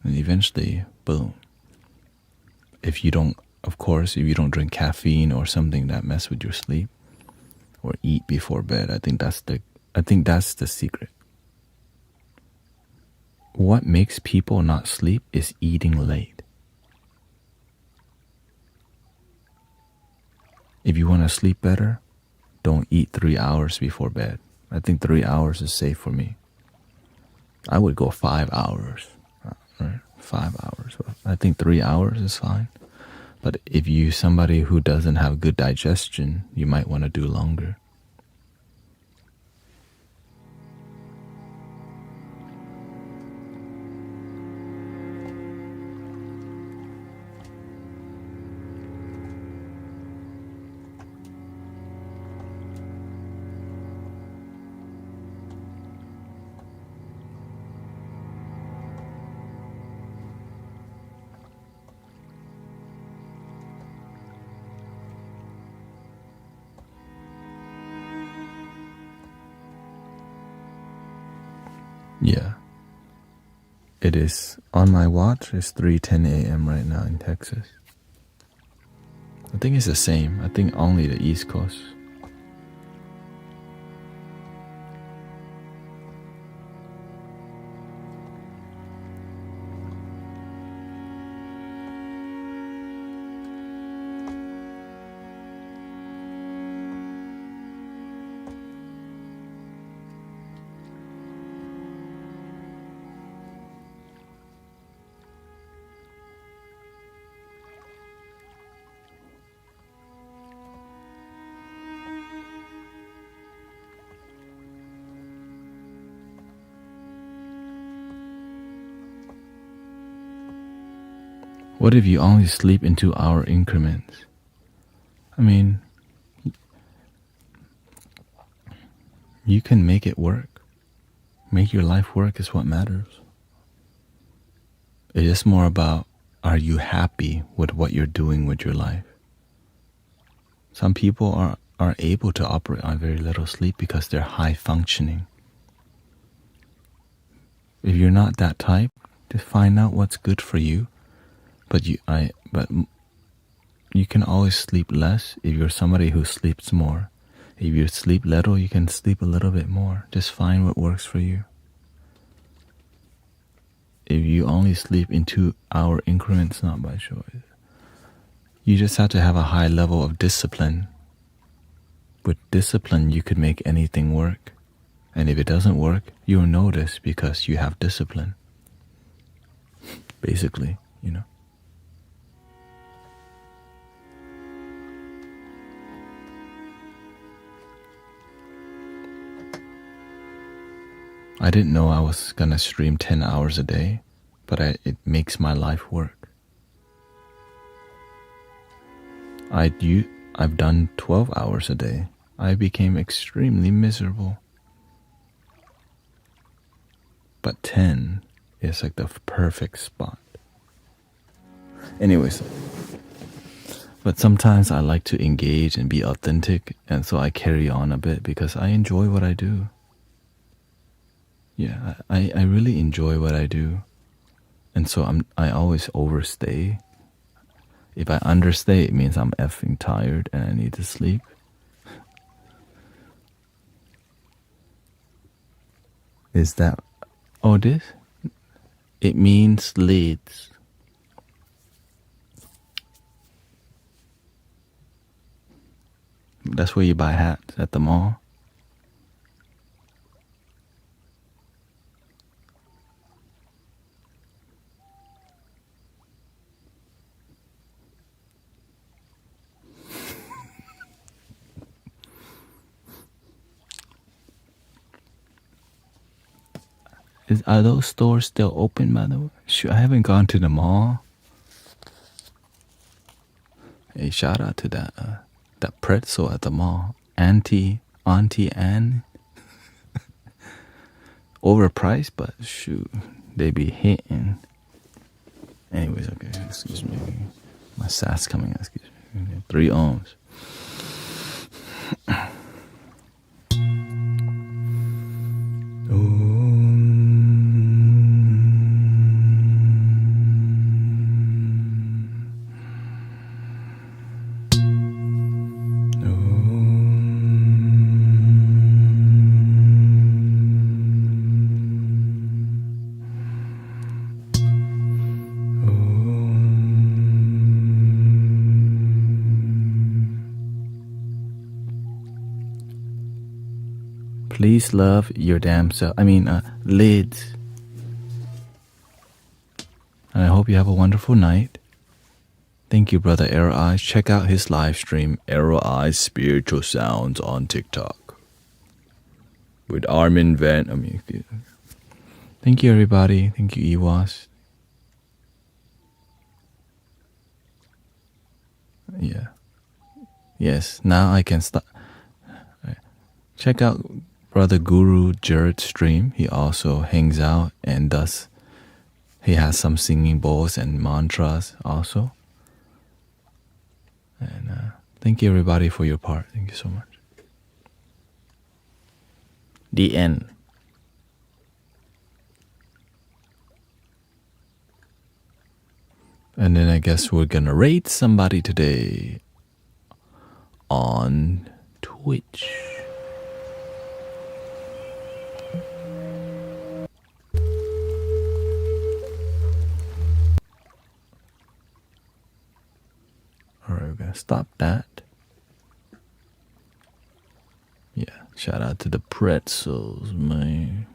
Speaker 1: And eventually, boom. If you don't drink caffeine or something that mess with your sleep, or eat before bed, I think that's the secret. What makes people not sleep is eating late. If you want to sleep better, don't eat 3 hours before bed. I think 3 hours is safe for me. I would go 5 hours. Right? 5 hours. I think 3 hours is fine. But if you're somebody who doesn't have good digestion, you might want to do longer. Yeah. It is on my watch. It's 3:10 a.m. right now in Texas. I think it's the same. I think only the East Coast. What if you only sleep in 2-hour increments? I mean, you can make it work. Make your life work is what matters. It is more about, are you happy with what you're doing with your life? Some people are able to operate on very little sleep because they're high functioning. If you're not that type, just find out what's good for you. But you can always sleep less if you're somebody who sleeps more. If you sleep little, you can sleep a little bit more. Just find what works for you. If you only sleep in 2-hour increments, not by choice. You just have to have a high level of discipline. With discipline, you could make anything work. And if it doesn't work, you'll notice because you have discipline. Basically, you know. I didn't know I was gonna stream 10 hours a day, but it makes my life work. I've done 12 hours a day. I became extremely miserable. But 10 is like the perfect spot. Anyways, But sometimes I like to engage and be authentic, and so I carry on a bit because I enjoy what I do. Yeah, I really enjoy what I do. And so I always overstay. If I understay, it means I'm effing tired and I need to sleep. Is that... Oh, this? It means leads. That's where you buy hats, at the mall. Are those stores still open, by the way? Shoot, I haven't gone to the mall. Hey, shout out to that pretzel at the mall. Auntie Anne. Overpriced, but shoot, they be hitting. Anyways, okay, excuse me. My sass coming, excuse me. 3 ohms. Please love your damn self. Lids. And I hope you have a wonderful night. Thank you, Brother Arrow Eyes. Check out his live stream, Arrow Eyes Spiritual Sounds, on TikTok. With Armin Van. Thank you, everybody. Thank you, Iwas. Yeah. Yes, now I can start. Check out Brother Guru Jared's stream. He also hangs out and he has some singing bowls and mantras also. And thank you, everybody, for your part. Thank you so much. The end. And then I guess we're gonna raid somebody today on Twitch. Alright, we're gonna stop that. Yeah, shout out to the pretzels, man.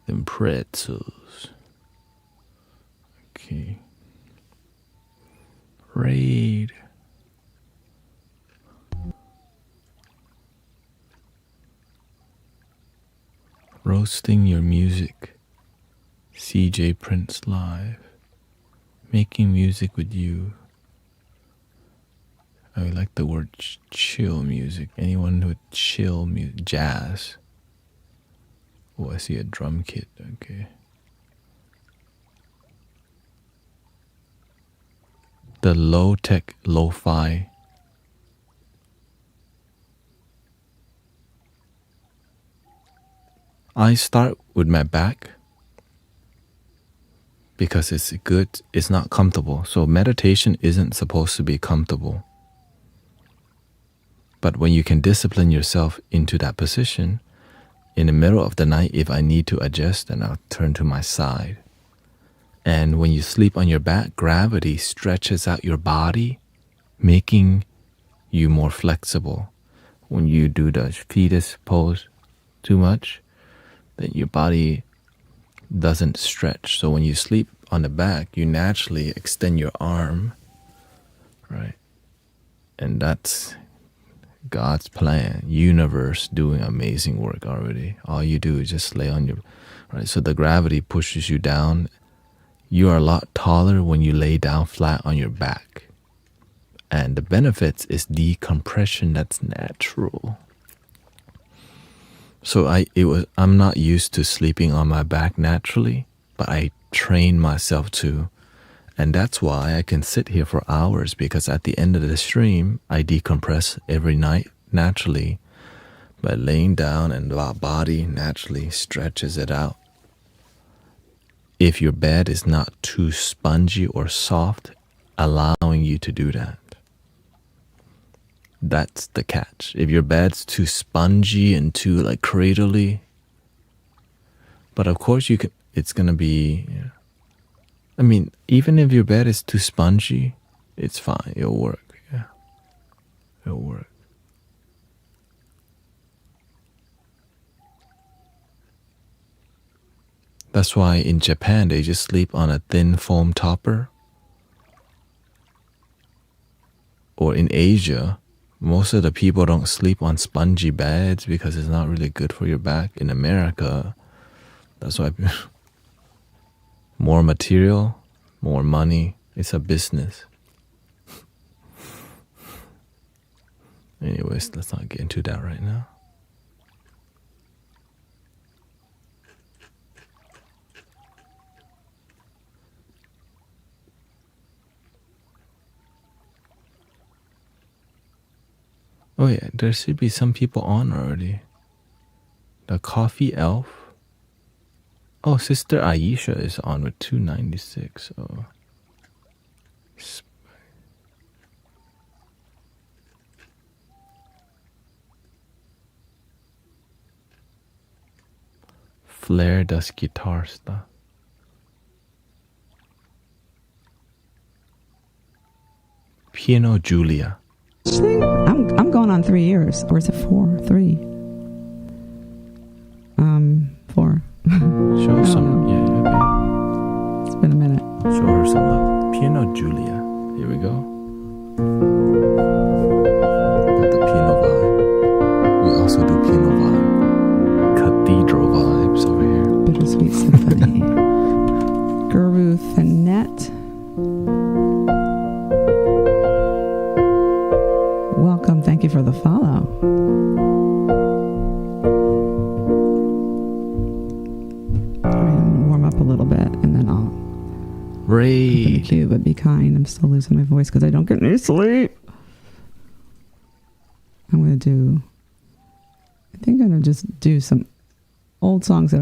Speaker 1: Them pretzels. Okay. Raid. Roasting your music. CJ Prince Live. Making music with you. I like the word chill music. Anyone with chill music, jazz. Oh, I see a drum kit. Okay. The low-tech, lo-fi. I start with my back because it's good. It's not comfortable. So meditation isn't supposed to be comfortable. But when you can discipline yourself into that position, in the middle of the night, if I need to adjust, then I'll turn to my side. And when you sleep on your back, gravity stretches out your body, making you more flexible. When you do the fetus pose too much, then your body doesn't stretch. So when you sleep on the back, you naturally extend your arm, right? And that's God's plan, universe doing amazing work already. All you do is just lay on your, right? So the gravity pushes you down. You are a lot taller when you lay down flat on your back. And the benefits is decompression that's natural. So I'm not used to sleeping on my back naturally, but I train myself to And that's why I can sit here for hours, because at the end of the stream, I decompress every night naturally by laying down, and the body naturally stretches it out. If your bed is not too spongy or soft, allowing you to do that. That's the catch. If your bed's too spongy and too like cradly, but of course you can. It's gonna be. I mean, even if your bed is too spongy, it's fine. It'll work. Yeah, it'll work. That's why in Japan they just sleep on a thin foam topper. Or in Asia, most of the people don't sleep on spongy beds because it's not really good for your back. In America, that's why more material, more money. It's a business. Anyways, let's not get into that right now. Oh yeah, there should be some people on already. The coffee elf. Oh, Sister Aisha is on with 296. Oh. Flair does guitar stuff. Piano Julia.
Speaker 2: I'm going on 3 years, or is it 4? 3. 4.
Speaker 1: Show her some. Yeah, okay.
Speaker 2: It's been a minute.
Speaker 1: Show her some love. Piano Julia. Here we go. Got the piano vibe. We also do piano vibe. Cathedral vibes over here.
Speaker 2: Bittersweet Symphony. Guru Thanet. Welcome. Thank you for the follow. All right, I'm going to warm up a little bit and then I'll
Speaker 1: Ray.
Speaker 2: open the queue, but be kind. I'm still losing my voice because I don't get any sleep. I think I'm going to just do some old songs that